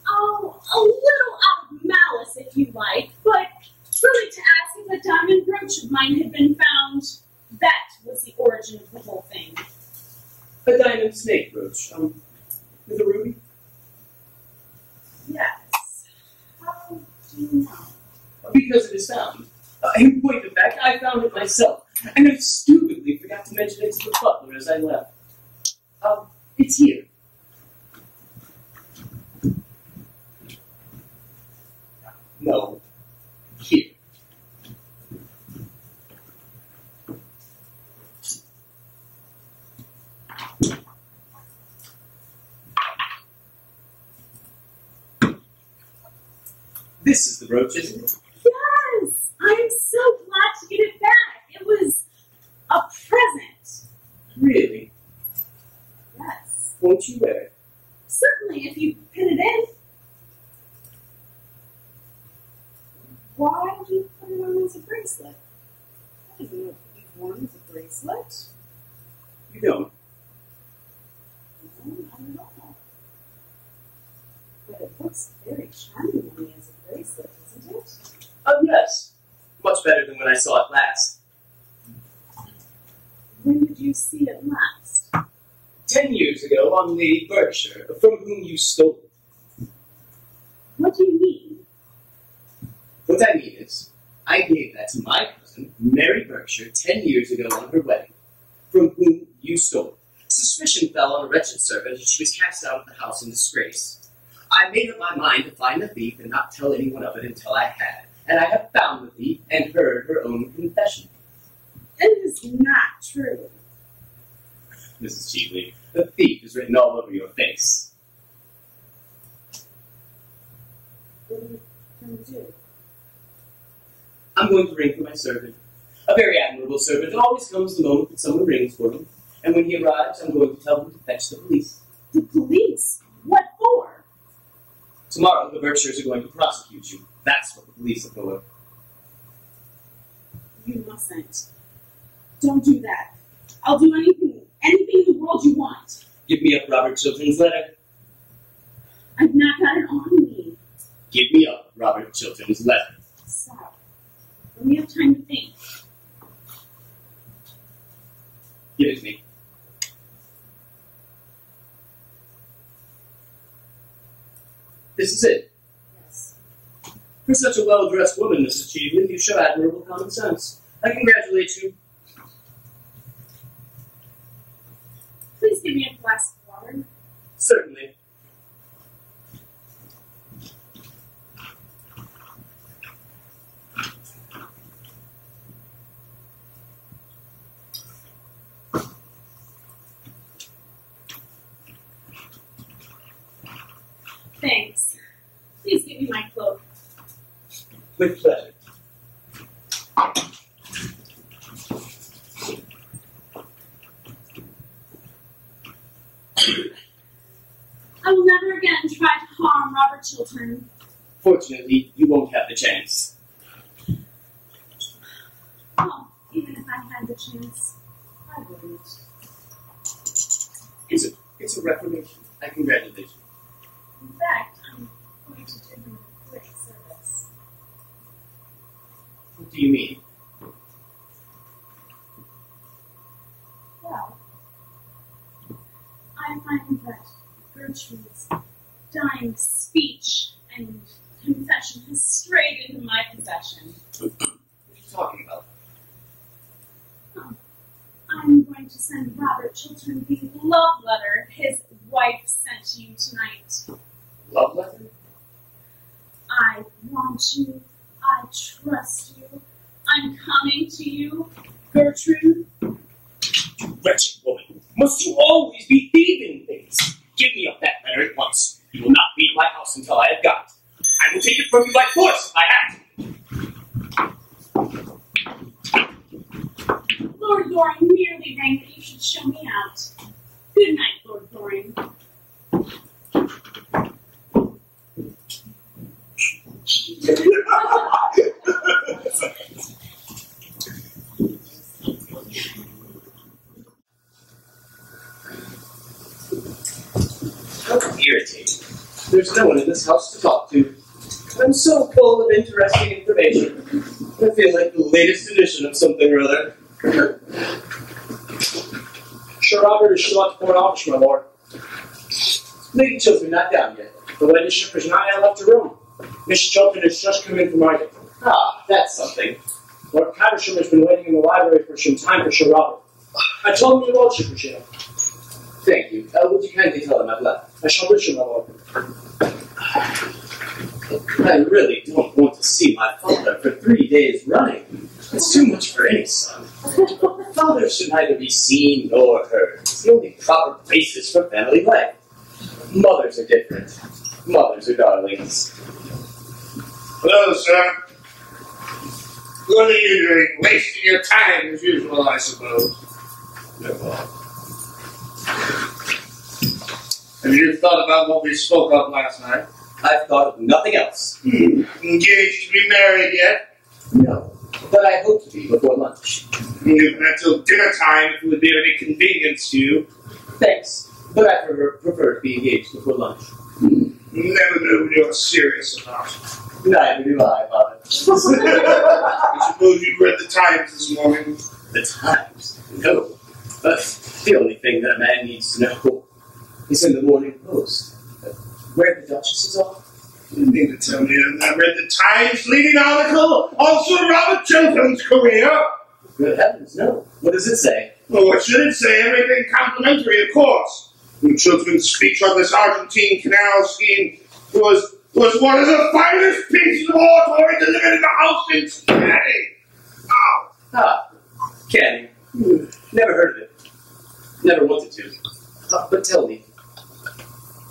a little out of malice, if you like, but really to ask if a diamond brooch of mine had been found. That was the origin of the whole thing. A diamond snake brooch, with a ruby? Yes. How do you know? Because it is found. In point of fact, I found it myself, and I stupidly forgot to mention it to the butler as I left. It's here. No, here. This is the brooch, isn't it? Yes! I am so glad to get it back. It was a present. Really? Yes. Won't you wear it? Certainly, if you pin it in. Why do you put it on as a bracelet? I don't know if it be worn as a bracelet. You don't. No, not at all. But it looks very charming on me as a bracelet, isn't it? Yes. Much better than when I saw it last. When did you see it last? 10 years ago on Lady Berkshire, from whom you stole it. What do you mean? What I mean is, I gave that to my cousin, Mary Berkshire, 10 years ago on her wedding, from whom you stole it. Suspicion fell on a wretched servant, and she was cast out of the house in disgrace. I made up my mind to find the thief and not tell anyone of it until I had. and I have found the thief and heard her own confession. It is not true. Mrs. Cheatley, the thief is written all over your face. What are you going to do? I'm going to ring for my servant. A very admirable servant that always comes the moment that someone rings for him. And when he arrives, I'm going to tell him to fetch the police. The police? What for? Tomorrow, the Berkshires are going to prosecute you. That's what the police are for. You mustn't. Don't do that. I'll do anything in the world you want. Give me up Robert Chilton's letter. I've not got it on me. Give me up Robert Chilton's letter. Stop. Let me have time to think. Give it to me. This is it. Yes. For such a well-dressed woman, Mrs. Cheatley, you show admirable common sense. I congratulate you. Please give me a glass of water. Certainly. Thanks. Please give me my cloak. With pleasure. I will never again try to harm Robert Chiltern. Fortunately, you won't have the chance. Oh, even if I had the chance, I wouldn't. It's a reformation. I congratulate you. In fact, I'm going to do him a great service. What do you mean? Well, I find that Gertrude's dying speech and confession has strayed into my possession. What are you talking about? I'm going to send Robert Chiltern the love letter his wife sent to you tonight. Love letter? I want you. I trust you. I'm coming to you, Gertrude. You wretched woman! Must you always be thieving things? Give me up that letter at once. You will not leave my house until I have got it. I will take it from you by force if I have to. Lord Loring merely rang that you should show me out. Good night, Lord Loring. How irritating. There's no one in this house to talk to. I'm so full of interesting information. I feel like the latest edition of something or other. Sir Robert is still at the Foreign Office, my lord. Lady Chilton not down yet. The ladyship is not yet left the room. Mrs. Chilton has just come in from writing. Ah, that's something. Lord Caversham has been waiting in the library for some time for Sir Robert. I told him your lordship was here. Thank you. Would you kindly tell him I've left? I shall do so, my lord. I really don't want to see my father for 3 days running. It's too much for any son. Father should neither be seen nor heard. It's the only proper basis for family life. Mothers are different. Mothers are darlings. Hello, sir. What are you doing? Wasting your time as usual, I suppose. Have you thought about what we spoke of last night? I've thought of nothing else. Engaged to be married yet? No, but I hope to be before lunch. You've met till dinner time if it would be of any convenience to you. Thanks, but I prefer to be engaged before lunch. Never knew you're serious about. Neither do I, Father. I suppose you've read the Times this morning. The Times? No. But the only thing that a man needs to know is in the Morning Post. Where the Duchess is off. You mean to tell me I read the Times leading article on Sir Robert Chiltern's career? Good heavens, no. What does it say? Well, what should it say? Everything complimentary, of course. Chiltern's speech on this Argentine canal scheme was was one of the finest pieces of oratory delivered in the house in Cincinnati. Oh. Ah, Canning. Never heard of it. Never wanted to. But tell me,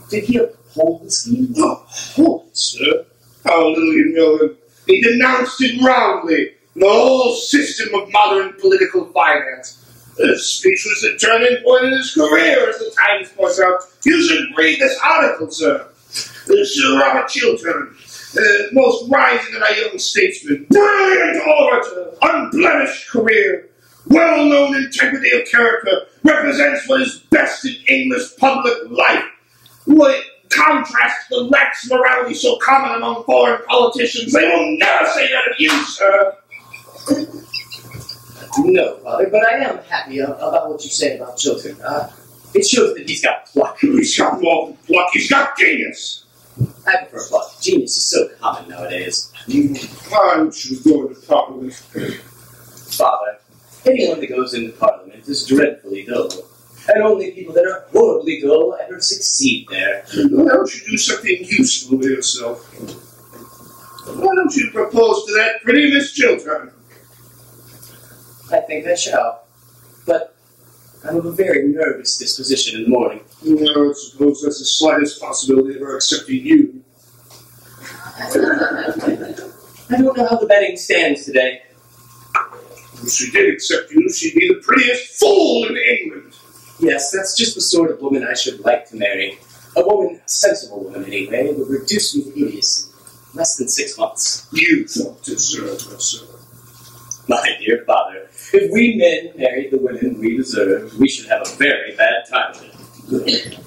did he uphold the scheme? Uphold it, sir? How little you know him. He denounced it roundly, the whole system of modern political finance. This speech was the turning point in his career, as the Times points out. You should read this article, sir. Sir Robert Chiltern, most rising of our young statesmen, brilliant orator, unblemished career, well-known integrity of character, represents what is best in English public life. What contrasts the lax morality so common among foreign politicians. They will never say that of you, sir. No, Father, but I am happy about what you say about Chiltern. It shows that he's got pluck. He's got more than pluck. He's got genius. I prefer pluck. Genius is so common nowadays. Why don't you go to Parliament? Father, anyone that goes into Parliament is dreadfully dull. And only people that are horribly dull ever succeed there. Why don't you do something useful with yourself? Why don't you propose to that pretty Miss Chiltern? I think I shall. But I'm of a very nervous disposition in the morning. No, I suppose that's the slightest possibility of her accepting you. I don't know how the betting stands today. If she did accept you, she'd be the prettiest fool in England. Yes, that's just the sort of woman I should like to marry. A woman, a sensible woman anyway, would reduce me to idiocy in less than 6 months. You don't deserve her, sir. My dear father, if we men married the women we deserve, we should have a very bad time of it.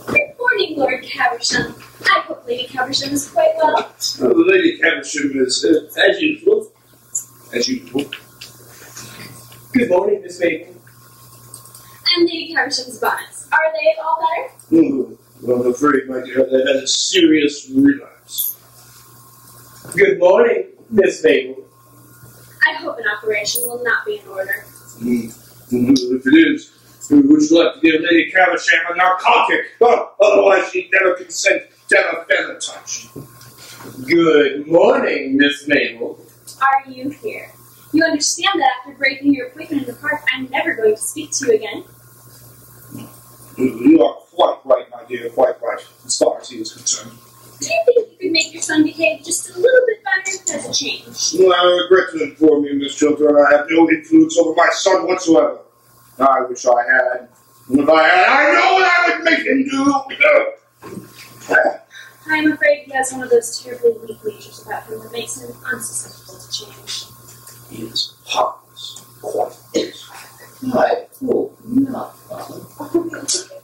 Good morning, Lord Caversham. I hope Lady Caversham is quite well. Lady Caversham is, as usual. As usual. Good morning, Miss Maiden. And Lady Caversham's bonnets. Are they all better? Well, I'm afraid, my dear, they've had a serious relapse. Good morning, Miss Maiden. I hope an operation will not be in order. If it is, would you like to give Lady Caversham a narcotic? Oh, otherwise she'd never consent to have a feather touched. Good morning, Miss Mabel. Are you here? You understand that after breaking your appointment in the park, I'm never going to speak to you again? You are quite right, my dear, quite right, as far as he is concerned. Do you think you could make your son behave just a little bit better as a change? Well, I regret to inform you, Miss Chiltern, I have no influence over my son whatsoever. I wish I had. And if I had, I know what I would make him do. I'm afraid he has one of those terribly weak natures about him that makes him unsusceptible to change. He is heartless, quite. I hope not, Father.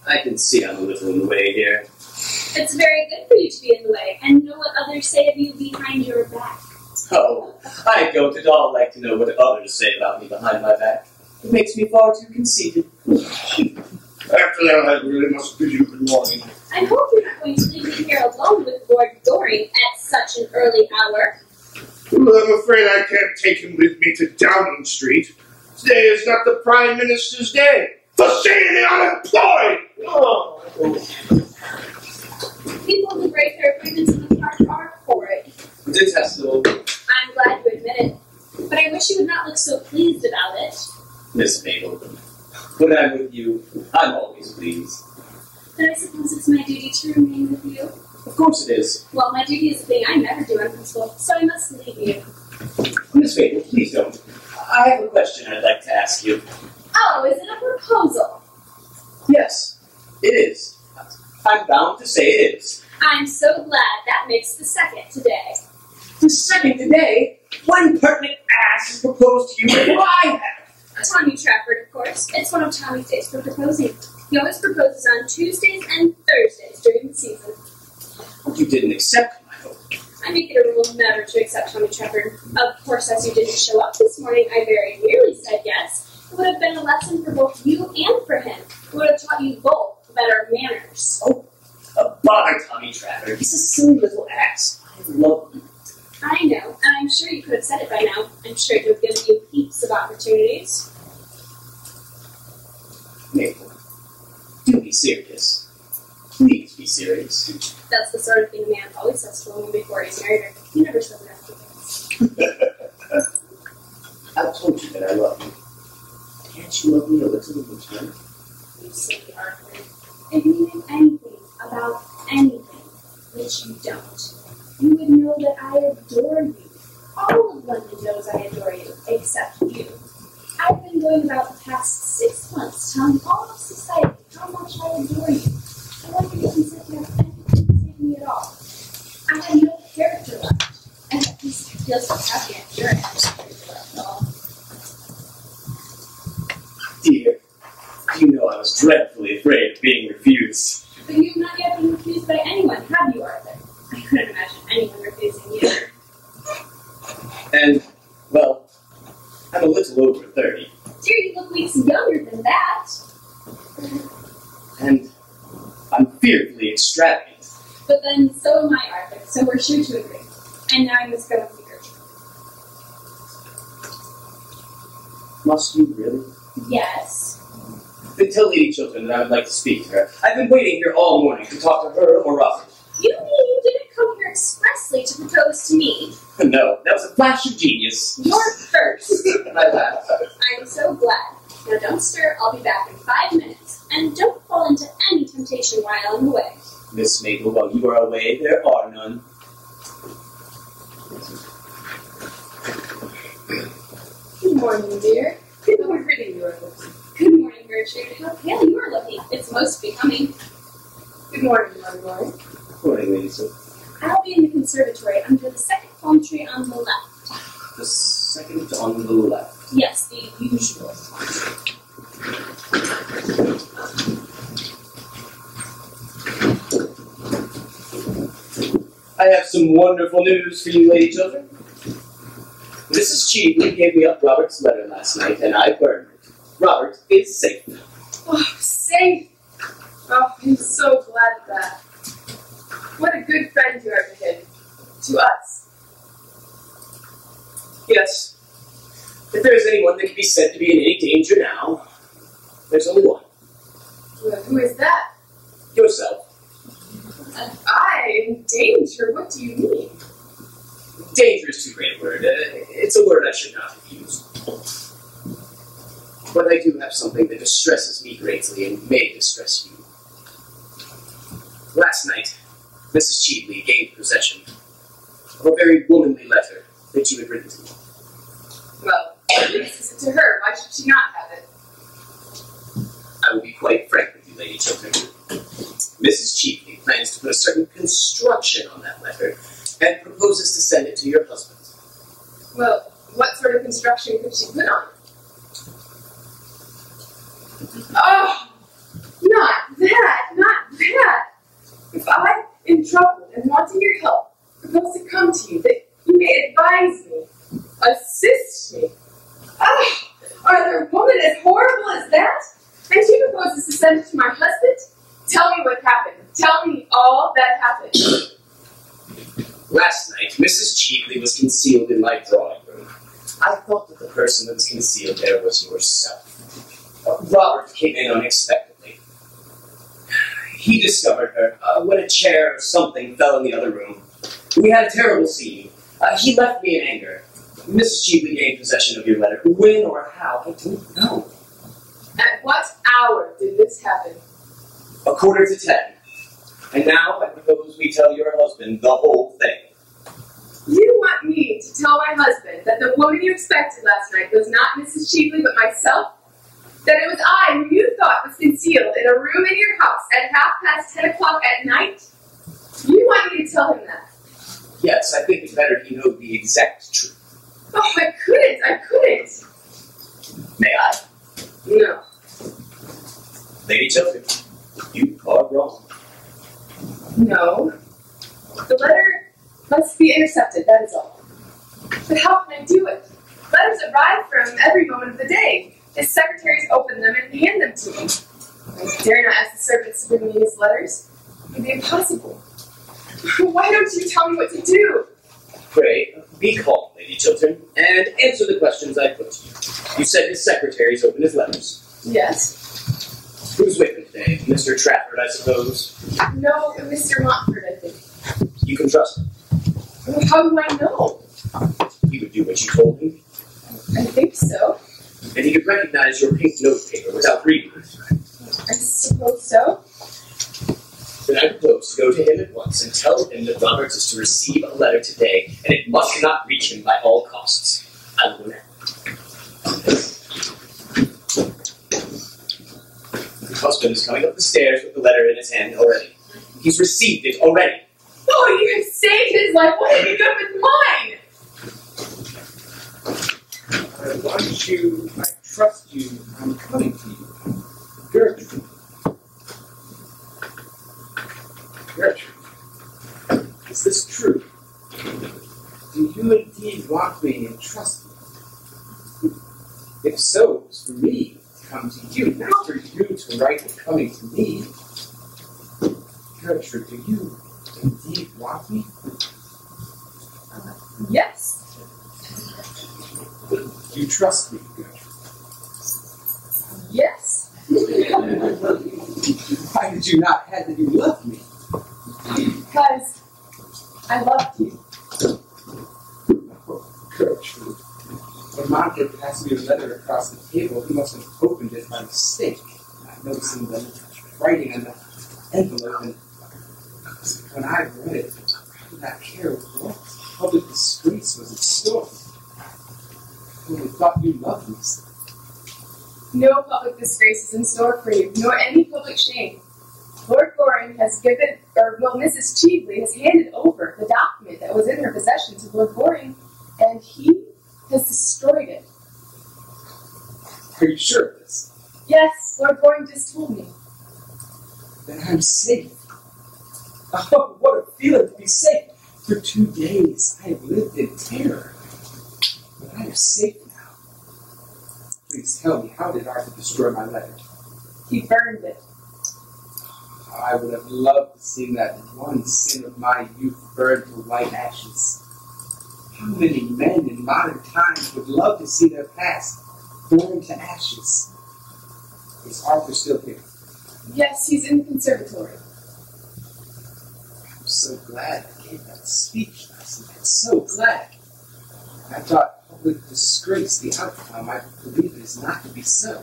I can see I'm a little in the way here. It's very good for you to be in the way and know what others say of you behind your back. Oh, I don't at all like to know what others say about me behind my back. It makes me far too conceited. After that, I really must bid you good morning. I hope you're not going to leave me here alone with Lord Goring at such an early hour. Well, I'm afraid I can't take him with me to Downing Street. Today is not the Prime Minister's day. For seeing the unemployed! Oh. People who break their appointments in the park are horrid. Detestable. I'm glad you admit it, but I wish you would not look so pleased about it. Miss Mabel, when I'm with you, I'm always pleased. Then I suppose it's my duty to remain with you. Of course it is. Well, my duty is a thing I never do on principle, so I must leave you. Miss Mabel, please don't. I have a question I'd like to ask you. Oh, is it a proposal? Yes, it is. I'm bound to say it is. I'm so glad that makes the second today. The second today? What impertinent ass has proposed to you and I have? Tommy Trafford, of course. It's one of Tommy's days for proposing. He always proposes on Tuesdays and Thursdays during the season. But you didn't accept my hope. I make it a rule never to accept Tommy Trafford. Of course, as you didn't show up this morning, I very nearly said yes. It would have been a lesson for both you and for him. It would have taught you both better manners. Oh, bother Tommy Trafford. He's a silly little ass. I love him. I know, and I'm sure you could have said it by now. I'm sure it would have given you heaps of opportunities. Mabel, do be serious. Please be serious. That's the sort of thing a man always says to a woman before he's married her. He never says it afterwards. I've told you that I love you. Can't you love me a little in return? You silly Arthur. Admitting anything about anything, which you don't, you would know that I adore you. All of London knows I adore you, except you. I've been going about the past 6 months telling all of society how much I adore you. I wonder if you consider you have anything to say to me at all. I have no character left, and at least I feel so happy I'm sure I have no character left at all. Dear, you know I was dreadfully afraid of being refused. But you have not yet been refused by anyone, have you, Arthur? I couldn't imagine anyone refusing you. And, well, I'm a little over 30. Dear, you look weeks younger than that. And I'm fearfully extravagant. But then, so am I, Arthur, so we're sure to agree. And now I must go with you. Must you really? Yes. Then tell Lady Chiltern that I would like to speak to her. I've been waiting here all morning to talk to her or Robert. You mean you didn't come here expressly to propose to me? No, that was a flash of genius. You're first. I laughed. I'm so glad. Now don't stir, I'll be back in 5 minutes. And don't fall into any temptation while I'm away. Miss Mabel, while you are away, there are none. Good morning, dear. How pretty you are looking. Good morning, Gertrude. How pale you are looking. It's most becoming. Good morning, my lord. Good morning, Lady Chiltern. I'll be in the conservatory under the second palm tree on the left. The second on the left. Yes, the usual. I have some wonderful news for you, Lady Chiltern. Mrs. Cheveley gave me up Robert's letter last night, and I burned it. Robert is safe. Oh, safe! Oh, I'm so glad of that. What a good friend you are to him. To us. Yes. If there is anyone that can be said to be in any danger now, there's only one. Well, who is that? Yourself. I in danger? What do you mean? Danger is too great a word. It's a word I should not have used. But I do have something that distresses me greatly and may distress you. Last night, Mrs. Cheveley gained possession of a very womanly letter that you had written to me. Well, this is to her. Why should she not have it? I will be quite frank with you, Lady Chiltern. Mrs. Cheveley plans to put a certain construction on that letter and proposes to send it to your husband. Well, what sort of construction could she put on it? Oh, not that, not that. If I, in trouble and wanting your help, propose to come to you, that you may advise me, assist me. Ah, are there women as horrible as that? And she proposes to send it to my husband? Tell me what happened. Tell me all that happened. Last night, Mrs. Cheveley was concealed in my drawing room. I thought that the person that was concealed there was yourself. Robert came in unexpectedly. He discovered her when a chair or something fell in the other room. We had a terrible scene. He left me in anger. Mrs. Cheveley gained possession of your letter. When or how, I don't know. At what hour did this happen? 9:45. And now I propose we tell your husband the whole thing. You want me to tell my husband that the woman you expected last night was not Mrs. Cheveley but myself? That it was I who you thought was concealed in a room in your house at 10:30 at night? You want me to tell him that? Yes, I think it's better he know the exact truth. Oh, I couldn't. May I? No. Lady Chiltern, you are wrong. No. The letter must be intercepted, that is all. But how can I do it? Letters arrive from every moment of the day. His secretaries open them and hand them to me. I dare not ask the servants to bring me his letters. It would be impossible. Why don't you tell me what to do? Pray, be calm, Lady Chiltern, and answer the questions I put to you. You said his secretaries open his letters. Yes. Who's with him today? Mr. Trafford, I suppose. No, Mr. Montfort, I think. You can trust him. Well, how do I know? He would do what you told him. I think so. And he could recognize your pink notepaper without reading it. I suppose so. Then I propose to go to him at once and tell him that Roberts is to receive a letter today, and it must not reach him by all costs. I will go now. Your husband is coming up the stairs with the letter in his hand already. He's received it already. Oh, you have saved his life. What have you done with mine? I want you, I trust you, I'm coming to you. Gertrude. Gertrude, is this true? Do you indeed want me and trust me? If so, it's for me to come to you, not for you to write it coming to me. Gertrude, do you indeed want me? Yes. You trust me, Gertrude? Yes. Why did you not add that you loved me? Because I loved you. Oh, Gertrude. When Montfort passed me a letter across the table, he must have opened it by mistake, not noticing the writing on the envelope, and when I read it, I did not care what public disgrace was in store. I only thought you loved me. No public disgrace is in store for you, nor any public shame. Lord Goring has given, Mrs. Cheveley has handed over the document that was in her possession to Lord Goring, and he has destroyed it. Are you sure of this? Yes, Lord Goring just told me. Then I'm safe. Oh, what a feeling to be safe. For 2 days, I have lived in terror. But I am safe now. Please tell me, how did Arthur destroy my letter? He burned it. I would have loved to see that one sin of my youth burned to white ashes. How many men in modern times would love to see their past burned to ashes? Is Arthur still here? Yes, he's in the conservatory. I'm so glad I gave that speech last night. So glad. I thought public disgrace the outcome. I believe it is not to be so.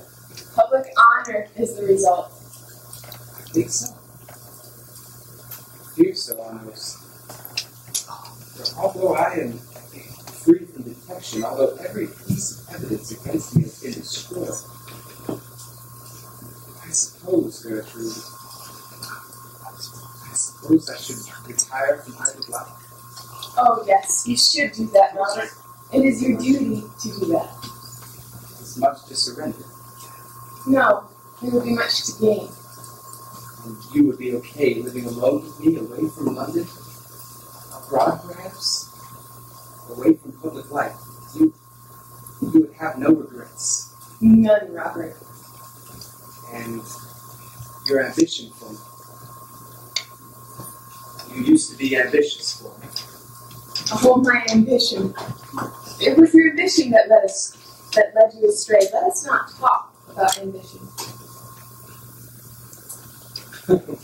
Public honor is the result. I think so. I fear so almost. For although I am free from detection, although every piece of evidence against me has been destroyed, I suppose, Gertrude, I suppose I should retire from idle life. Oh, yes, you should do that, Robert. It is your duty to do that. As much to surrender. No, there would be much to gain. And you would be okay living alone with me, away from London? Abroad, perhaps? Away from public life. You would have no regrets. None, Robert. And your ambition for me. You used to be ambitious for me. Oh, my ambition. It was your ambition that led you astray. Let us not talk about ambition.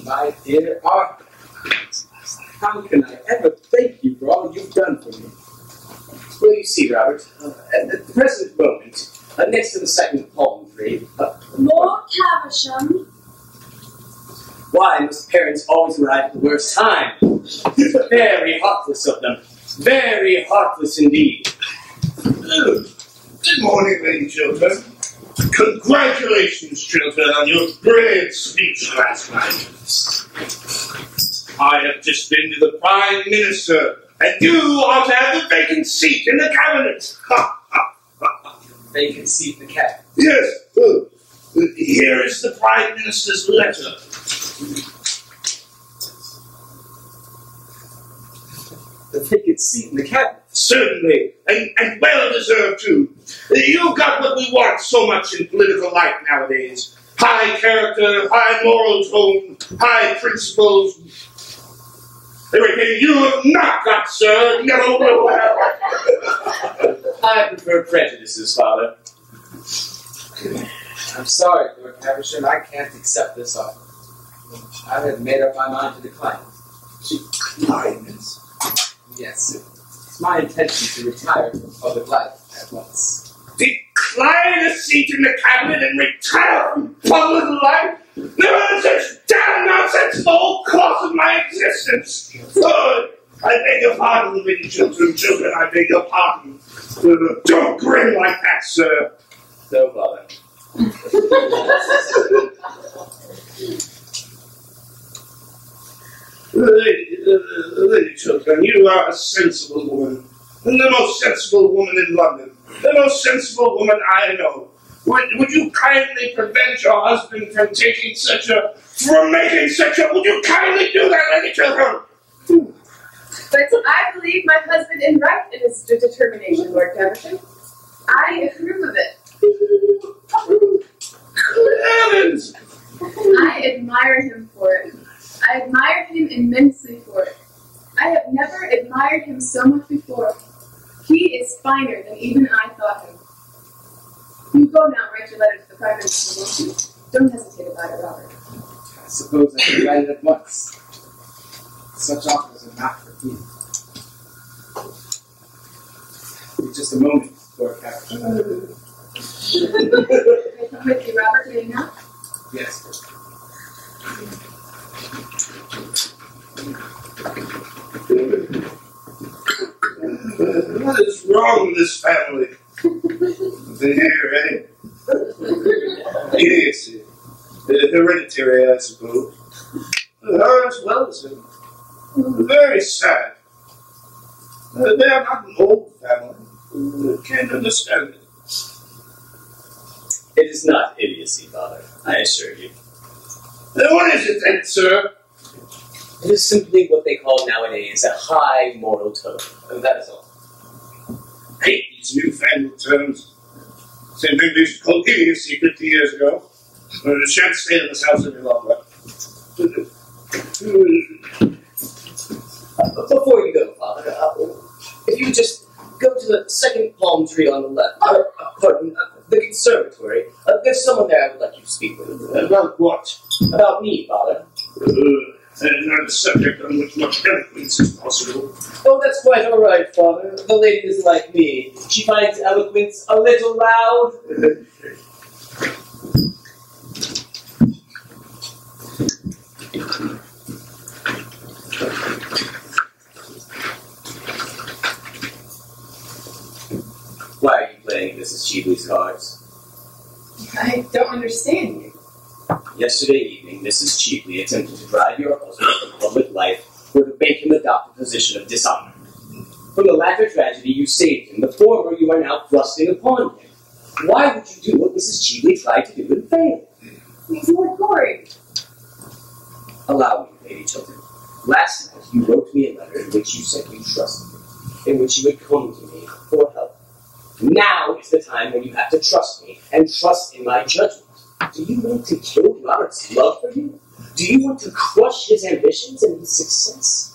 My dear Arthur, how can I ever thank you for all you've done for me? Well, you see, Robert, at the present moment, next to the second palm tree, Lord Caversham. why must parents always arrive at the worst time? Very heartless of them. Very heartless indeed. Good morning, lady children. Congratulations, children, on your brilliant speech last night. I have just been to the Prime Minister, and you are to have the vacant seat in the cabinet. Vacant seat in the cabinet? Yes. Here is the Prime Minister's letter. The vacant seat in the cabinet? Certainly, and well deserved too. You got what we want so much in political life nowadays. High character, high moral tone, high principles. Everything you have not got, sir. No. I prefer prejudices, Father. I'm sorry, Lord Caversham, I can't accept this offer. I have made up my mind to decline. Decline it? Yes. It's my intention to retire from public life at once. Decline a seat in the cabinet and retire from public life? Never such damn nonsense the whole course of my existence. Good. I beg your pardon, little children, I beg your pardon. Don't grin like that, sir. No, Father. Lady children, you are a sensible woman. And the most sensible woman in London. The most sensible woman I know. Would you kindly prevent your husband from making such a, would you kindly do that, lady children? But I believe my husband is right in his determination, Lord Caversham. I approve of it. Heavens! I admire him for it. I admire him immensely for it. I have never admired him so much before. He is finer than even I thought him. You go now and write your letter to the Prime Minister, won't you? Don't hesitate about it, Robert. I suppose I can write it at once. Such offers are not for me. Just a moment, Lord Caversham. Can I come with you, Robert, may I not? Yes. What is wrong with this family? There, eh? Idiocy. Hereditary, I suppose. As well as him. Very sad. They are not an old family. I can't understand it. It is not idiocy, Father, I assure you. Then what is it then, sir? It is simply what they call nowadays a high moral tone, and that is all. I hate these newfangled terms. Same thing they used to call idiocy 50 years ago. I shan't stay in this house any longer. Before you go, Father, if you would just go to the second palm tree on the left, the conservatory, there's someone there I would like you to speak with. About what? About me, Father. And not a subject on which much eloquence is possible. Oh, that's quite all right, Father. The lady is like me. She finds eloquence a little loud. Why are you playing Mrs. Cheebley's cards? I don't understand you. Yesterday evening, Mrs. Cheebley attempted to drive your husband from public life or to make him adopt a position of dishonor. From the latter tragedy, you saved him. The former, you are now thrusting upon him. Why would you do what Mrs. Cheebley tried to do and failed? He's Lord Goring. Allow me, Lady Chiltern. Last night, you wrote me a letter in which you said you trusted me, in which you would come to me for help. Now is the time when you have to trust me and trust in my judgment. Do you want to kill Robert's love for you? Do you want to crush his ambitions and his success?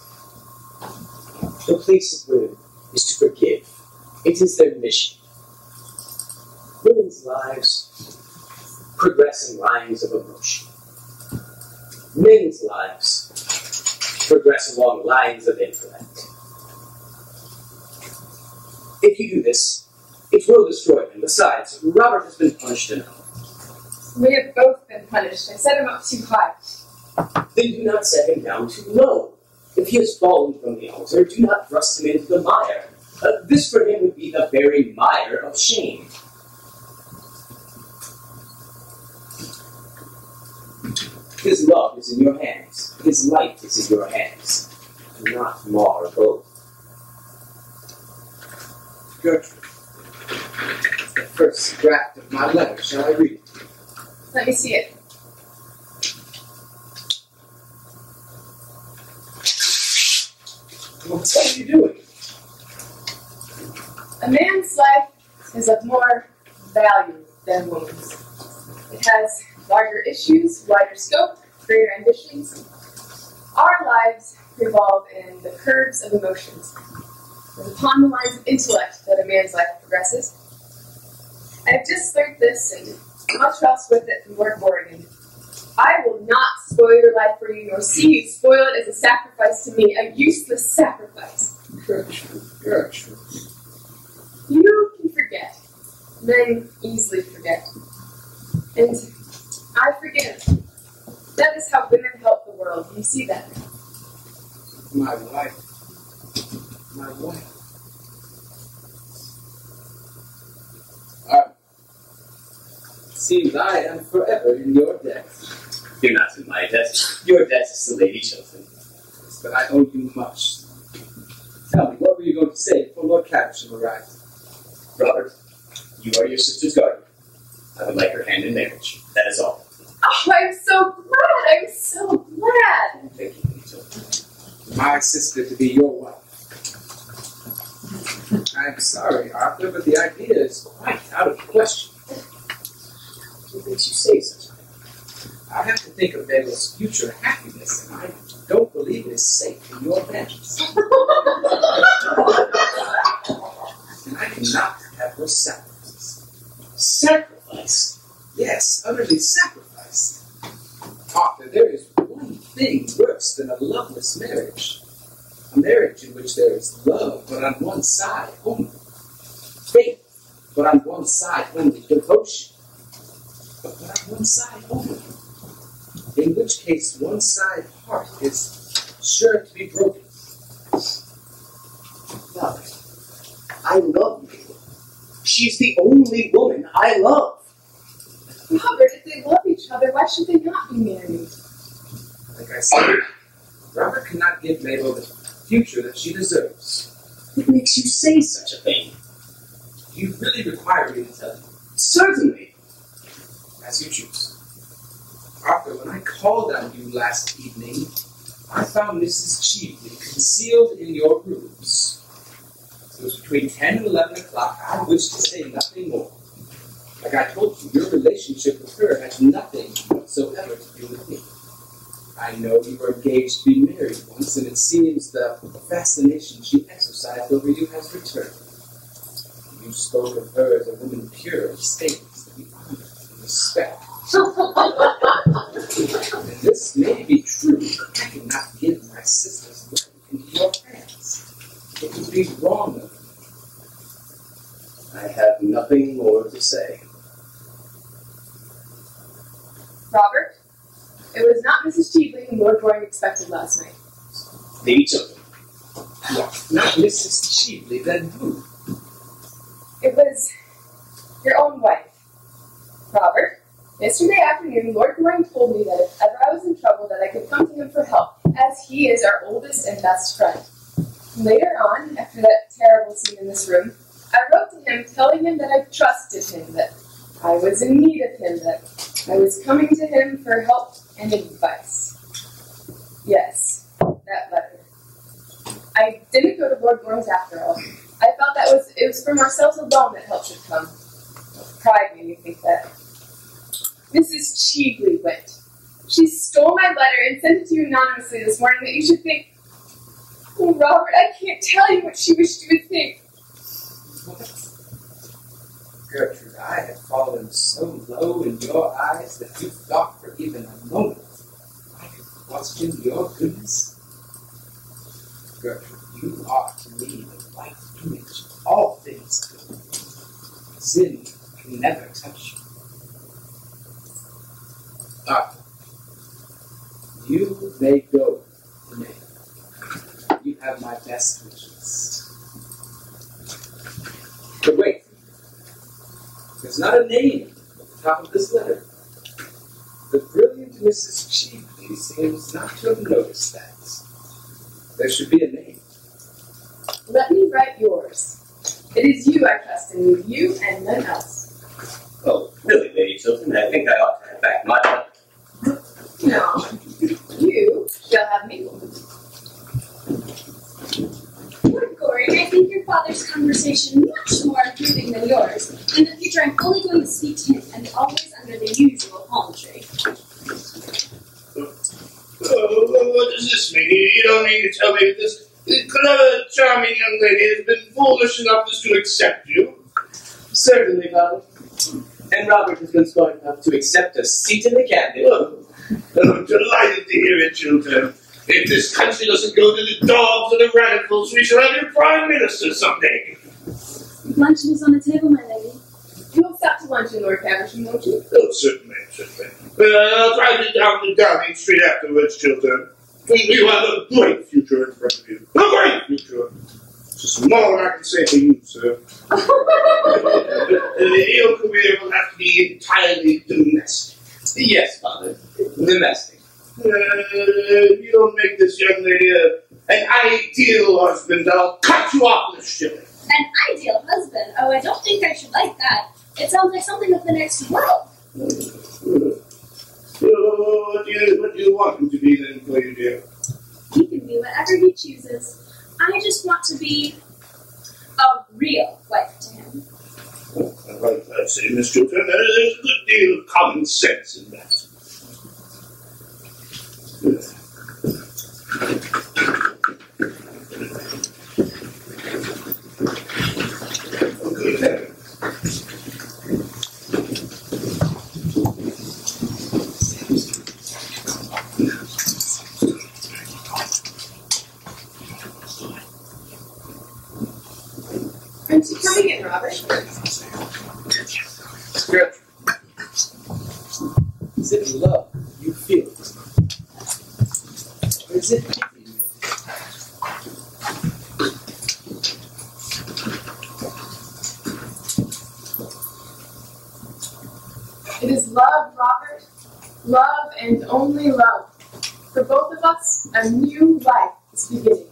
The place of women is to forgive. It is their mission. Women's lives progress in lines of emotion. Men's lives progress along lines of intellect. If you do this, it will destroy him. Besides, Robert has been punished enough. We have both been punished. I set him up too high. Then do not set him down too low. If he has fallen from the altar, do not thrust him into the mire. This for him would be the very mire of shame. His love is in your hands. His life is in your hands. Do not mar both. Gertrude, the first draft of my letter. Shall I read it? Let me see it. What are you doing? A man's life is of more value than woman's. It has larger issues, wider scope, greater ambitions. Our lives revolve in the curves of emotions. It is upon the lines of intellect that a man's life progresses. I have just learned this and much else with it from Lord Morgan. I will not spoil your life mockery, nor see you spoil it as a sacrifice to me, a useless sacrifice. Gertrude. You can forget. Men easily forget. And I forgive. That is how women help the world. You see that? My wife. My wife. Seems I am forever in your debt. You're not in my debt. Your debt is to Lady Chilton. But I owe you much. Tell me, what were you going to say before Lord Caversham arrived? Robert, you are your sister's guardian. I would like her hand in marriage. That is all. Oh, I'm so glad. I'm so glad. Thank you, Lady Chilton. My sister to be your wife. I'm sorry, Arthur, but the idea is quite out of the question. What makes you say such a thing? I have to think of Mabel's future happiness, and I don't believe it is safe in your hands. And I cannot have her sacrificed. Sacrifice? Yes, utterly sacrificed. Arthur, there is one thing worse than a loveless marriage. A marriage in which there is love, but on one side only. Faith, but on one side only. Devotion, but on one side only. In which case, one side heart is sure to be broken. Robert, I love you. She's the only woman I love. Robert, if they love each other, why should they not be married? Like I said, Robert cannot give Mabel the future that she deserves. What makes you say such a thing? You really require me to tell you. Certainly. As you choose. Arthur, when I called on you last evening, I found Mrs. Cheveley concealed in your rooms. It was between 10 and 11 o'clock. I wish to say nothing more. Like I told you, your relationship with her has nothing whatsoever to do with me. I know you were engaged to be married once, and it seems the fascination she exercised over you has returned. You spoke of her as a woman pure of statements that we honor and respect. And this may be true, but I cannot give my sister's life into your hands. It would be wrong of me. I have nothing more to say. Robert, it was not Mrs. Cheveley whom Lord Goring expected last night. Lady Chilton. What? Not Mrs. Cheveley, then who? It was your own wife. Robert, yesterday afternoon, Lord Goring told me that if ever I was in trouble, that I could come to him for help, as he is our oldest and best friend. Later on, after that terrible scene in this room, I wrote to him telling him that I trusted him, that I was in need of him, that I was coming to him for help and advice. Yes, that letter. I didn't go to Lord Goring's after all. I felt that it was from ourselves alone that help should come. Pride made me think that. Mrs. Cheveley went. She stole my letter and sent it to you anonymously this morning that you should think, oh, Robert, I can't tell you what she wished you would think. What? Gertrude, I had fallen so low in your eyes that you thought for even a moment I could question your goodness. Gertrude, you are to me the white image of all things good. Sin can never touch you. Arthur, you may go to me. You have my best wishes. But wait. There's not a name at the top of this letter. The brilliant Mrs. Cheveley seems not to have noticed that. There should be a name. Let me write yours. It is you I trust in, you and none else. Oh, really, Lady Chilton, I think I ought to have back my letter. No, you shall have me. Lord Goring, I think your father's conversation much more approving than yours. In the future, I'm only going to speak to him, and always under the usual palm tree. What does this mean? You don't mean to tell me that this clever, charming young lady has been foolish enough as to accept you? Certainly, Father. And Robert has been smart enough to accept a seat in the cabinet. Oh, I'm delighted to hear it, children. If this country doesn't go to the dogs and the radicals, we shall have your prime minister someday. Luncheon is on the table, my lady. You will stop to luncheon, Lord Caversham, won't you? Oh, certainly, certainly. I'll drive you down to Downing Street afterwards, children. You have a great future in front of you. A great future. It's more than I can say for you, sir. Your career will have to be entirely domestic. Yes, Father. Domestic. If you don't make this young lady an ideal husband, I'll cut you off with a shilling. An ideal husband? Oh, I don't think I should like that. It sounds like something of the next world. What do you want him to be then, for you, dear? He can be whatever he chooses. I just want to be a real wife to him. Like I say, Miss Chiltern, there's a good deal of common sense in that. Okay. Aren't you coming in, Robert? Good. Is it love you feel? Or is it pity? It is love, Robert. Love and only love. For both of us, a new life is beginning.